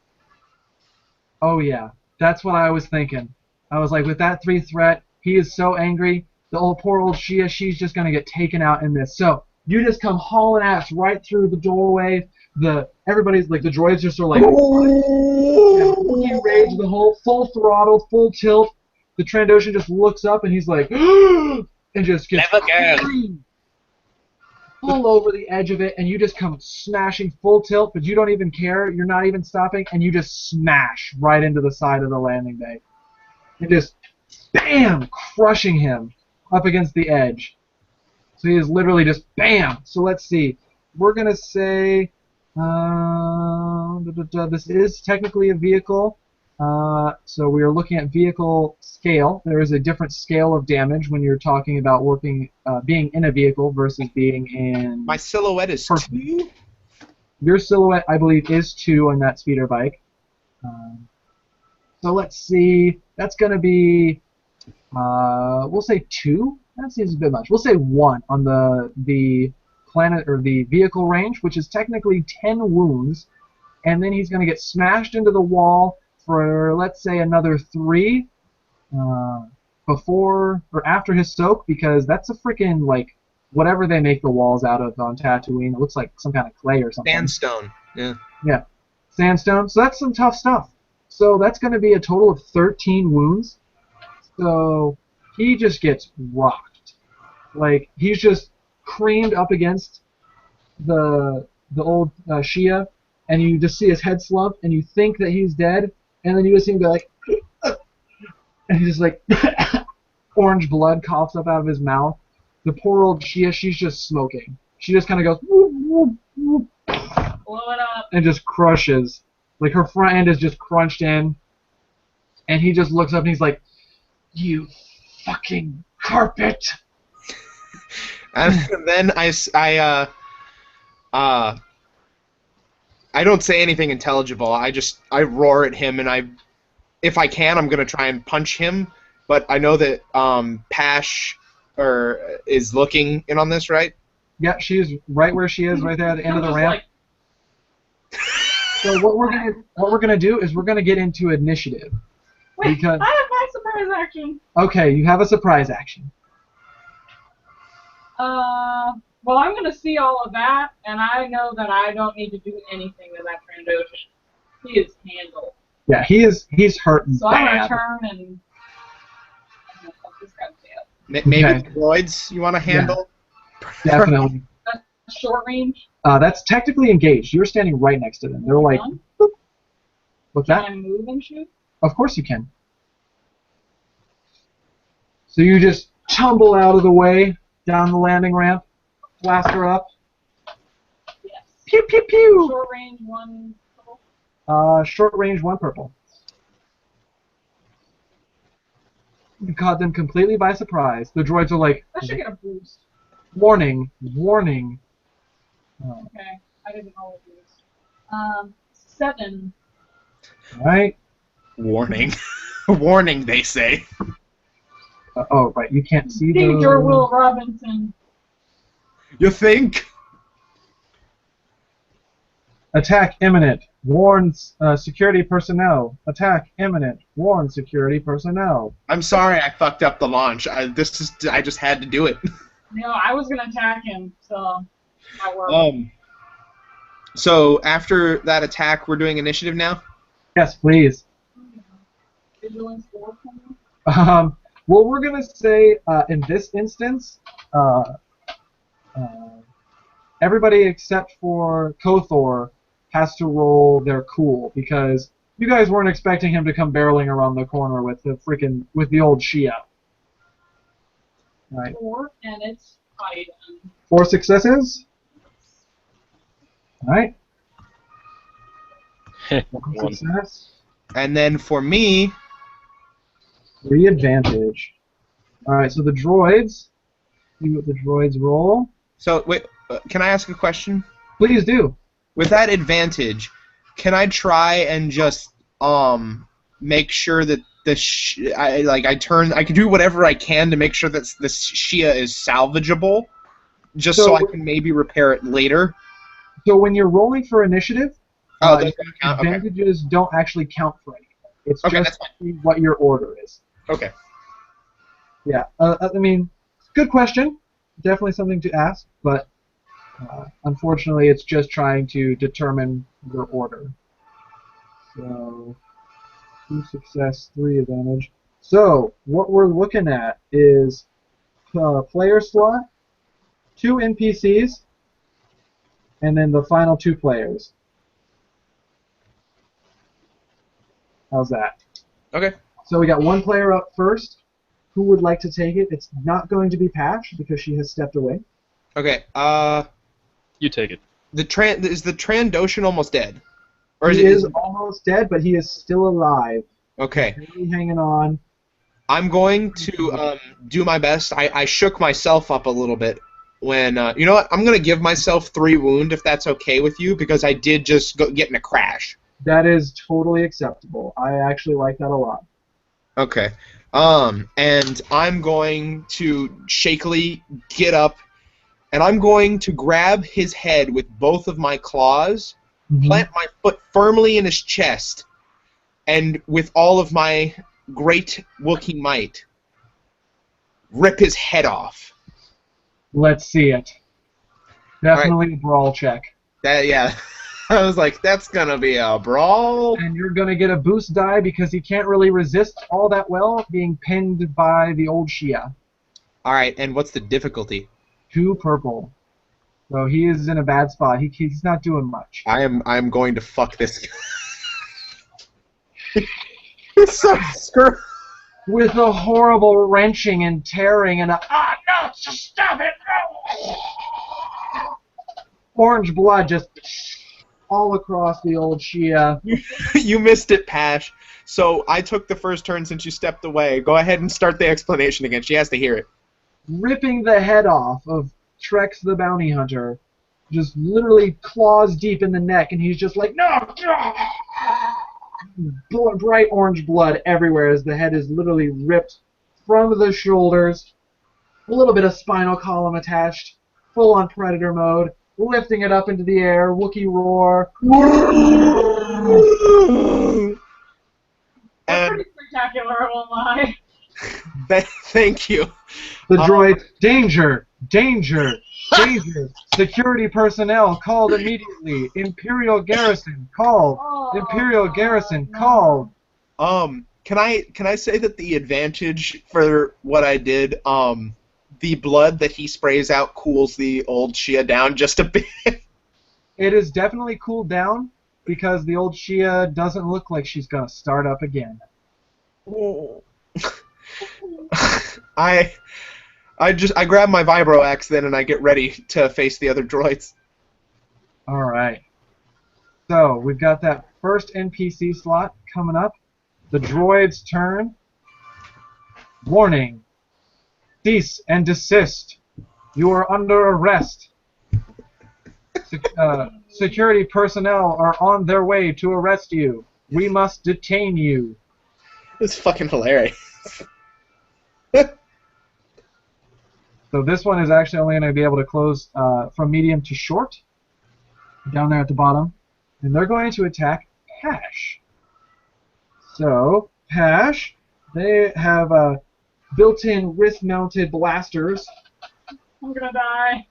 Oh yeah, that's what I was thinking. I was like, with that 3 threat, he is so angry. The poor old Shia, she's just gonna get taken out in this. So you just come hauling ass right through the doorway. Everybody's like, the droids just are like, fully rage, the whole full throttle, full tilt. The Trandoshan just looks up and he's like, and just gets full over the edge of it, and you just come smashing full tilt, but you don't even care. You're not even stopping, and you just smash right into the side of the landing bay. And just, bam, crushing him up against the edge. So he is literally just, bam. So let's see. We're going to say, this is technically a vehicle. So we are looking at vehicle scale. There is a different scale of damage when you're talking about being in a vehicle versus being in... My silhouette is 2? Your silhouette, I believe, is 2 on that speeder bike. So let's see. That's going to be, we'll say 2. That seems a bit much. We'll say 1 on the planet or the vehicle range, which is technically 10 wounds. And then he's going to get smashed into the wall, for, let's say, another 3 before or after his soak, because that's a freaking, like, whatever they make the walls out of on Tatooine. It looks like some kind of clay or something. Sandstone. Yeah. Yeah. Sandstone. So that's some tough stuff. So that's going to be a total of 13 wounds. So he just gets rocked. Like, he's just creamed up against the old Shia, and you just see his head slump, and you think that he's dead, and then you just see him go like, and he's just like, orange blood coughs up out of his mouth. The poor old Shia, she's just smoking. She just kind of goes, whoop, whoop, whoop, Blow it up. and just crushes. Like, her front end is just crunched in, and he just looks up and he's like, you fucking carpet! And then I don't say anything intelligible. I roar at him, and if I can, I'm gonna try and punch him. But I know that Pash is looking in on this, right? Yeah, she's right where she is, right there at the end of the Just ramp. like, So what we're gonna do is we're gonna get into initiative. wait, Because- I have my surprise action. Okay, you have a surprise action. Well, I'm gonna see all of that, and I know that I don't need to do anything to that Trandoshan. He is handled. Yeah, he's hurt So I'm gonna bad. turn and I'm gonna fuck this guy's tail. Maybe Okay. the droids you want to handle? Definitely. Short range. That's technically engaged. You're standing right next to them. They're like, Done? boop. What's Can that? I move and shoot? Of course you can. So you just tumble out of the way down the landing ramp, blast her up. Yes. Pew pew pew. Short range, 1 purple. Short range, 1 purple. You caught them completely by surprise. The droids are like, That should get a boost. warning, warning. Okay, I didn't know what it was. 7. Right? Warning. Warning, they say. Oh, right. You can't see Danger, the. Will Robinson. You think? Attack imminent. Warns security personnel. Attack imminent. Warn security personnel. I'm sorry I fucked up the launch. I just had to do it. No, I was gonna attack him, so that worked. So after that attack, we're doing initiative now? Yes, please. Vigilance 4 for me. Well, we're gonna say in this instance, everybody except for Koth'Or has to roll their cool, because you guys weren't expecting him to come barreling around the corner with the old Shia. Right. 4, and it's Haiden. 4 successes. All right. One One. success. And then for me, 3 advantage. All right. So the droids. See what the droids roll. so wait, can I ask a question? Please do. With that advantage, can I try and just make sure that I can do whatever I can to make sure that the Shia is salvageable, just so I can maybe repair it later. So when you're rolling for initiative, Oh, that's gonna count. Okay. advantages don't actually count for anything. It's Okay, just what your order is. Okay. Yeah. I mean, good question. Definitely something to ask, but unfortunately, it's just trying to determine your order. So, 2 success, 3 advantage. So, what we're looking at is player slot, 2 NPCs, and then the final 2 players. How's that? Okay. So we got 1 player up first. Who would like to take it? It's not going to be Pash because she has stepped away. Okay. You take it. Is the Trandoshan almost dead? Or He is almost dead, but he is still alive. Okay. Really hanging on. I'm going to do my best. I shook myself up a little bit when you know what? I'm gonna give myself 3 wound if that's okay with you, because I did just get in a crash. That is totally acceptable. I actually like that a lot. Okay. And I'm going to shakily get up, and I'm going to grab his head with both of my claws, plant my foot firmly in his chest, and with all of my great Wookiee might, rip his head off. Let's see it. Definitely a brawl check. Yeah. I was like, that's gonna be a brawl. And you're gonna get a boost die because he can't really resist all that well being pinned by the old Shia. Alright, and what's the difficulty? 2 purple. So he is in a bad spot. He's not doing much. I'm going to fuck this guy. It's so screwed. With a horrible wrenching and tearing and a no, just stop it! No. Orange blood just all across the old Shia. You missed it, Pash. So I took the first turn since you stepped away. Go ahead and start the explanation again. She has to hear it. Ripping the head off of Trex the Bounty Hunter, just literally claws deep in the neck, and he's just like, no! Bright orange blood everywhere as the head is literally ripped from the shoulders. A little bit of spinal column attached, full on Predator mode, lifting it up into the air, Wookiee roar. That's pretty spectacular, I won't lie. Thank you. The droid, danger, danger, danger. Security personnel called immediately. Imperial garrison called. Imperial garrison called. Can I say that the advantage for what I did, the blood that he sprays out cools the old Shia down just a bit? It is definitely cooled down because the old Shia doesn't look like she's gonna start up again. I grab my vibro axe then and I get ready to face the other droids. Alright. So, we've got that first NPC slot coming up. The droid's turn. Warning. Cease and desist. You are under arrest. Security personnel are on their way to arrest you. We must detain you. It's fucking hilarious. So this one is actually only going to be able to close from medium to short, down there at the bottom. And they're going to attack Pash. So, Pash, they have built-in wrist-mounted blasters. I'm gonna die.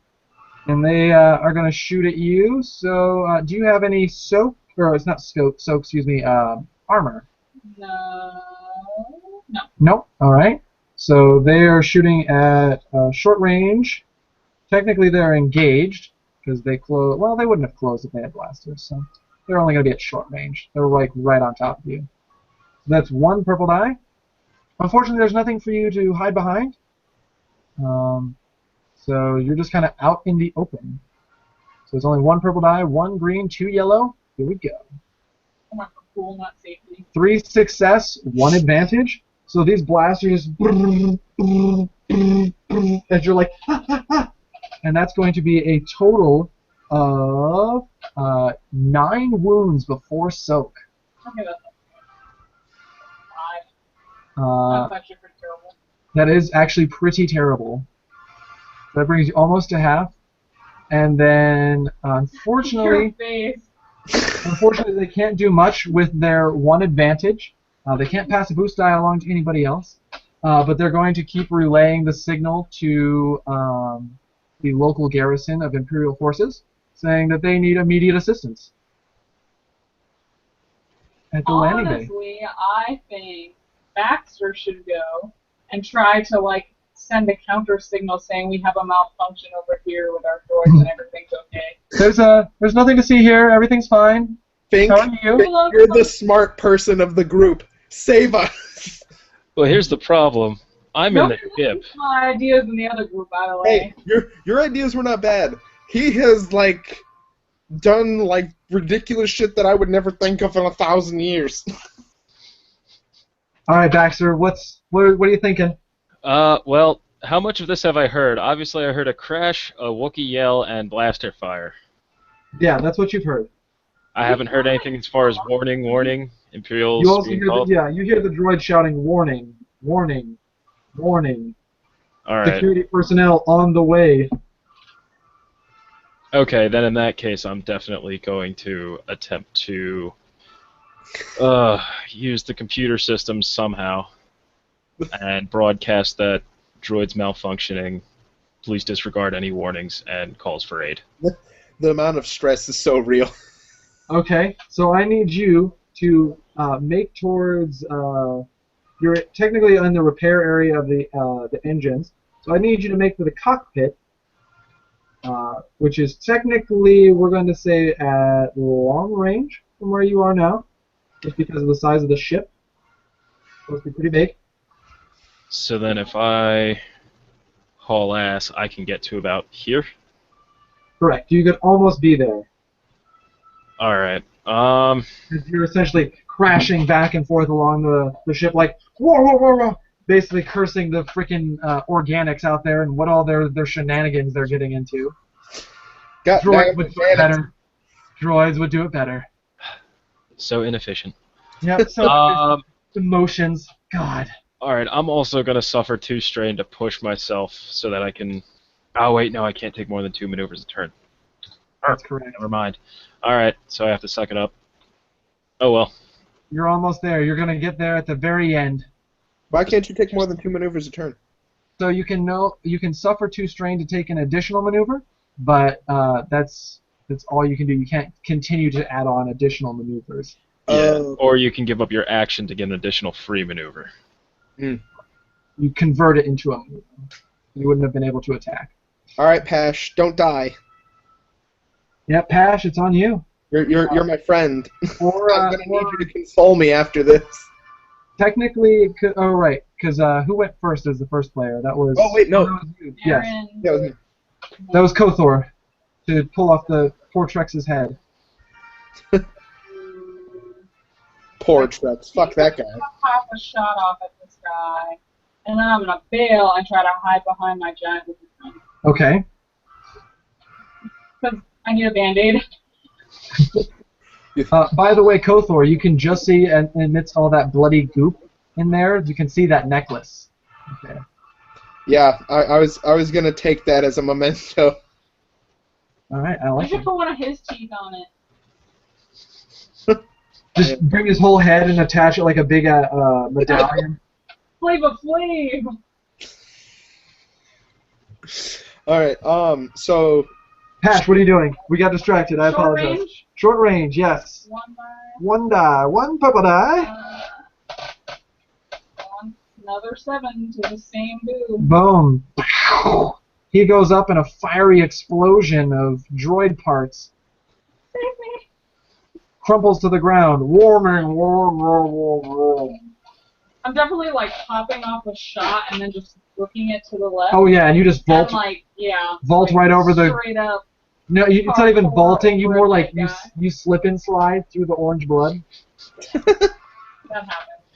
And they are going to shoot at you. So, do you have any soak, or it's not soak, excuse me, armor? No. No. Nope. All right. So they are shooting at short range. Technically, they're engaged because they close. Well, they wouldn't have closed if they had blasters, so they're only going to be at short range. They're like right on top of you. So that's 1 purple die. Unfortunately, there's nothing for you to hide behind. So you're just kind of out in the open. So it's only 1 purple die, 1 green, 2 yellow. Here we go. I want for cool, not safety. 3 success, 1 advantage. So these blasters, as you're like, ha, ha, ha. And that's going to be a total of 9 wounds before soak. Okay, that's not 5. That's actually pretty terrible. That is actually pretty terrible. That brings you almost to half. And then, unfortunately, they can't do much with their 1 advantage. They can't pass a boost die along to anybody else, but they're going to keep relaying the signal to the local garrison of Imperial forces, saying that they need immediate assistance at the landing bay. Honestly, I think Baxter should go and try to, like, send a counter signal saying we have a malfunction over here with our droids and everything's okay. There's nothing to see here. Everything's fine. Think How are you? you're the smart person of the group. Save us. Well, here's the problem. I'm in the ship. My ideas in the other group, by the way. Hey, your ideas were not bad. He has like done like ridiculous shit that I would never think of in 1,000 years. All right, Baxter. What are you thinking? Well, how much of this have I heard? Obviously, I heard a crash, a Wookiee yell, and blaster fire. Yeah, that's what you've heard. I haven't heard anything as far as warning, warning. Imperials You also being hear called. you hear the droid shouting, warning, warning, warning. All right. Security personnel on the way. Okay, then in that case, I'm definitely going to attempt to use the computer system somehow and broadcast that droid's malfunctioning. Please disregard any warnings and calls for aid. The amount of stress is so real. Okay, so I need you to make towards. You're technically in the repair area of the engines, so I need you to make for the cockpit, which is technically, we're going to say, at long range from where you are now, just because of the size of the ship. It's supposed to be pretty big. So then if I haul ass, I can get to about here? Correct. You could almost be there. Alright. You're essentially crashing back and forth along the ship like, whoa, whoa, whoa, whoa, basically cursing the freaking organics out there and what all their shenanigans they're getting into. Droids would do it better. Droids would do it better. So inefficient. Yep, so emotions. God. Alright, I'm also going to suffer 2 strain to push myself so that I can... Oh, wait, no, I can't take more than 2 maneuvers a turn. That's correct. Never mind. Alright, so I have to suck it up. Oh, well. You're almost there. You're going to get there at the very end. Why can't you take more than 2 maneuvers a turn? So you can suffer 2 strain to take an additional maneuver, but that's all you can do. You can't continue to add on additional maneuvers. Yeah, or you can give up your action to get an additional free maneuver. Mm. You convert it into a maneuver. You wouldn't have been able to attack. All right, Pash, don't die. Yep, Pash, it's on you. You're my friend. Or, I'm gonna need you to console me after this. Technically, it could, oh right, because who went first as the first player? That was. Oh wait, no. That was you. Yes, That was me. that was Koth'Or to pull off the poor Trex's head. Poor Trex. Fuck that guy. Pop a shot off at this guy, and then I'm gonna bail and try to hide behind my giant thing. Okay. Because I need a band-aid. By the way, Koth'Or, you can just see, amidst all that bloody goop in there, you can see that necklace. Okay. Yeah, I was gonna take that as a memento. All right, I I like should it. put one of his teeth on it. Just bring his whole head and attach it like a big medallion. Flava Flav! All right. So. Pash, what are you doing? We got distracted. I Short apologize. range? Short range, yes. One die. One purple die. Another 7 to the same dude. Boom. He goes up in a fiery explosion of droid parts. Save me. Crumples to the ground. Warming. I'm definitely like popping off a shot and then just looking it to the left. Oh yeah, and you just vault. And, like, yeah. Vault like, right over the. Straight up. No, it's not even hardcore vaulting. You more like guy. you slip and slide through the orange blood. That happens.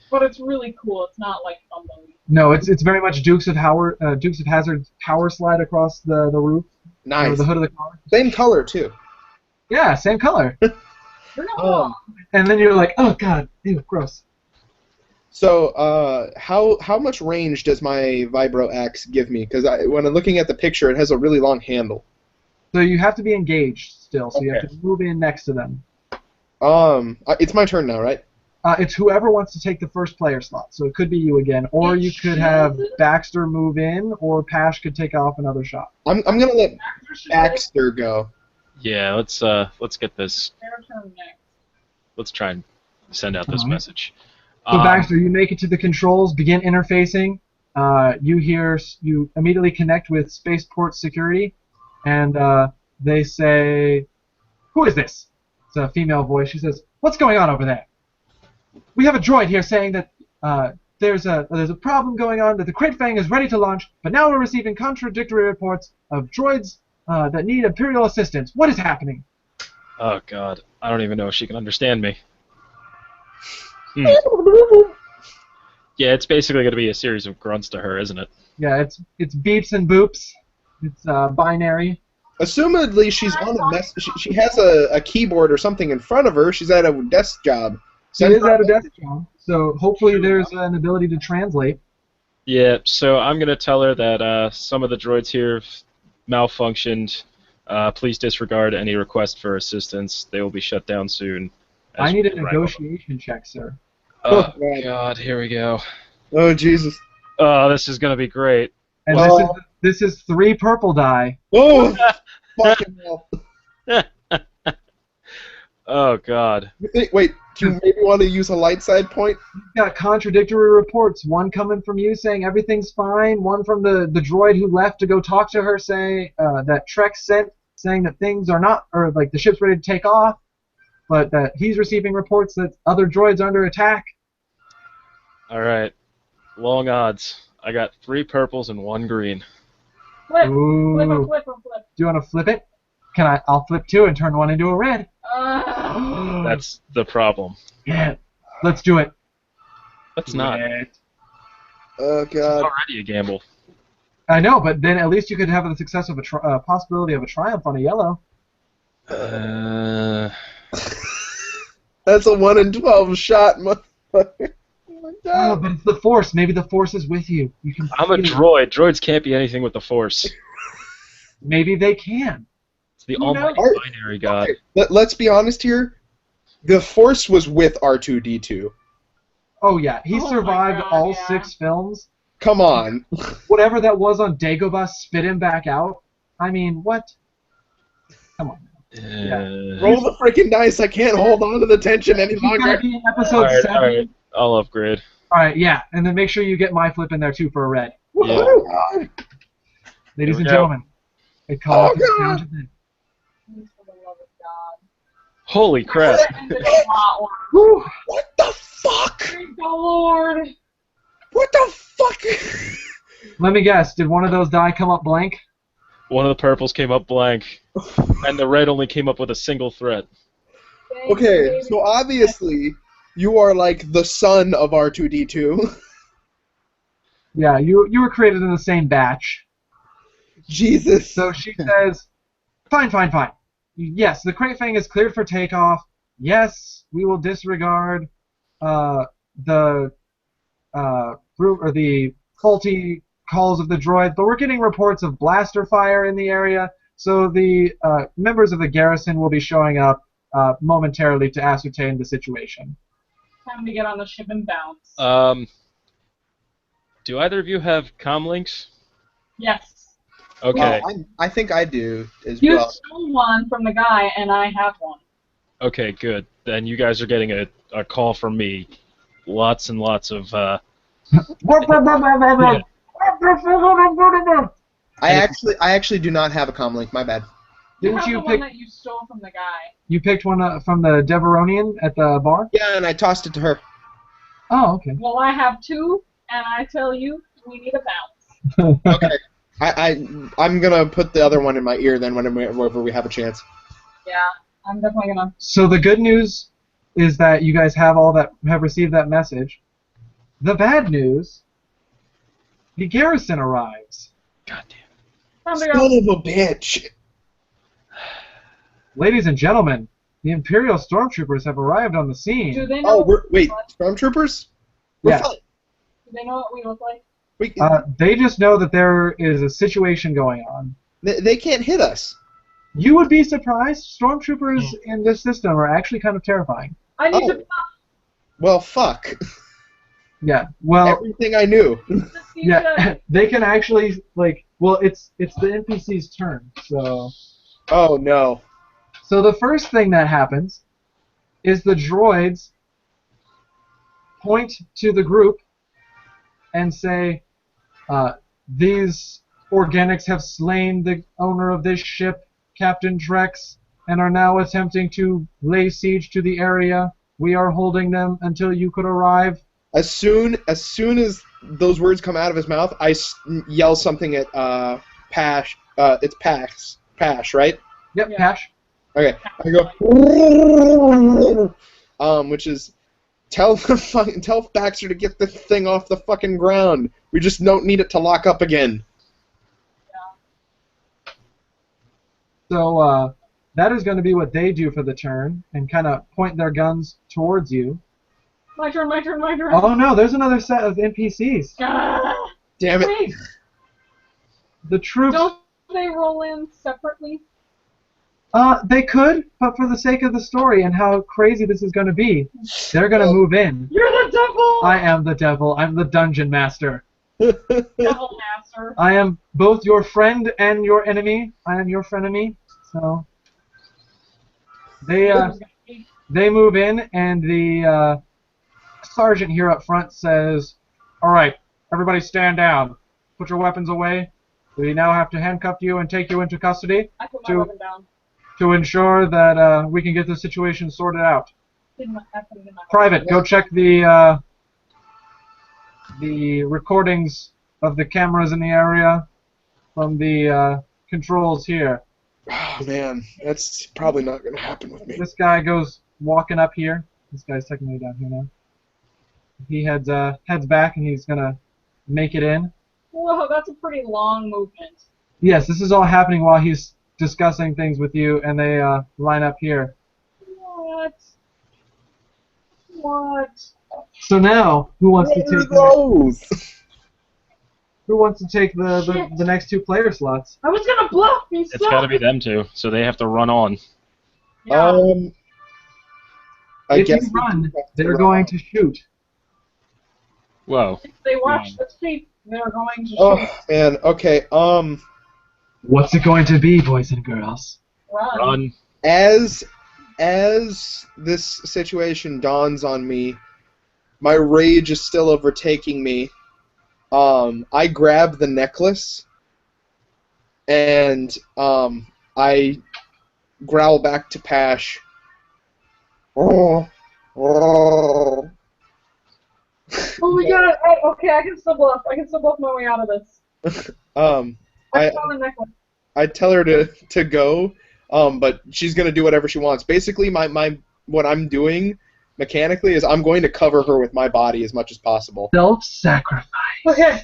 But it's really cool. It's not like fumbling. No, it's very much Dukes of Hazzard's power slide across the roof. Nice. Or the hood of the car. Same color too. Yeah, same color. You're not wrong. And then you're like, oh god, ew, gross. So, how much range does my vibro axe give me? Because when I'm looking at the picture, it has a really long handle. So you have to be engaged still. So you have Okay. to move in next to them. It's my turn now, right? It's whoever wants to take the first player slot. So it could be you again, or you could have Baxter move in, or Pash could take off another shot. I'm gonna let Baxter should Baxter go. Yeah, let's get this. take their turn next. Let's try and send out this Alright. message. So Baxter, you make it to the controls, begin interfacing. You immediately connect with Spaceport Security, and they say, "Who is this?" It's a female voice. She says, "What's going on over there? We have a droid here saying that there's a problem going on, that the Crate Fang is ready to launch, but now we're receiving contradictory reports of droids that need Imperial assistance. What is happening?" Oh god, I don't even know if she can understand me. Yeah, it's basically going to be a series of grunts to her, isn't it? Yeah, it's beeps and boops. It's binary. Assumedly, she's on a mess. She has a keyboard or something in front of her. She's at a desk job. She is at a desk job, so hopefully there's an ability to translate. Yeah, so I'm going to tell her that some of the droids here have malfunctioned. Please disregard any request for assistance. They will be shut down soon. I need a Right. negotiation check, sir. Oh, God, here we go. Oh, Jesus. Oh, this is going to be great. And Well- this is 3 purple die. Oh, fucking hell. Oh, God. Wait, do you maybe want to use a light side point? You've got contradictory reports. One coming from you saying everything's fine. One from the droid who left to go talk to her saying that Trek sent saying that things are not, or like the ship's ready to take off, but that he's receiving reports that other droids are under attack. All right. Long odds. I got 3 purples and 1 green. Flip, Ooh. flip, flip. Do you want to flip it? I'll flip 2 and turn 1 into a red. That's the problem. Yeah. Let's do it. Let's not. Red. Oh, It's God. already a gamble. I know, but then at least you could have the success of a possibility of a triumph on a yellow. That's a 1 in 12 shot, motherfucker. Oh, my Oh, God. but it's the Force. Maybe the Force is with you. You can. I'm a feel it. droid. Droids can't be anything with the Force. Maybe they can. It's the Who almighty knows? binary god. Let's be honest here. The Force was with R2-D2. Oh yeah, he Oh my survived God, all yeah. 6 films. Come on. Whatever that was on Dagobah spit him back out. I mean, what? Come on. Roll the freaking dice. I can't hold on to the tension any He's gotta longer. be in episode 7. All right. I'll upgrade. Alright, yeah, and then make sure you get my flip in there too for a red. Yeah. Oh, God. Ladies Here we and go. gentlemen, it calls Oh, down God. to this. Please, for the love of God. Holy crap. That ended a lot worse. Whew. What the fuck? Thank the Lord. What the fuck? Let me guess, did one of those die come up blank? One of the purples came up blank, and the red only came up with a single threat. Thank Okay, you, so obviously you are like the son of R2-D2. Yeah, you were created in the same batch. Jesus. So she says, fine. Yes, the Crate Fang is cleared for takeoff. Yes, we will disregard the faulty calls of the droid, but we're getting reports of blaster fire in the area, so the members of the garrison will be showing up momentarily to ascertain the situation. Time to get on the ship and bounce. Do either of you have comm links? Yes. Okay. Well, I think I do as You well. stole one from the guy, and I have one. Okay, good. Then you guys are getting a call from me. Lots and lots of I actually do not have a comm link. My bad. You Didn't have you the pick? one that you stole from the guy. You picked one from the Deveronian at the bar? Yeah, and I tossed it to her. Oh, okay. Well, I have 2, and I tell you, we need a bounce. Okay. I'm gonna put the other one in my ear then whenever we have a chance. Yeah, I'm definitely gonna. So the good news is that you guys have received that message. The bad news, the garrison arrives. God damn. Time to Son go. of a bitch. Ladies and gentlemen, the Imperial stormtroopers have arrived on the Do scene. they know? Wait, stormtroopers? We're Yeah. fine. Do they know what we look like? They just know that there is a situation going on. They can't hit us. You would be surprised. Stormtroopers in this system are actually kind of terrifying. I need Oh. to. Well, fuck. Yeah. Well, Everything I knew. yeah. They can actually it's the NPC's turn. Oh, no. So the first thing that happens is the droids point to the group and say, these organics have slain the owner of this ship, Captain Drex, and are now attempting to lay siege to the area. We are holding them until you could arrive. As soon as those words come out of his mouth, I yell something at Pash. It's Pash, right? Yep, Yeah. Pash. Okay. I go. Which is tell Baxter to get the thing off the fucking ground. We just don't need it to lock up again. So that is going to be what they do for the turn, and kind of point their guns towards you. My turn. Oh no, there's another set of NPCs. Ah, Damn it. wait, The troops. don't they roll in separately? They could, but for the sake of the story and how crazy this is going to be, they're going to move in. You're the devil! I am the devil. I'm the dungeon master. Devil master. I am both your friend and your enemy. I am your frenemy. So they move in, and the sergeant here up front says, "All right, everybody stand down. Put your weapons away. We now have to handcuff you and take you into custody I put my weapon down. to ensure that we can get the situation sorted out. I put it in my Private, go check the recordings of the cameras in the area from the controls here." Oh man, that's probably not going to happen with me. This guy goes walking up here. This guy's technically down here now. He heads back, and he's gonna make it in. Whoa, that's a pretty long movement. Yes, this is all happening while he's discussing things with you, and they line up here. What? What? So now, who wants to take the next 2 player slots? I was gonna bluff me. It's got to be them two, so they have to run on. Yeah. I If guess you run, they're going to shoot. Whoa. If they watch the tape, they're going to shoot. Oh man, okay. What's it going to be, boys and girls? Run. As this situation dawns on me, my rage is still overtaking me. I grab the necklace and I growl back to Pash. Oh my god! Okay, I can still bluff. I can still bluff my way out of this. I saw the necklace. I tell her to go, but she's gonna do whatever she wants. Basically, what I'm doing mechanically is I'm going to cover her with my body as much as possible. Self-sacrifice. Okay.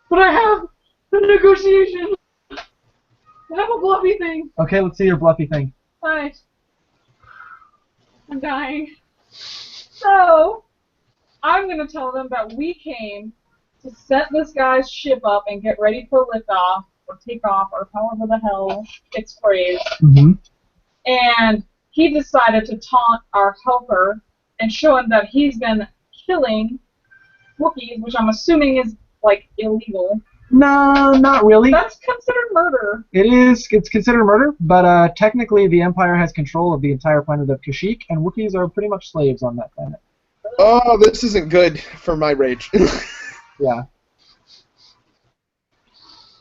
But I have the negotiation. I have a bluffy thing. Okay, let's see your bluffy thing. Alright. I'm dying. So, I'm going to tell them that we came to set this guy's ship up and get ready for liftoff, or takeoff, or however the hell it's phrased. Mm-hmm. And he decided to taunt our helper and show him that he's been killing Wookiees, which I'm assuming is, like, illegal. No, not really. That's considered murder. It is. It's considered murder, but technically the Empire has control of the entire planet of Kashyyyk, and Wookiees are pretty much slaves on that planet. Oh, this isn't good for my rage. Yeah.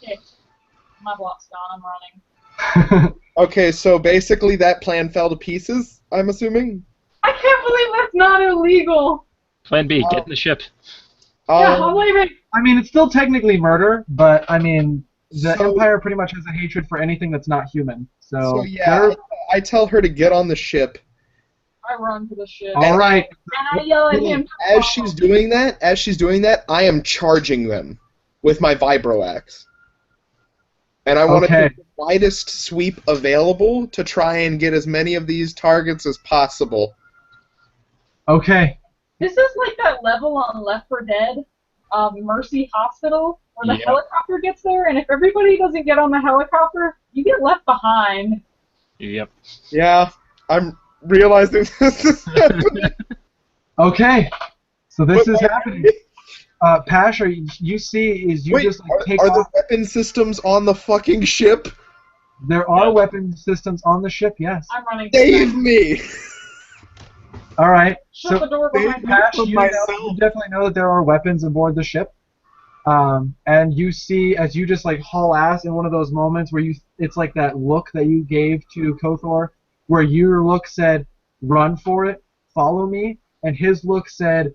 Okay. My block's gone. I'm running. Okay, so basically that plan fell to pieces, I'm assuming? I can't believe that's not illegal. Plan B, get in the ship. Yeah, I'm leaving. I mean, it's still technically murder, but I mean, the So- Empire pretty much has a hatred for anything that's not human. So yeah, I tell her to get on the ship. I run to the ship. all right. And I yell at him. As she's doing that, I am charging them with my vibro axe. And I want to Okay. take the widest sweep available to try and get as many of these targets as possible. Okay. This is like that level on Left 4 Dead, Mercy Hospital, where the Yeah. helicopter gets there, and if everybody doesn't get on the helicopter, you get left behind. Yep. Yeah, I'm realizing this is happening. Okay. So this But is my- happening. Pash, you see is you Wait, just like take are the off. weapon systems on the fucking ship? There are weapon systems on the ship. Yes. I'm running. Save me! All right. Shut the door behind me. Pash, for you myself. definitely know that there are weapons aboard the ship. And you see, as you just like haul ass in one of those moments where it's like that look that you gave to Koth'Or, where your look said, "Run for it, follow me," and his look said,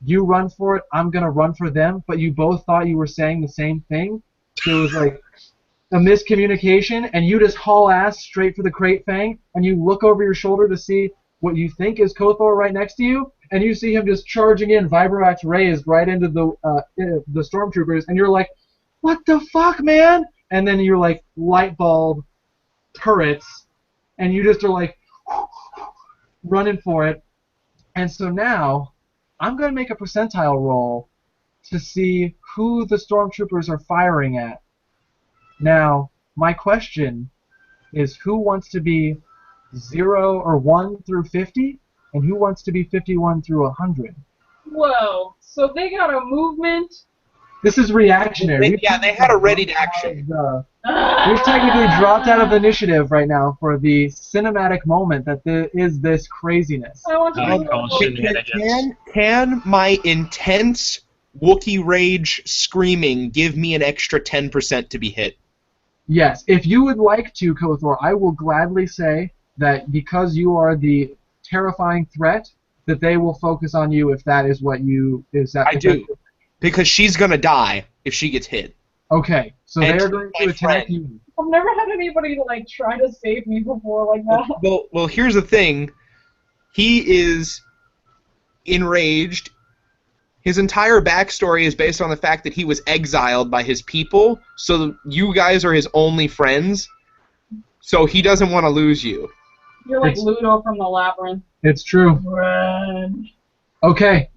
"You run for it, I'm gonna run for them." But you both thought you were saying the same thing, so it was like a miscommunication, and you just haul ass straight for the Crate Fang, and you look over your shoulder to see what you think is Koth'Or right next to you, and you see him just charging in, vibroaxe raised right into the stormtroopers, and you're like, "What the fuck, man?" And then you're like, light bulb turrets, and you just are like running for it. And so now I'm going to make a percentile roll to see who the stormtroopers are firing at. Now, my question is who wants to be 0 or 1 through 50, and who wants to be 51 through 100. Whoa. So they got a movement. This is reactionary. They had a ready to action. We've technically dropped out of initiative right now for the cinematic moment that is this craziness. I want to Can my intense Wookiee rage screaming give me an extra 10% to be hit? Yes, if you would like to, Koth'Or, I will gladly say that because you are the terrifying threat, that they will focus on you if that is what you... I do, because she's going to die if she gets hit. Okay, so they are going to attack you. I've never had anybody like try to save me before like that. Well, here's the thing. He is enraged. His entire backstory is based on the fact that he was exiled by his people, so you guys are his only friends, so he doesn't want to lose you. You're like Ludo from the Labyrinth. It's true. Run. Okay,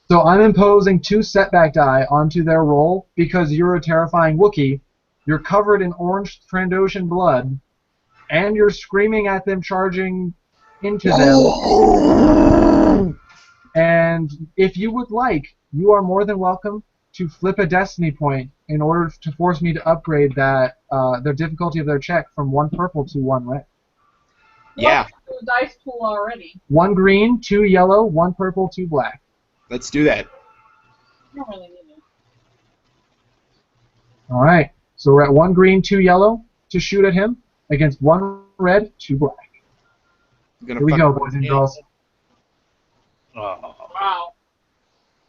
so I'm imposing 2 setback die onto their roll because you're a terrifying Wookiee, you're covered in orange Trandoshan blood, and you're screaming at them, charging into them. And if you would like, you are more than welcome to flip a destiny point in order to force me to upgrade that the difficulty of their check from 1 purple to 1 red. Yeah. The dice pool already. 1 green, 2 yellow, 1 purple, 2 black. Let's do that. I don't really need it. All right. So we're at 1 green, 2 yellow to shoot at him against 1 red, 2 black. Here we go, boys and girls. Oh. Wow.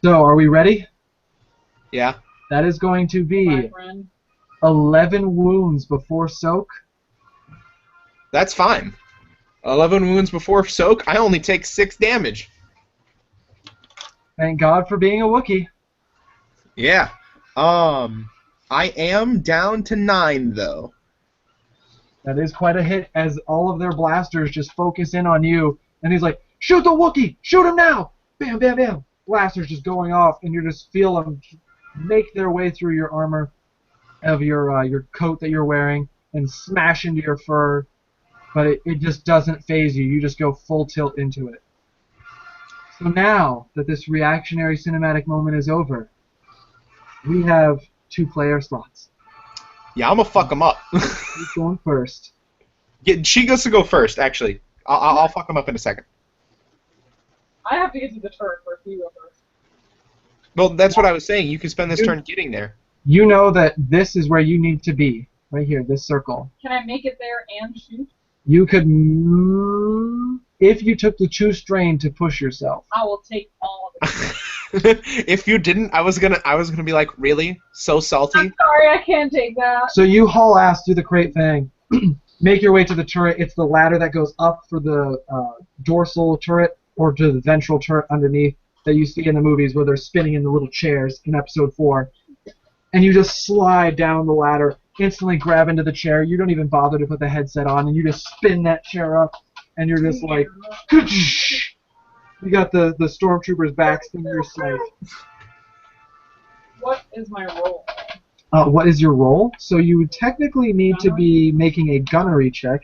So, are we ready? Yeah. That is going to be My friend. 11 wounds before soak. That's fine. 11 wounds before soak, I only take 6 damage. Thank God for being a Wookiee. Yeah. I am down to 9, though. That is quite a hit as all of their blasters just focus in on you. And he's like, shoot the Wookiee! Shoot him now! Bam, bam, bam! Blasters just going off, and you just feel them make their way through your armor of your coat that you're wearing and smash into your fur. But it just doesn't phase you. You just go full tilt into it. So now that this reactionary cinematic moment is over, we have 2 player slots. Yeah, I'm gonna fuck him up. Who's going first? She gets to go first, actually. I'll fuck him up in a second. I have to get to the turret first. You go first. Well, that's what I was saying. You can spend this turn getting there. You know that this is where you need to be. Right here, this circle. Can I make it there and shoot? You could, if you took the 2 strain to push yourself. I will take all of it. If you didn't, I was gonna be like, really? So salty? I'm sorry, I can't take that. So you haul ass, do the crate thing, make your way to the turret. It's the ladder that goes up for the dorsal turret or to the ventral turret underneath that you see in the movies where they're spinning in the little chairs in Episode 4. And you just slide down the ladder, instantly grab into the chair. You don't even bother to put the headset on, and you just spin that chair up, and you're just like, you got the stormtroopers' backs in your sight. What is my role? What is your role? So you would technically need to be making a gunnery check.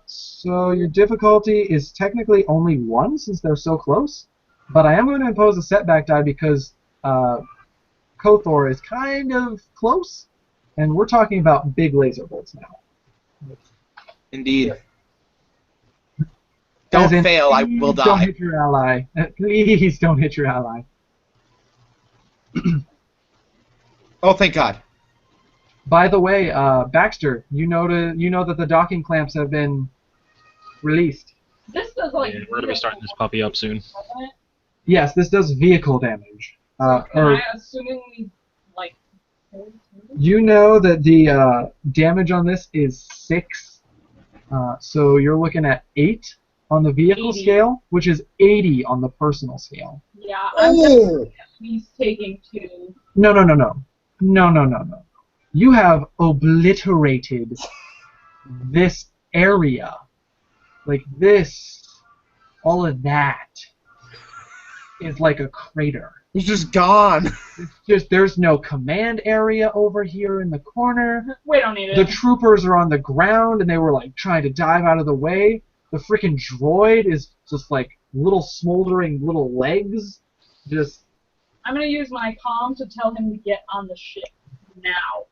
So your difficulty is technically only 1 since they're so close. But I am going to impose a setback die because Koth'Or is kind of close, and we're talking about big laser bolts now. Indeed. Don't fail, I will die. Don't hit your ally. Please don't hit your ally. Oh, thank God. By the way, Baxter, you know that the docking clamps have been released. This does like. Yeah, we're gonna be starting this puppy up soon. Yes, this does vehicle damage. Can I assumingly like? You know that the damage on this is 6, so you're looking at 8 on the vehicle 80. scale, which is 80 on the personal scale. Yeah, I'm definitely at least taking 2. No. You have obliterated this area. Like this, all of that is like a crater. It's just gone. It's just there's no command area over here in the corner. We don't need it. The troopers are on the ground and they were like trying to dive out of the way. The freaking droid is just like little smoldering little legs. Just. I'm gonna use my comm to tell him to get on the ship now.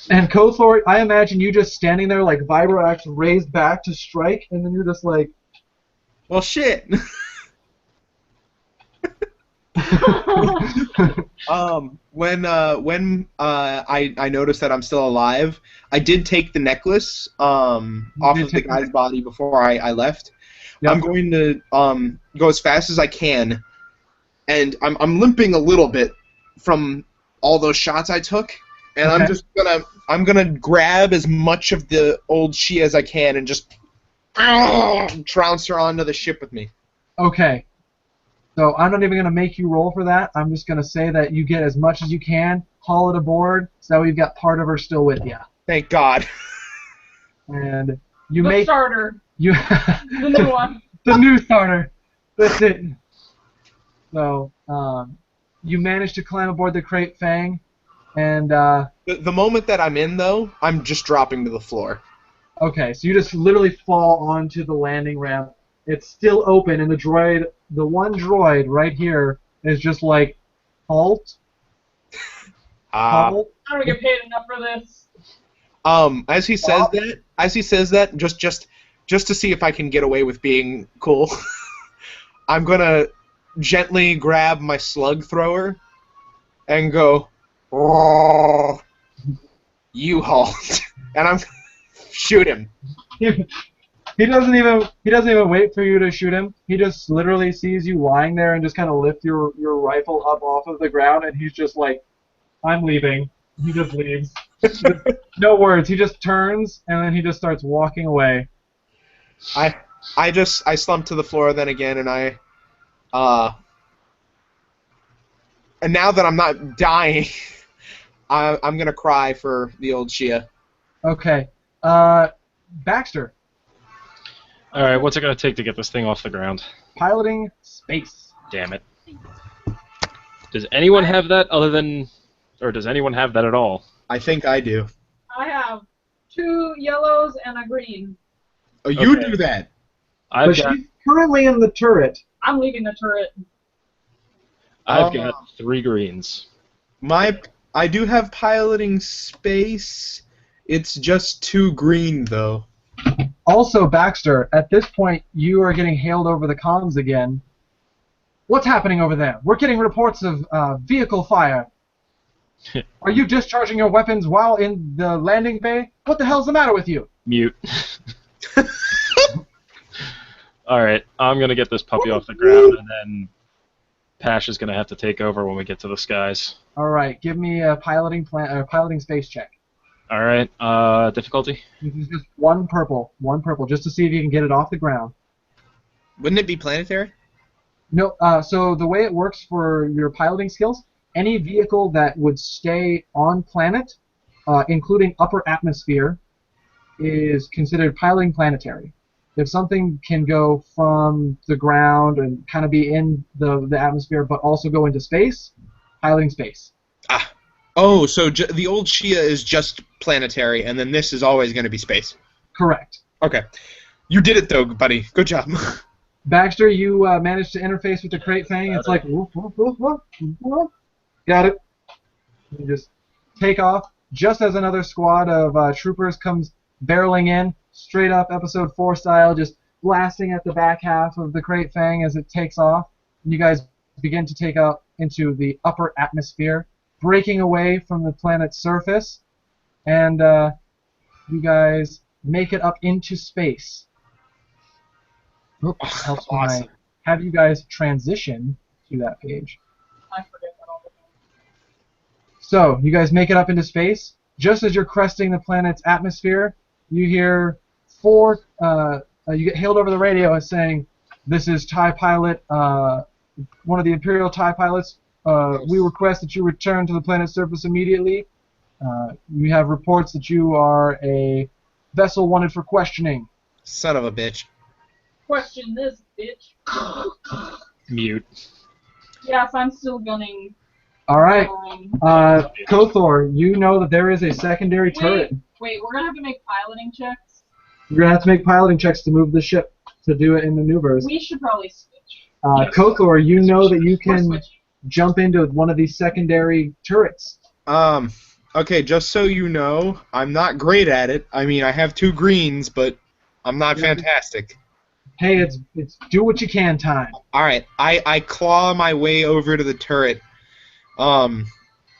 And Koth'Or, I imagine you just standing there like vibro-axe raised back to strike, and then you're just like. Well, shit. When I noticed that I'm still alive, I did take the necklace off of the guy's body before I left. Yep. I'm going to go as fast as I can, and I'm limping a little bit from all those shots I took, and okay. I'm gonna grab as much of the old Shia as I can and just trounce her onto the ship with me. Okay. So I'm not even going to make you roll for that. I'm just going to say that you get as much as you can, haul it aboard, so we've got part of her still with you. Thank God. And you the make starter. You the new one. The new starter. That's it. So you manage to climb aboard the Crate Fang, and the moment that I'm in though, I'm just dropping to the floor. Okay, so you just literally fall onto the landing ramp. It's still open, and the one droid right here is just like, halt. Halt. I don't get paid enough for this. As he says that, just to see if I can get away with being cool, I'm gonna gently grab my slug thrower and go, "Oh, you halt," and I'm shoot him. He doesn't even wait for you to shoot him. He just literally sees you lying there and just kind of lift your rifle up off of the ground, and he's just like, I'm leaving. He just leaves. No words. He just turns, and then he just starts walking away. I slump to the floor then again, and and now that I'm not dying, I'm gonna cry for the old Shia. Okay. Baxter. All right, what's it gonna take to get this thing off the ground? Piloting space. Damn it. Does anyone have that or does anyone have that at all? I think I do. I have 2 yellows and a green. Oh, you do that. She's currently in the turret. I'm leaving the turret. I've got 3 greens. I do have piloting space. It's just 2 green though. Also, Baxter, at this point, you are getting hailed over the comms again. What's happening over there? We're getting reports of vehicle fire. Are you discharging your weapons while in the landing bay? What the hell's the matter with you? Mute. Alright, I'm going to get this puppy off the ground, and then Pash is going to have to take over when we get to the skies. Alright, give me a piloting space check. Alright, difficulty? This is just one purple, just to see if you can get it off the ground. Wouldn't it be planetary? No, so the way it works for your piloting skills, any vehicle that would stay on planet, including upper atmosphere, is considered piloting planetary. If something can go from the ground and kind of be in the atmosphere but also go into space, piloting space. Ah. Oh, so the old Shia is just planetary, and then this is always going to be space. Correct. Okay. You did it, though, buddy. Good job. Baxter, you managed to interface with the Crate Fang. It's like, woof, woof, woof, woof, woof. Got it. You just take off. Just as another squad of troopers comes barreling in, straight up Episode 4 style, just blasting at the back half of the Crate Fang as it takes off. You guys begin to take out into the upper atmosphere, breaking away from the planet's surface, and you guys make it up into space. Oops, helps awesome. When I have you guys transition to that page. I forget that all the time. So, you guys make it up into space. Just as you're cresting the planet's atmosphere, you hear you get hailed over the radio as saying, "This is TIE Pilot, one of the Imperial TIE pilots. We request that you return to the planet's surface immediately. We have reports that you are a vessel wanted for questioning." Son of a bitch. Question this, bitch. Mute. Yes, I'm still gunning. All right. Um, Koth'Or, you know that there is a secondary turret. wait, we're gonna have to make piloting checks. You're gonna have to make piloting checks to move the ship to do it in maneuvers. We should probably switch. Koth'Or, you know that you We're can switching. jump into one of these secondary turrets. Okay, just so you know, I'm not great at it. I mean, I have 2 greens, but I'm not fantastic. Hey, it's do what you can time. All right, I claw my way over to the turret. All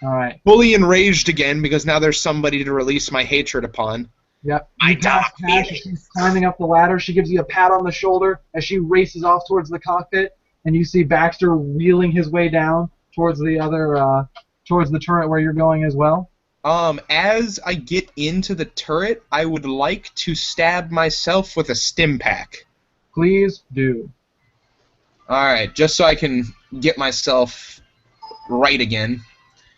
right. Fully enraged again because now there's somebody to release my hatred upon. Yep. My You pass dog Cash as she's climbing up the ladder. She gives you a pat on the shoulder as she races off towards the cockpit, and you see Baxter wheeling his way down towards the other, towards the turret where you're going as well. As I get into the turret, I would like to stab myself with a stim pack. Please do. All right, just so I can get myself right again.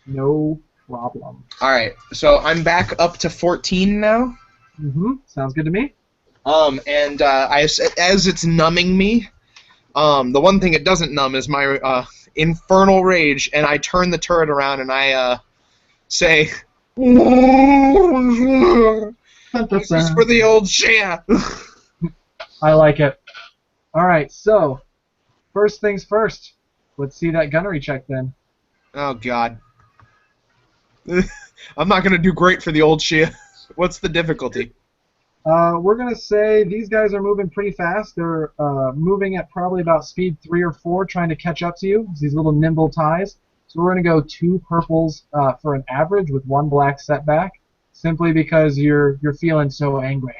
No problem. All right, so I'm back up to 14 now. Sounds good to me. And as it's numbing me, the one thing it doesn't numb is my infernal rage, and I turn the turret around and I say, "This is for the old share." I like it. All right, so first things first. Let's see that gunnery check then. Oh God, I'm not gonna do great for the old share. What's the difficulty? We're gonna say these guys are moving pretty fast. They're moving at probably about speed 3 or 4, trying to catch up to you. It's these little nimble ties. So we're gonna go 2 purples for an average with 1 black setback, simply because you're feeling so angry.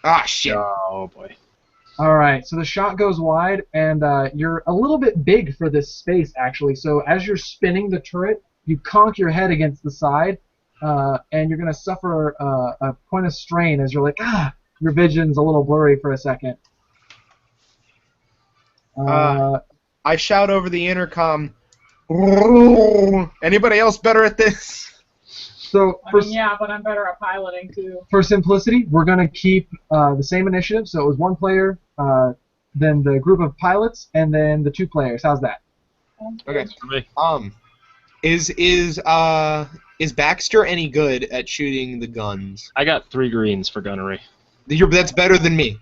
Ah, shit. Oh boy. All right, so the shot goes wide, and you're a little bit big for this space, actually. So as you're spinning the turret, you conk your head against the side, and you're going to suffer a point of strain as you're like, your vision's a little blurry for a second. I shout over the intercom, anybody else better at this? So Yeah, but I'm better at piloting too. for simplicity, we're going to keep the same initiative. So it was 1 player, then the group of pilots, and then the 2 players. How's that? Okay. For me. Is Baxter any good at shooting the guns? I got 3 greens for gunnery. That's better than me.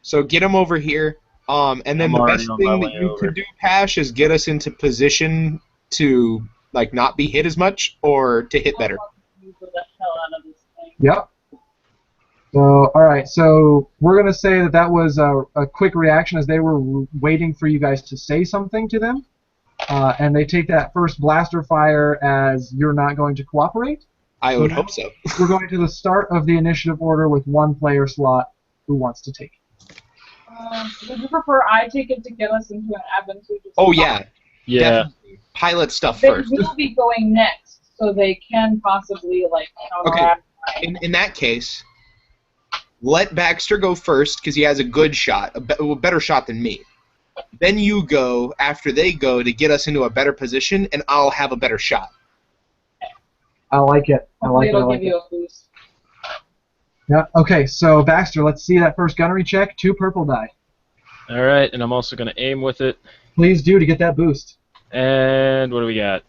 So get him over here. And then I'm the already best on my thing that way you over. could do, Pash, is get us into position to like not be hit as much or to hit better. For the hell out of this thing. Yep. So, all right. So we're gonna say that was a quick reaction as they were waiting for you guys to say something to them, and they take that first blaster fire as you're not going to cooperate. I would hope so. We're going to the start of the initiative order with 1 player slot. Who wants to take it? Would you prefer I take it to get us into an advantageous Oh spot? yeah, Yeah. definitely. Pilot stuff They first. will be going next, so they can possibly counteract. In that case, let Baxter go first because he has a good shot, a better shot than me. Then you go after they go to get us into a better position, and I'll have a better shot. I like it. I Hopefully like it. I it'll like give you it. a boost. Yeah. Okay. So Baxter, let's see that first gunnery check. 2 purple die. All right, and I'm also going to aim with it. Please do to get that boost. And what do we got?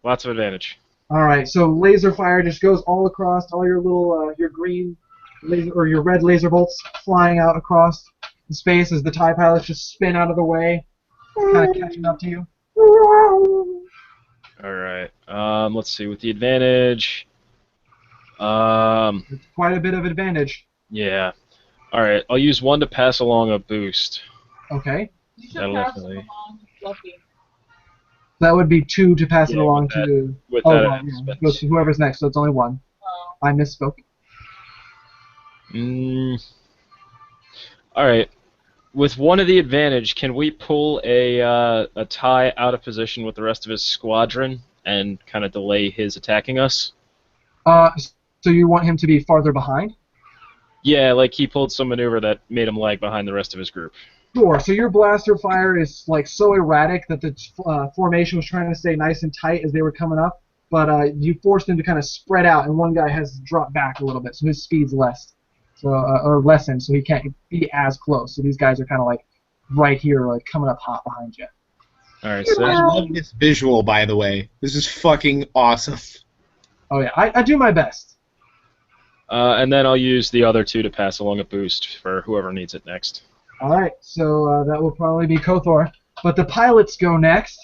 Lots of advantage. All right. So laser fire just goes all across all your little your green laser or your red laser bolts flying out across the space as the TIE pilots just spin out of the way, kind of catching up to you. All right. Let's see. With the advantage. It's quite a bit of advantage. Yeah. All right. I'll use 1 to pass along a boost. Okay. You should That'll pass definitely- them along to Fluffy. That would be 2 to pass it Yeah, along with that- to. With Oh, that well, yeah, aspect. goes to whoever's next. So it's only 1. Oh. I misspoke. All right. With 1 of the advantage, can we pull a TIE out of position with the rest of his squadron and kind of delay his attacking us? So you want him to be farther behind? Yeah, like he pulled some maneuver that made him lag behind the rest of his group. Sure. So your blaster fire is like so erratic that the formation was trying to stay nice and tight as they were coming up, but you forced him to kind of spread out, and one guy has dropped back a little bit, so his speed's less, so or lessened, so he can't be as close. So these guys are kind of like right here, like coming up hot behind you. All right, I so love this visual, by the way. This is fucking awesome. Oh yeah, I do my best. and then I'll use the other two to pass along a boost for whoever needs it next. All right, so that will probably be Koth'Or. But the pilots go next.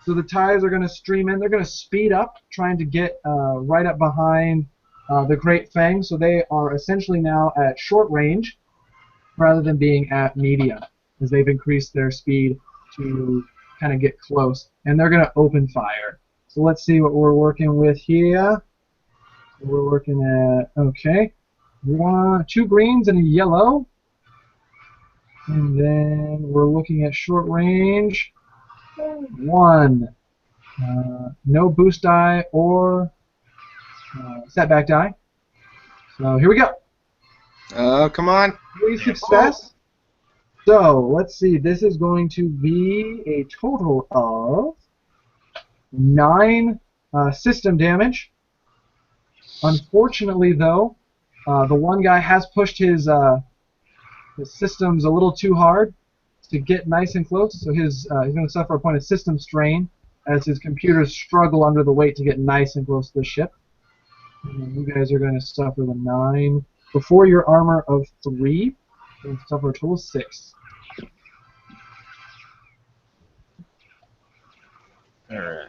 So the ties are going to stream in. They're going to speed up, trying to get right up behind the Great Fang. So they are essentially now at short range rather than being at medium, as they've increased their speed to kind of get close. And they're going to open fire. So let's see what we're working with here. We're working at, okay, 2 greens and a yellow. And then we're looking at short range. 1. No boost die or setback die. So here we go. Oh, come on. 3 success. So let's see. This is going to be a total of 9 system damage. Unfortunately, though, the one guy has pushed his systems a little too hard to get nice and close, so he's going to suffer a point of system strain as his computers struggle under the weight to get nice and close to the ship. And you guys are going to suffer the 9. Before your armor of 3, you're going to suffer a total of 6. Alright.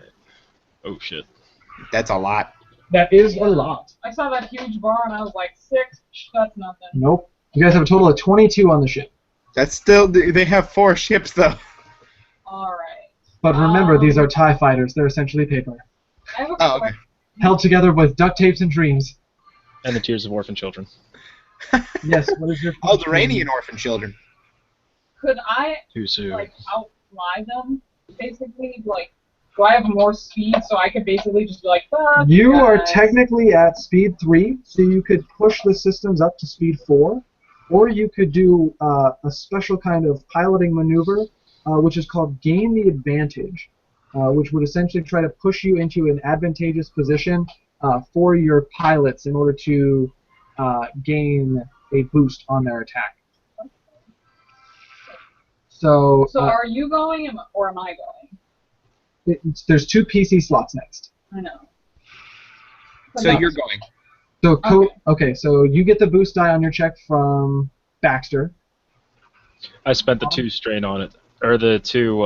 Oh, shit. That's a lot. That is a lot. I saw that huge bar and I was like, 6? That's nothing. Nope. You guys have a total of 22 on the ship. That's still... They have 4 ships, though. Alright. But remember, these are TIE fighters. They're essentially paper. I have a Oh, okay. question. Held together with duct tapes and dreams. And the tears of orphan children. Yes, what is your... Alderaanian orphan children. Could I, Too soon. like, outfly them? Basically, like, do I have more speed so I could basically just be like, fuck You are guys. technically at speed 3, so you could push the systems up to speed 4, or you could do a special kind of piloting maneuver, which is called Gain the Advantage, which would essentially try to push you into an advantageous position for your pilots in order to gain a boost on their attack. So, So are you going or am I going? there's 2 PC slots next. I know. So you're going. So Okay. So you get the boost die on your check from Baxter. I spent the 2 strain on it, or the 2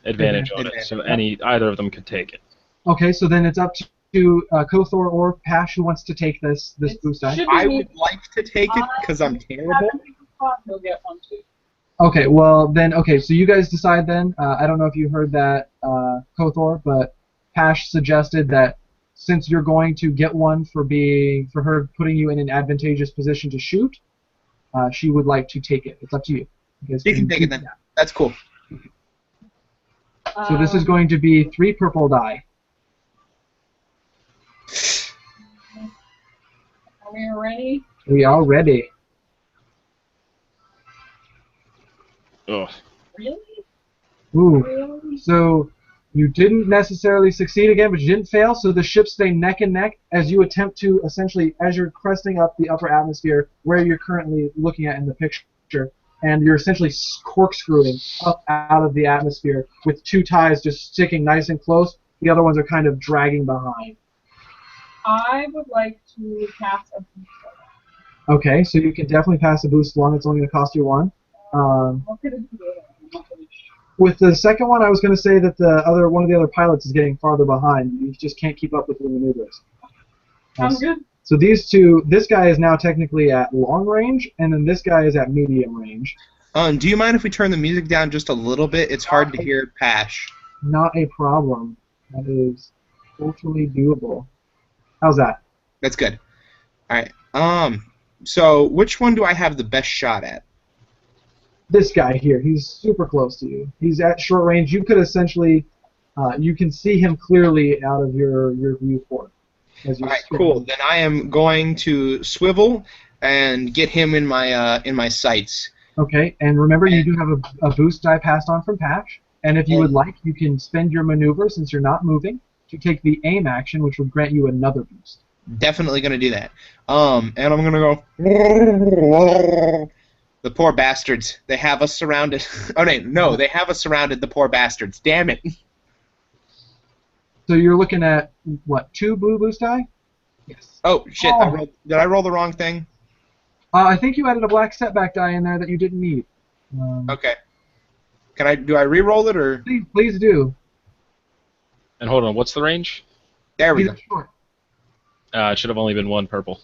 advantage on it, so either of them could take it. Okay, so then it's up to Koth'Or or Pash who wants to take this boost die. Should be I me. would like to take it because I'm terrible. He'll get one too. Okay, well then, so you guys decide then. I don't know if you heard that, Koth'Or, but Pash suggested that since you're going to get one for her putting you in an advantageous position to shoot, she would like to take it. It's up to you. You can take it then. That's cool. So this is going to be 3 purple die. Are we ready? We are ready. Ugh. Really? Ooh. Really? So you didn't necessarily succeed again, but you didn't fail, so the ships stay neck and neck as you attempt to essentially, as you're cresting up the upper atmosphere where you're currently looking at in the picture, and you're essentially corkscrewing up out of the atmosphere with 2 ties just sticking nice and close. The other ones are kind of dragging behind. I would like to cast a boost. Okay, so you can definitely pass the boost along. It's only going to cost you 1. What could it do? With the second one, I was going to say that one of the other pilots is getting farther behind. You just can't keep up with the maneuvers. Sounds good. So these 2, this guy is now technically at long range, and then this guy is at medium range. Do you mind if we turn the music down just a little bit? It's hard to hear Pash. Not a problem. That is totally doable. How's that? That's good. All right. So which one do I have the best shot at? This guy here, he's super close to you. He's at short range. You could essentially, you can see him clearly out of your viewport. All right, cool. Then I am going to swivel and get him in my sights. Okay, and remember you do have a boost die passed on from Patch, and if you would like, you can spend your maneuver, since you're not moving, to take the aim action, which would grant you another boost. Definitely going to do that. And I'm going to go... The poor bastards. They have us surrounded. Oh, no, they have us surrounded, the poor bastards. Damn it. So you're looking at, what, 2 blue boost die? Yes. Oh, shit. Oh. Did I roll the wrong thing? I think you added a black setback die in there that you didn't need. Okay. Do I re-roll it, or? Please do. And hold on, what's the range? There we go. He's short. It should have only been 1 purple.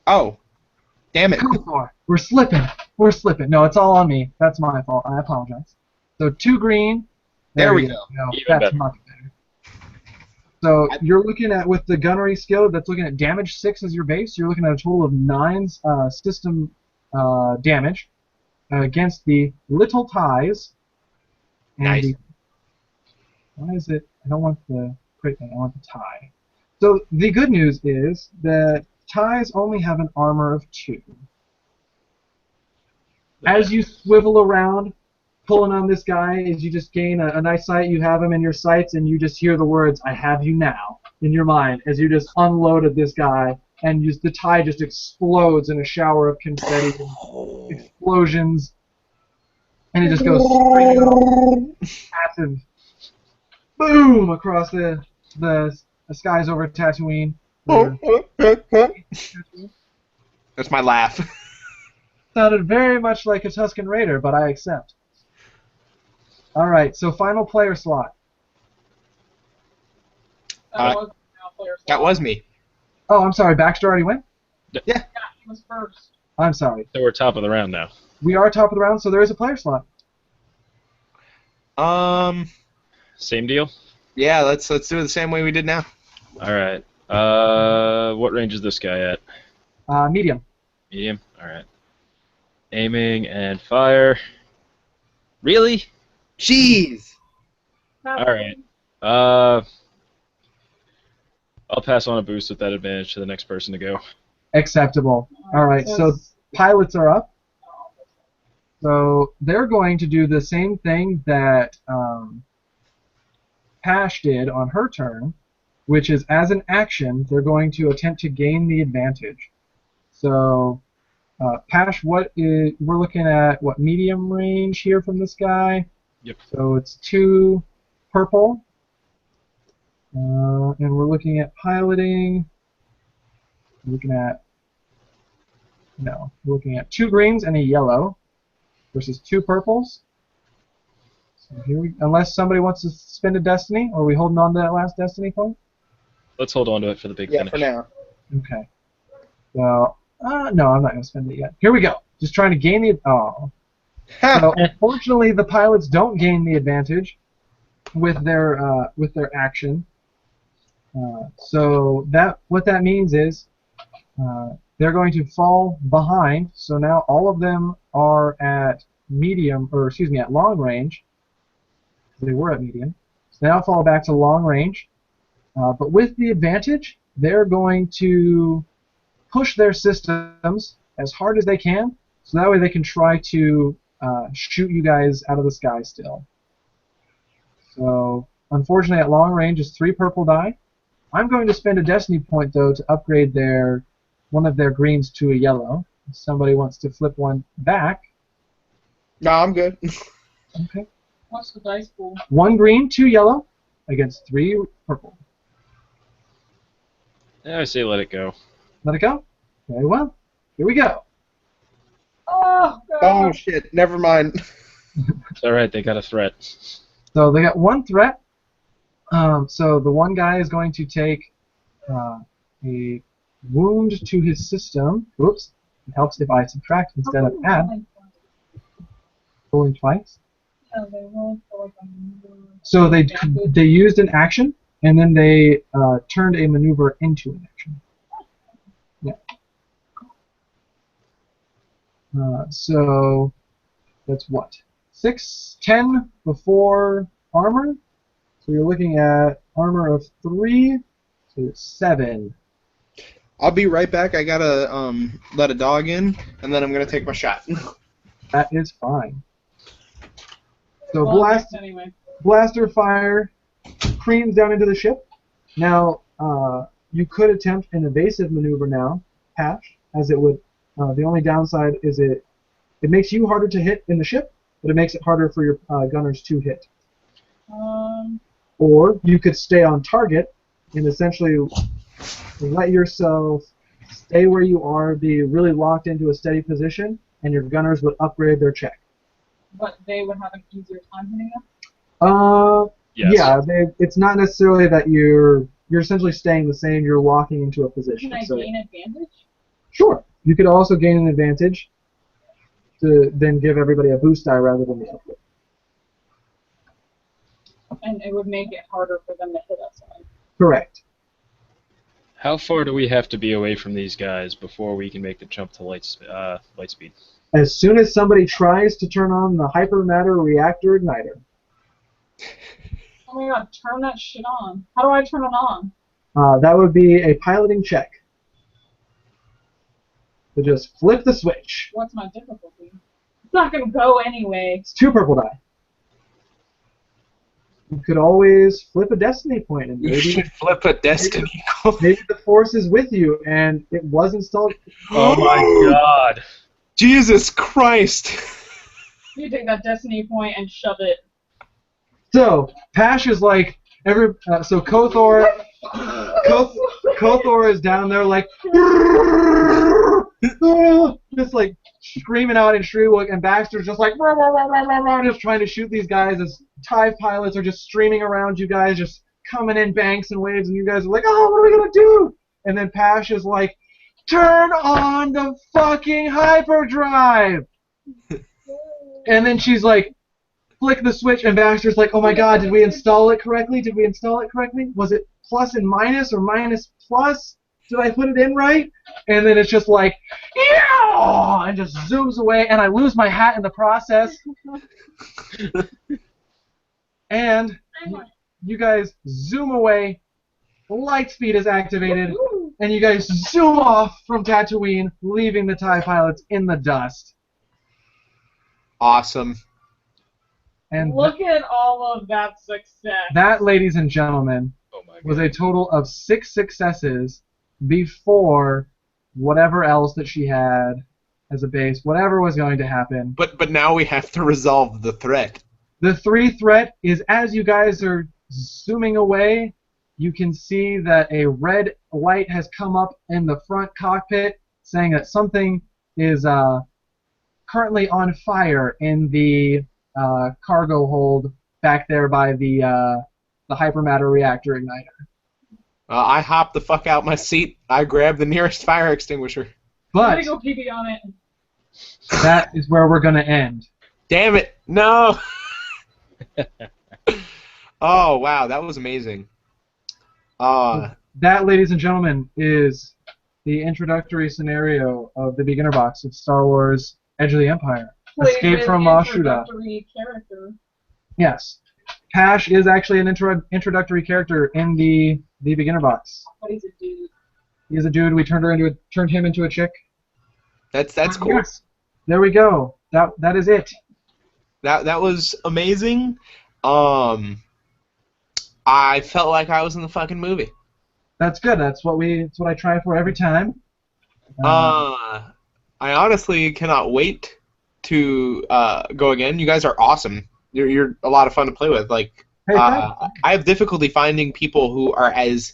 Oh. Damn it. Koth'Or, we're slipping. We're slipping. No, it's all on me. That's my fault. I apologize. So 2 green. There we go. No, Even that's better. much better. So you're looking at, with the gunnery skill, that's looking at damage 6 as your base. You're looking at a total of 9 system damage against the little ties. And Nice. why is it? I don't want the crit thing. I want the tie. So the good news is that ties only have an armor of 2. As you swivel around, pulling on this guy, as you just gain a nice sight, you have him in your sights, and you just hear the words, "I have you now," in your mind, as you just unloaded this guy, and the tie just explodes in a shower of confetti and explosions, and it just goes straight up, massive boom across the skies over Tatooine. That's my laugh. Sounded very much like a Tusken Raider, but I accept. Alright, so final player slot. That was me. Oh, I'm sorry, Baxter already went? Yeah, he was first. I'm sorry. So we're top of the round now. We are top of the round, so there is a player slot. Same deal? Yeah, let's do it the same way we did now. Alright. What range is this guy at? Medium. Medium? Alright. Aiming and fire. Really? Jeez! Alright. I'll pass on a boost with that advantage to the next person to go. Acceptable. Alright, so pilots are up. So they're going to do the same thing that Pash did on her turn, which is, as an action, they're going to attempt to gain the advantage. So, Pash, we're looking at, what, medium range here from this guy? Yep. So it's 2 purple. And we're looking at piloting. We're looking at 2 greens and a yellow versus 2 purples. So unless somebody wants to spend a destiny, or are we holding on to that last destiny point? Let's hold on to it for the big finish. For now. Okay. So, no, I'm not going to spend it yet. Here we go. Just trying to gain the... Oh. So, unfortunately, the pilots don't gain the advantage with their action. So what that means is they're going to fall behind. So now all of them are at at long range. They were at medium. So they now fall back to long range. But with the advantage, they're going to push their systems as hard as they can, so that way they can try to shoot you guys out of the sky still. So, unfortunately, at long range is 3 purple die. I'm going to spend a destiny point, though, to upgrade one of their greens to a yellow. If somebody wants to flip one back. No, I'm good. Okay. What's the dice pool? 1 green, 2 yellow, against 3 purple. Yeah, I say let it go. Let it go? Very well. Here we go. Oh, God. Oh, shit. Never mind. It's alright, they got a threat. So they got 1 threat. So the one guy is going to take a wound to his system. Oops. It helps if I subtract instead of add. Rolling twice. Yeah, they rolled for like a maneuver. So they used an action, and then they turned a maneuver into an action. Yeah. So that's what? 6, 10 before armor. So you're looking at armor of 3, so 7. I'll be right back. I gotta let a dog in, and then I'm gonna take my shot. That is fine. So Well, anyway. blaster fire creams down into the ship. Now you could attempt an evasive maneuver now, Pash, as it would The only downside is it makes you harder to hit in the ship, but it makes it harder for your gunners to hit. Or you could stay on target and essentially let yourself stay where you are, be really locked into a steady position, and your gunners would upgrade their check. But they would have an easier time hitting us? Yes. Yeah, it's not necessarily that you're essentially staying the same, you're locking into a position. Can I gain advantage? Sure. You could also gain an advantage to then give everybody a boost die rather than the uplift. And it would make it harder for them to hit us. Right? Correct. How far do we have to be away from these guys before we can make the jump to light speed? As soon as somebody tries to turn on the hypermatter reactor igniter. Oh my god, turn that shit on. How do I turn it on? That would be a piloting check. So just flip the switch. What's my difficulty? It's not going to go anyway. It's 2 purple die. You could always flip a destiny point, and You should flip a destiny. maybe the force is with you, and it was installed. Oh my god. Jesus Christ! You take that destiny point and shove it. So Pash is like so Koth'Or is down there like just like screaming out in Shriek, and Baxter's just like just trying to shoot these guys as TIE pilots are just streaming around you guys, just coming in banks and waves, and you guys are like, oh, what are we gonna do? And then Pash is like, turn on the fucking hyperdrive. And then she's like, flick the switch, and Baxter's like, oh my god, did we install it correctly? Did we install it correctly? Was it plus and minus or minus plus? Did I put it in right? And then it's just like, yeah, and just zooms away, and I lose my hat in the process. And you guys zoom away, light speed is activated, and you guys zoom off from Tatooine, leaving the TIE pilots in the dust. Awesome. And Look at all of that success. that, ladies and gentlemen, Oh my god. was a total of 6 successes before whatever else that she had as a base, whatever was going to happen. But now we have to resolve the threat. The 3 threat is, as you guys are zooming away, you can see that a red light has come up in the front cockpit saying that something is currently on fire in the cargo hold back there by the hypermatter reactor igniter. I hopped the fuck out my seat. I grabbed the nearest fire extinguisher. I'm But gonna go pee on it. that is where we're going to end. Damn it! No. Oh wow, that was amazing. That, ladies and gentlemen, is the introductory scenario of the beginner box of Star Wars Edge of the Empire. Escape Played from with Mashuda. introductory character. Yes. Pash is actually an introductory character in the beginner box. But he's a dude. He's a dude. We turned him into a chick. That's cool. Yes. There we go. That is it. That was amazing. I felt like I was in the fucking movie. That's good. That's what I try for every time. I honestly cannot wait to go again. You guys are awesome. You're a lot of fun to play with. Like, Hey, thanks. I have difficulty finding people who are as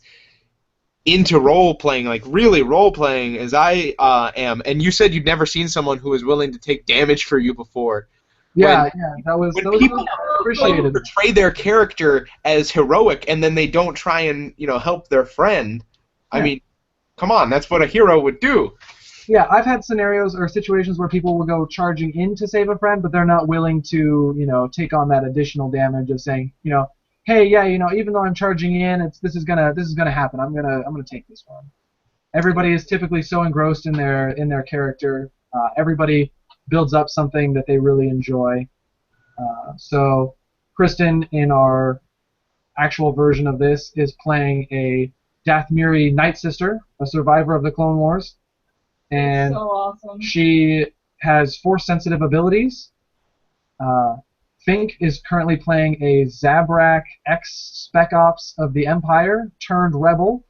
into role playing, like really role playing, as I am. And you said you'd never seen someone who was willing to take damage for you before. Yeah, that was When really people appreciated. portray their character as heroic and then they don't try and help their friend, I Yeah. mean, come on, that's what a hero would do. Yeah, I've had scenarios or situations where people will go charging in to save a friend, but they're not willing to, take on that additional damage of saying, hey, yeah, even though I'm charging in, this is gonna happen. I'm gonna take this one. Everybody is typically so engrossed in their character. Everybody builds up something that they really enjoy. So Kristen, in our actual version of this, is playing a Dathmiri Night Sister, a survivor of the Clone Wars. And So awesome. she has Force-sensitive abilities. Fink is currently playing a Zabrak ex-Spec Ops of the Empire turned Rebel.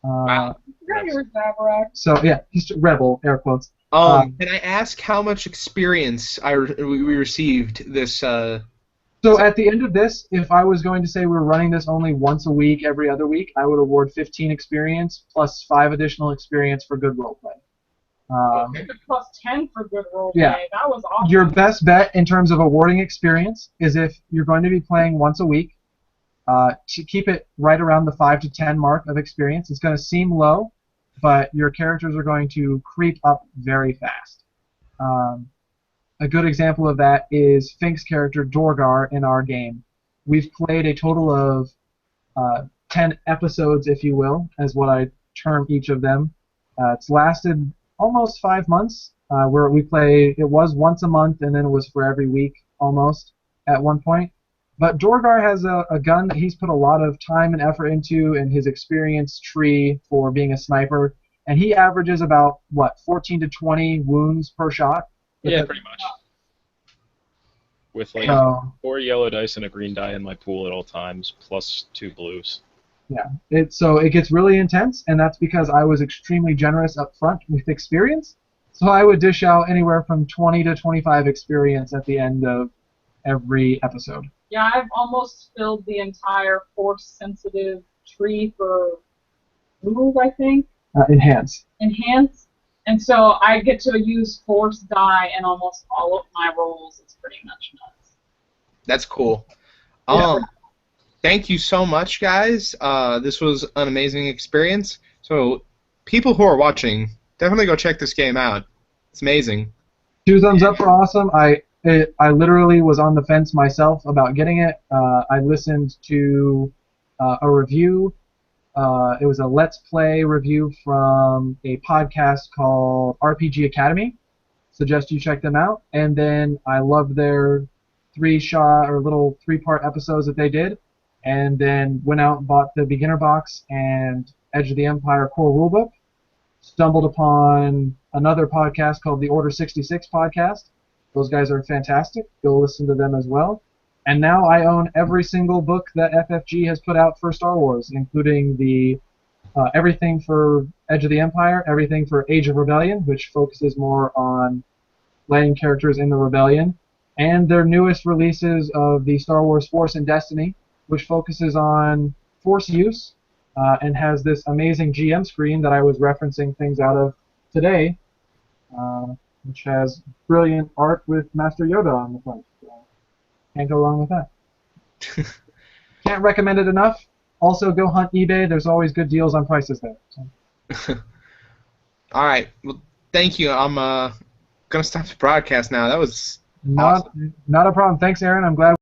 Wow. Yeah, you were Zabrak. So yeah, he's rebel, air quotes. Can I ask how much experience we received this? So at the end of this, if I was going to say we were running this only once a week, every other week, I would award 15 experience plus 5 additional experience for good roleplay. You could plus 10 for good roleplay. Yeah. That was awesome. Your best bet in terms of awarding experience is if you're going to be playing once a week, to keep it right around the 5 to 10 mark of experience. It's going to seem low, but your characters are going to creep up very fast. A good example of that is Fink's character Dorgar in our game. We've played a total of 10 episodes, if you will, as what I term each of them. It's lasted almost 5 months, where we play. It was once a month, and then it was for every week almost at one point. But Dorgar has a gun that he's put a lot of time and effort into in his experience tree for being a sniper, and he averages about, 14 to 20 wounds per shot? Yeah, pretty much. With like 4 yellow dice and a green die in my pool at all times, plus 2 blues. Yeah, so it gets really intense, and that's because I was extremely generous up front with experience. So I would dish out anywhere from 20 to 25 experience at the end of every episode. Yeah, I've almost filled the entire force-sensitive tree for move, I think. Enhance. Enhance. And so I get to use force die in almost all of my rolls. It's pretty much nuts. That's cool. Yeah. Thank you so much, guys. This was an amazing experience. So people who are watching, definitely go check this game out. It's amazing. 2 thumbs up for awesome. I literally was on the fence myself about getting it. I listened to a review. It was a Let's Play review from a podcast called RPG Academy. Suggest you check them out. And then I loved their little 3-part episodes that they did. And then went out and bought the beginner box and Edge of the Empire core rulebook. Stumbled upon another podcast called the Order 66 podcast. Those guys are fantastic. Go listen to them as well. And now I own every single book that FFG has put out for Star Wars, including the everything for Edge of the Empire, everything for Age of Rebellion, which focuses more on playing characters in the Rebellion, and their newest releases of the Star Wars Force and Destiny, which focuses on Force use and has this amazing GM screen that I was referencing things out of today, which has brilliant art with Master Yoda on the front. Can't go wrong with that. Can't recommend it enough. Also, go hunt eBay. There's always good deals on prices there. So. All right. Well, thank you. I'm gonna stop the broadcast now. That was not a problem. Thanks, Aaron. I'm glad.